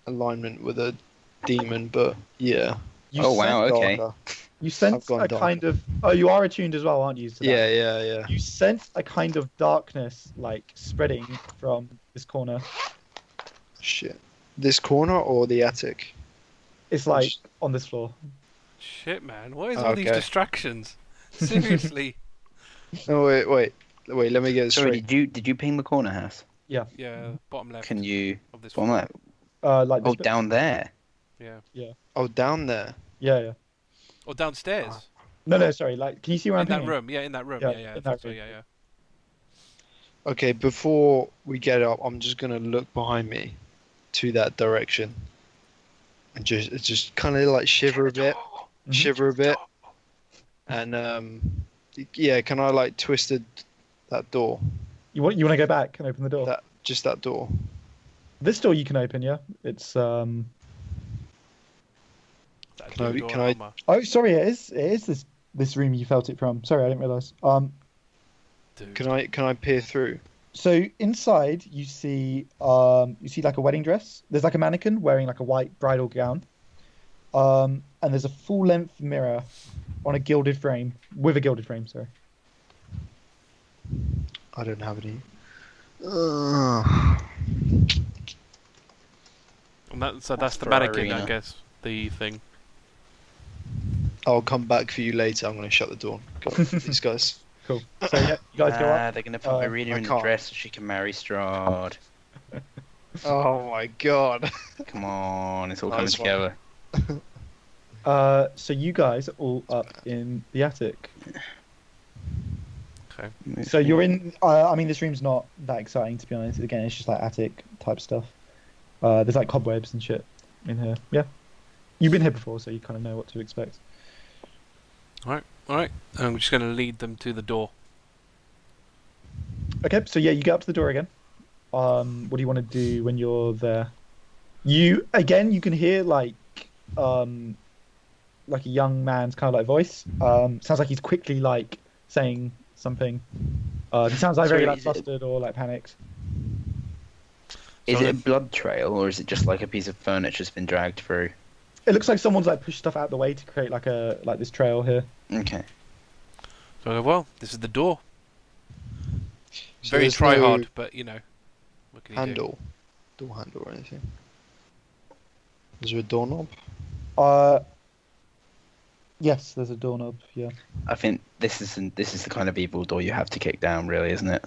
alignment with a demon, but yeah. You Oh, wow, sense- okay. Darker. You sense gone a dark. kind of. Oh, you are attuned as well, aren't you? To that? Yeah. You sense a kind of darkness like spreading from this corner. Shit. This corner or the attic? It's like on this floor. Shit, man. What is all these Okay. distractions? Seriously. Oh wait. Let me get it Sorry, straight. did you ping the corner house? Yeah, bottom left Can you? of this Bottom floor. left. Like this Oh, bit. down there. Yeah. Oh, down there. Yeah. Or downstairs. No, sorry. Like, can you see where I'm In that pinging? room. Yeah, in that room. Yeah, Yeah, in I that thought so, room. yeah. Okay, before we get up, I'm just gonna look behind me to that direction, and just kind of like shiver a bit, and yeah, can I like twist that door, You want to go back and open the door? that door? This door you can open, yeah. It's That Can I- door can I- Alma. Oh, sorry. It is this room you felt it from. Sorry, I didn't realize. Dude. Can I peer through? So inside you see like a wedding dress. There's like a mannequin wearing like a white bridal gown. And there's a full length mirror on a gilded frame with a gilded frame. Sorry. I don't have any. And so that's the For mannequin, I Irina. guess. The thing. I'll come back for you later. I'm gonna shut the door. Go on, these guys. Cool. So yeah, you guys go up. They're gonna put Irina I in the can't. dress so she can marry Strahd. Oh my god. Come on, it's all coming Nice one. together. So you guys are all up in the attic. Okay. So you're in. I mean, this room's not that exciting to be honest. Again, it's just like attic type stuff. There's like cobwebs and shit in here. Yeah, you've been here before, so you kind of know what to expect. Alright. I'm just going to lead them to the door. Okay, so yeah, you get up to the door again. What do you want to do when you're there? You can hear like a young man's kind of like voice. Sounds like he's quickly like saying something. He sounds like very Sorry, like is it- flustered or like panicked. Is So it a blood trail or is it just like a piece of furniture's been dragged through? It looks like someone's like pushed stuff out the way to create like this trail here. Okay. So I go, well, this is the door. So Very there's try no hard, but you know. What can you do? handle, door handle or anything. Is there a doorknob? Yes, there's a doorknob. Yeah. I think this is the kind of evil door you have to kick down, really, isn't it?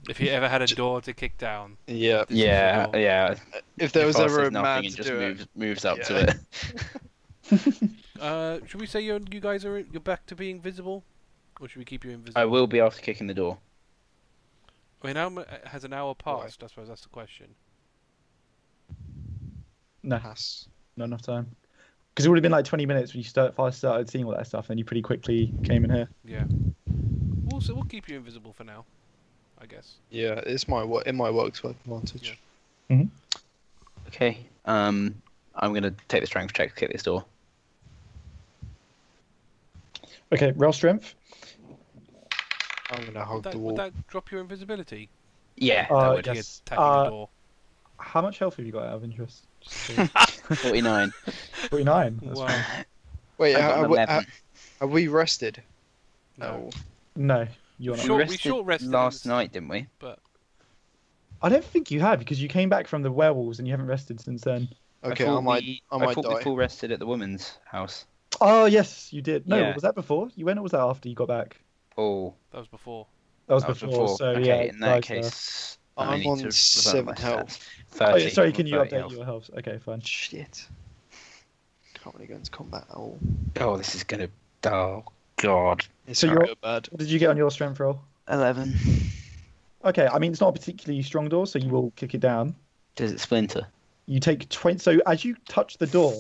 If you ever had a door to kick down. Yeah. This is the Yeah, door. yeah. If there was Jafar ever says a nothing man and to just do it. moves up Yeah. to it. Should we say you guys you're back to being visible? Or should we keep you invisible? I will be after kicking the door. I mean, has an hour passed? I suppose that's the question. No, Haiss. not enough time. Because it would have been like 20 minutes when you first started seeing all that stuff, and you pretty quickly came in here. Yeah. We'll keep you invisible for now, I guess. Yeah, it might work to advantage. Okay. I'm gonna take the strength check to kick this door. Okay, roll strength. I'm gonna hug Would the would wall. that drop your invisibility? Yeah, Uh, that would. You're yes. attacking the door. How much health have you got out of interest? 49. 49. That's Wow. fine. Wait, I got an 11. have we rested? No. No, you're not. Sure. We we short rested last in- night, didn't we? But I don't think you have because you came back from the werewolves and you haven't rested since then. Okay, I I might thought we die. full rested at the woman's house. Oh yes, you did. No, Yeah. was that before? You went or was that after you got back? Oh, that was before. That was that was before. So okay, yeah. in that guys, case, I'm I need on to revert 7 my health. stats. Oh, 30. yeah, sorry, can you 30 update health. your health? Okay, fine. Shit. Can't really go into combat at all. Oh, this is gonna. Oh God. It's So gonna you're- go bad. What did you get on your strength roll? 11. Okay, I mean it's not a particularly strong door, so you will kick it down. Does it splinter? You take 20. So as you touch the door,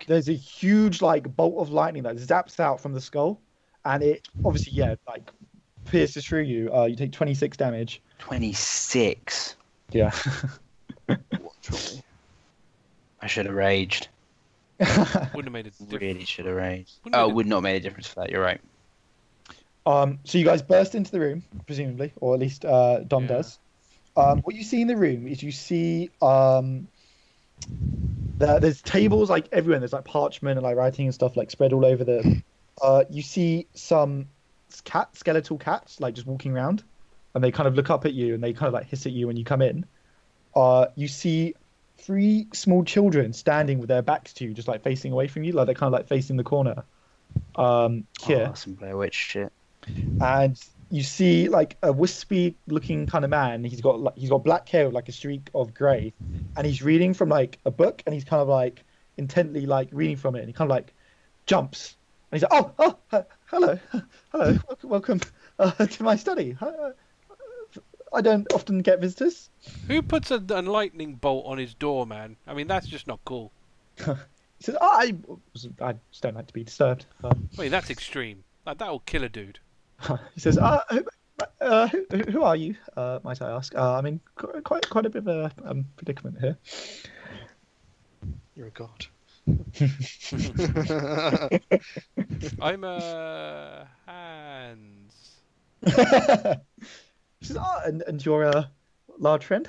there's a huge like bolt of lightning that zaps out from the skull, and it obviously like pierces through you. You take 26 damage. 26. Yeah. Literally. I should have raged. Wouldn't have made a difference. Really should have raged. Wouldn't Oh, it- would not have made a difference for that. You're right. So you guys burst into the room, presumably, or at least Dom Yeah. does. What you see in the room is you see there's tables like everywhere. There's like parchment and like writing and stuff like spread all over the. You see some skeletal cats like just walking around, and they kind of look up at you and they kind of like hiss at you when you come in. You see 3 small children standing with their backs to you, just like facing away from you, like they're kind of like facing the corner. Here. Oh, some Blair Witch shit. And you see like a wispy looking kind of man. He's got black hair with like a streak of grey, and he's reading from like a book, and he's kind of like intently like reading from it, and he kind of like jumps, and he's like, hello, welcome to my study. I don't often get visitors. Who puts a lightning bolt on his door, man? I mean, that's just not cool. He says, I just don't like to be disturbed. I mean, that's extreme. Like, that'll kill a dude. He says, who are you, might I ask? I'm in quite a bit of a predicament here. You're a god. I'm Hans. He says, and you're a large friend?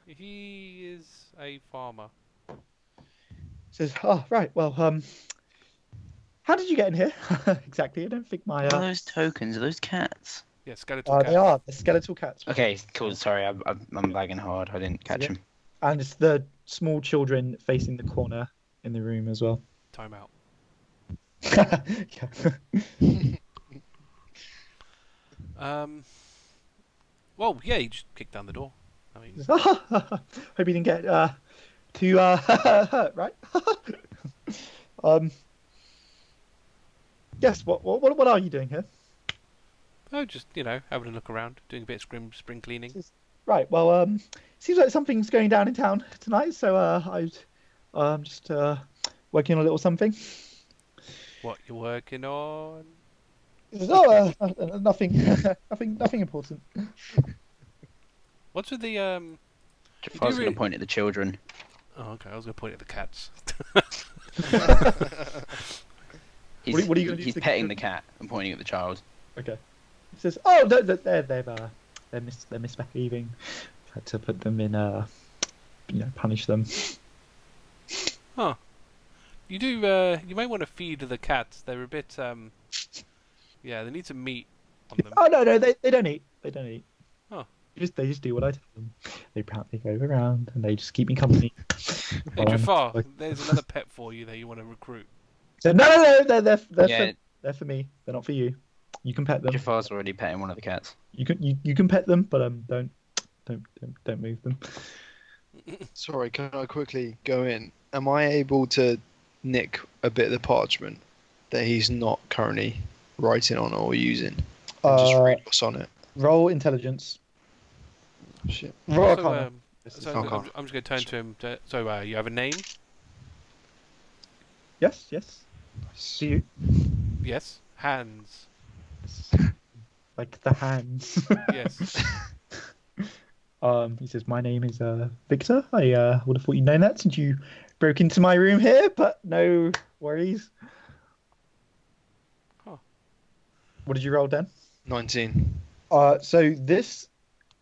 He is a farmer. He says, right, well, how did you get in here? Exactly, I don't think my... What are those tokens? Are those cats? Yeah, skeletal cat. They are, the skeletal cats. Okay, cool. Sorry, I'm lagging hard. I didn't catch him. And it's the small children facing the corner in the room as well. Time out. Yeah. Well, yeah, he just kicked down the door. I mean, Hope you didn't get too hurt, right? Yes. What are you doing here? oh, just having a look around, doing a bit of spring cleaning. Right. Well, seems like something's going down in town tonight, so I'm just working on a little something. What you working on? He says, oh, nothing, nothing important. What's with the Jafar's going to point at the children. Oh, okay. I was going to point at the cats. He's, What are you gonna do he's to the petting children? the cat and pointing at the child. Okay. He says, oh, they're misbehaving. Had to put them in punish them. Huh. You do. You may want to feed the cats. They're a bit. Yeah, they need some meat on them. Oh no, they don't eat. They don't eat. Oh. They just do what I tell them. They proudly go around and they just keep me company. Hey, Jafar, there's another pet for you that you want to recruit. So no, they're Yeah. they're for me. They're not for you. You can pet them. Jafar's already petting one of the cats. You can pet them, but don't move them. Sorry, can I quickly go in? Am I able to nick a bit of the parchment that he's not currently writing on or using? And just read what's on it. Roll intelligence. Shit. Roll So, Arcana. So Arcana. I'm just going to turn to him. So, you have a name? Yes. Do you? Yes. Hans. Like the hands. Yes. He says, my name is Victor. I would have thought you'd known that since you broke into my room here, but no worries. Huh. What did you roll, Dan? 19. So this,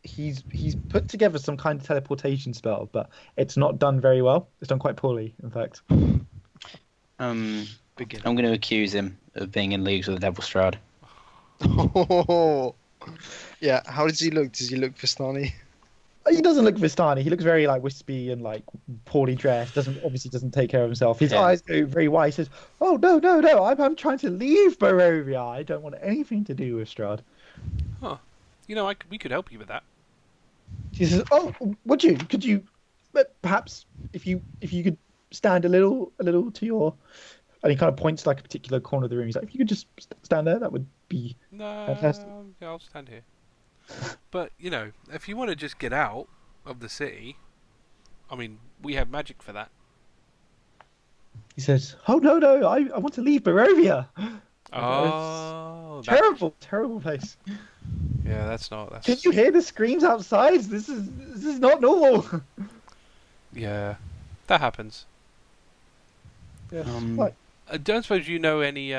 he's put together some kind of teleportation spell, but it's not done very well. It's done quite poorly, in fact. Begin. I'm going to accuse him of being in leagues with the Devil Strahd. Oh. Yeah, how does he look? Does he look Vistani? He doesn't look Vistani. He looks very like wispy and like poorly dressed. Obviously doesn't take care of himself. His eyes go very wide. He says, "Oh no! I'm trying to leave Barovia. I don't want anything to do with Strahd." Huh. We could help you with that. He says, "Oh, could you, perhaps if you could stand a little to your," and he kind of points to like a particular corner of the room. He's like, "If you could just stand there, that would be No, fantastic." yeah, I'll stand here. But if you want to just get out of the city, I mean, we have magic for that. He says, "Oh no! I want to leave Barovia. Oh, Terrible place. Yeah, that's not. That's. Can you hear the screams outside? This is not normal." Yeah, that happens. Yeah. Um, Like, I don't suppose you know any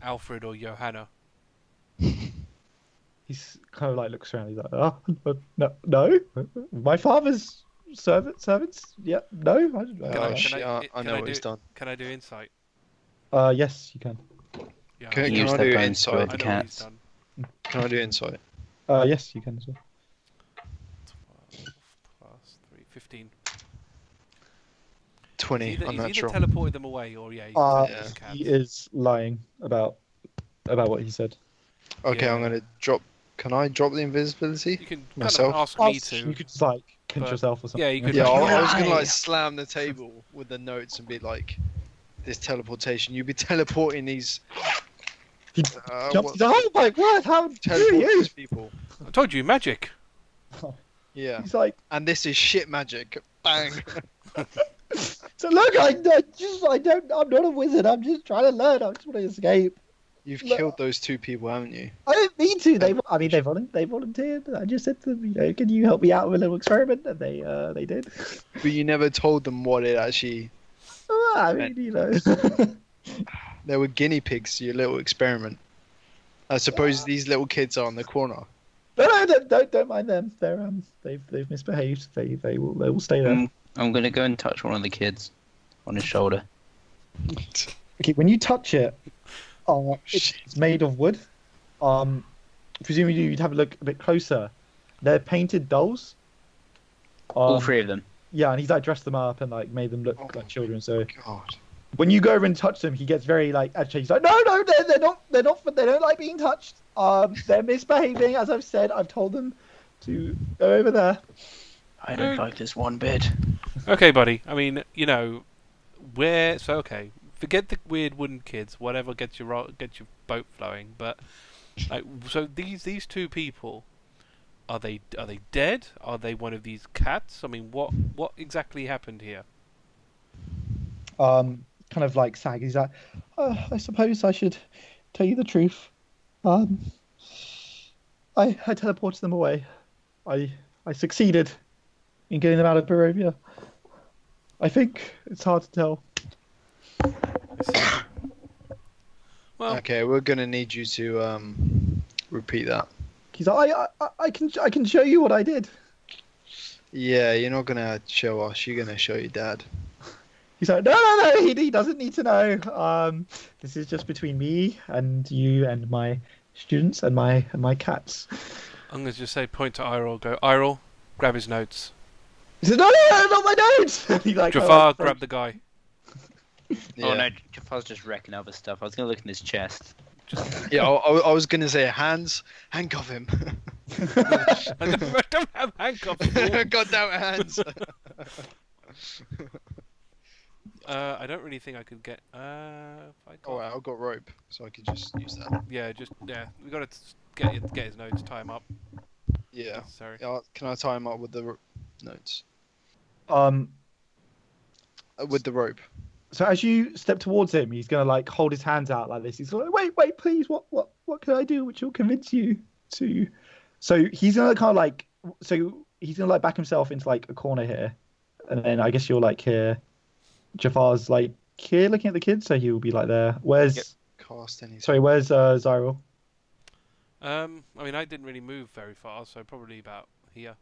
Alfred or Johanna. He's kind of like looks around. He's like, oh, no. My father's servants. Yeah, no. Oh shit! I know what he's done. Can I do insight? Yes, you can. Yeah, Can Use I their do bones to build insight? the I know what he's cats. done. Can I do insight? Yes, you can as well. 12 plus 3, 15. 20. He's either Unnatural. teleported them away or he's Yeah. teleported the cats. He is lying about what he said. Okay, Yeah. I'm gonna drop. Can I drop the invisibility? You can kind Myself? of ask me to. You could just like pinch but- yourself or something. Yeah, you could. Yeah, I was Right. gonna like slam the table with the notes and be like, "This teleportation. You'd be teleporting these." He Uh, jumps. what- He's like, oh my word! How dare teleport you? these people. I told you, magic. Yeah, He's like, and this is shit magic. Bang. so look, I'm not a wizard. I'm just trying to learn. I just want to escape. You've Look. killed those two people, haven't you? I didn't mean to. They volunteered. I just said to them, can you help me out with a little experiment? And they did. But you never told them what it actually. I mean, They were guinea pigs to your little experiment. I suppose these little kids are on the corner. No, don't mind them. They've misbehaved. They will stay there. I'm gonna go and touch one of the kids on his shoulder. Okay, when you touch it, it's made of wood. Presumably you'd have a look a bit closer. They're painted dolls. All three of them. Yeah, and he's like dressed them up and like made them look like children. So God. when you go over and touch them, he gets very like agitated. He's like, no, they're not. They don't like being touched. They're misbehaving, as I've said. I've told them to go over there. I don't like this one bit. Okay, buddy. I mean, okay. Forget the weird wooden kids. Whatever gets your boat flowing. But like, so these two people, are they dead? Are they one of these cats? I mean, what exactly happened here? Kind of like sag. He's like, I suppose I should tell you the truth. I teleported them away. I succeeded in getting them out of Barovia. I think it's hard to tell. Well, Okay, we're gonna need you to repeat that. He's like, I can show you what I did. Yeah, you're not gonna show us. You're gonna show your dad. He's like, no, he doesn't need to know. This is just between me and you and my students and my cats. I'm gonna just say, point to Eirril. Go, Eirril, grab his notes. He says, no, not my notes. He's like, Jafar, grab the guy. Yeah. Oh no, Jafar's just wrecking other stuff. I was gonna look in his chest. Yeah, I was gonna say handcuff him. I don't have handcuffs. Goddamn hands. I don't really think I could get. If I got, Oh, I've got rope, so I could just use that. yeah, we got to get his notes, tie him up. Yeah. Sorry. Can I tie him up with the notes? With With the rope. So as you step towards him, he's gonna like hold his hands out like this. He's like, wait, please, what can I do which will convince you to? So he's gonna kind of like, he's gonna like back himself into like a corner here, and then I guess you're like here. Jafar's like here looking at the kids, so he'll be like there. Where's Cast any. where's Xyril? I mean, I didn't really move very far, so probably about here.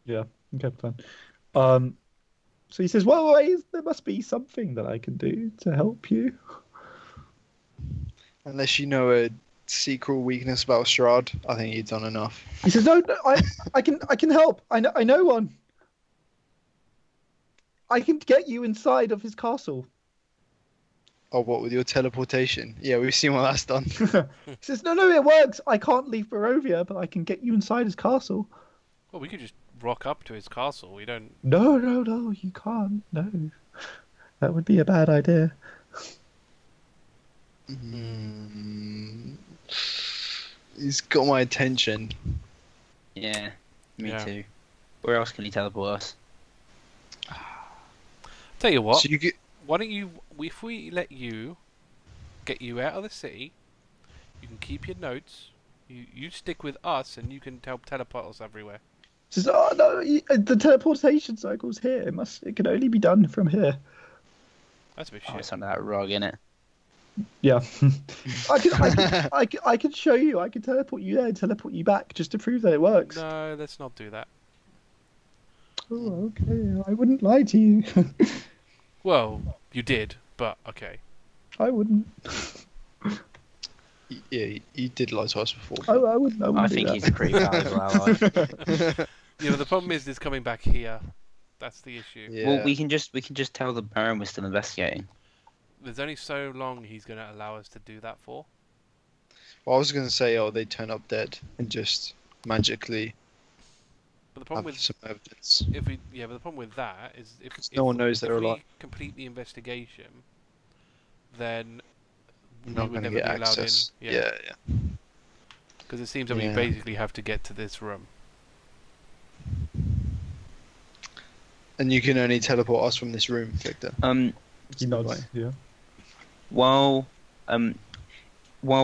Yeah, okay, fine. So he says, well, there must be something that I can do to help you. Unless you know a secret weakness about Strahd, I think you've done enough. He says, no, I can help. I know one. I can get you inside of his castle. Oh, what with your teleportation? Yeah, we've seen what that's done. He says, no, it works. I can't leave Barovia, but I can get you inside his castle. Well, we could just rock up to his castle. We don't. No, you can't. No. That would be a bad idea. He's got my attention. Yeah, me Yeah. too. Where else can he teleport us? Tell you what. So you get. Why don't you? If we let you get you out of the city, you can keep your notes. You stick with us, and you can teleport us everywhere. He says, oh no, the teleportation cycle's here. It can only be done from here. That's a bit Oh, shit. it's under that rug, innit? Yeah. I can show you. I can teleport you there and teleport you back just to prove that it works. No, let's not do that. Oh, okay. I wouldn't lie to you. Well, you did, but okay. I wouldn't. Yeah, he did lie to us before. I wouldn't. I do think that. he's a pretty valuable ally. The problem is it's coming back here. That's the issue. Yeah. Well, we can just tell the Baron we're still investigating. There's only so long he's going to allow us to do that for. Well, I was going to say, they turn up dead and just magically But the problem have with some evidence. but the problem with that is if No one knows they're if we alive. complete the investigation, then We're we not would going to never get be allowed access. in. Yeah. Because it seems that we Yeah. basically have to get to this room. And you can only teleport us from this room, Victor. He nods. Yeah. While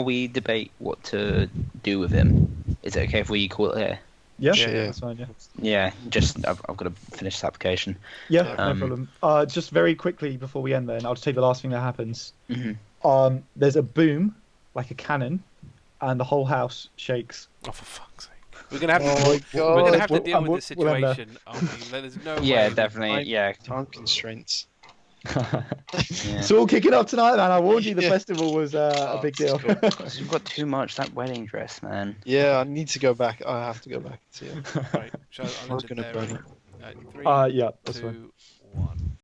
we debate what to do with him, is it okay if we call it here? Yeah. Sure. That's fine. Yeah. Yeah, just I've got to finish this application. Yeah. No Um, problem. Just very quickly before we end, then I'll just take the last thing that happens. Mhm. There's a boom, like a cannon, and the whole house shakes. Oh, for fuck's sake! We're gonna have Oh my to. We're gonna have to We'll- deal with we'll- this we'll end there. situation. There's no Yeah, way. definitely. Yeah. Time constraints. Yeah. It's all kicking up tonight, man. I warned you the Yeah. festival was a big deal. Because you've got too much that wedding dress, man. Yeah, I need to go back. I have to go back and see it. Right, I was gonna burn it. 3, Yeah, that's 2, fine. 1.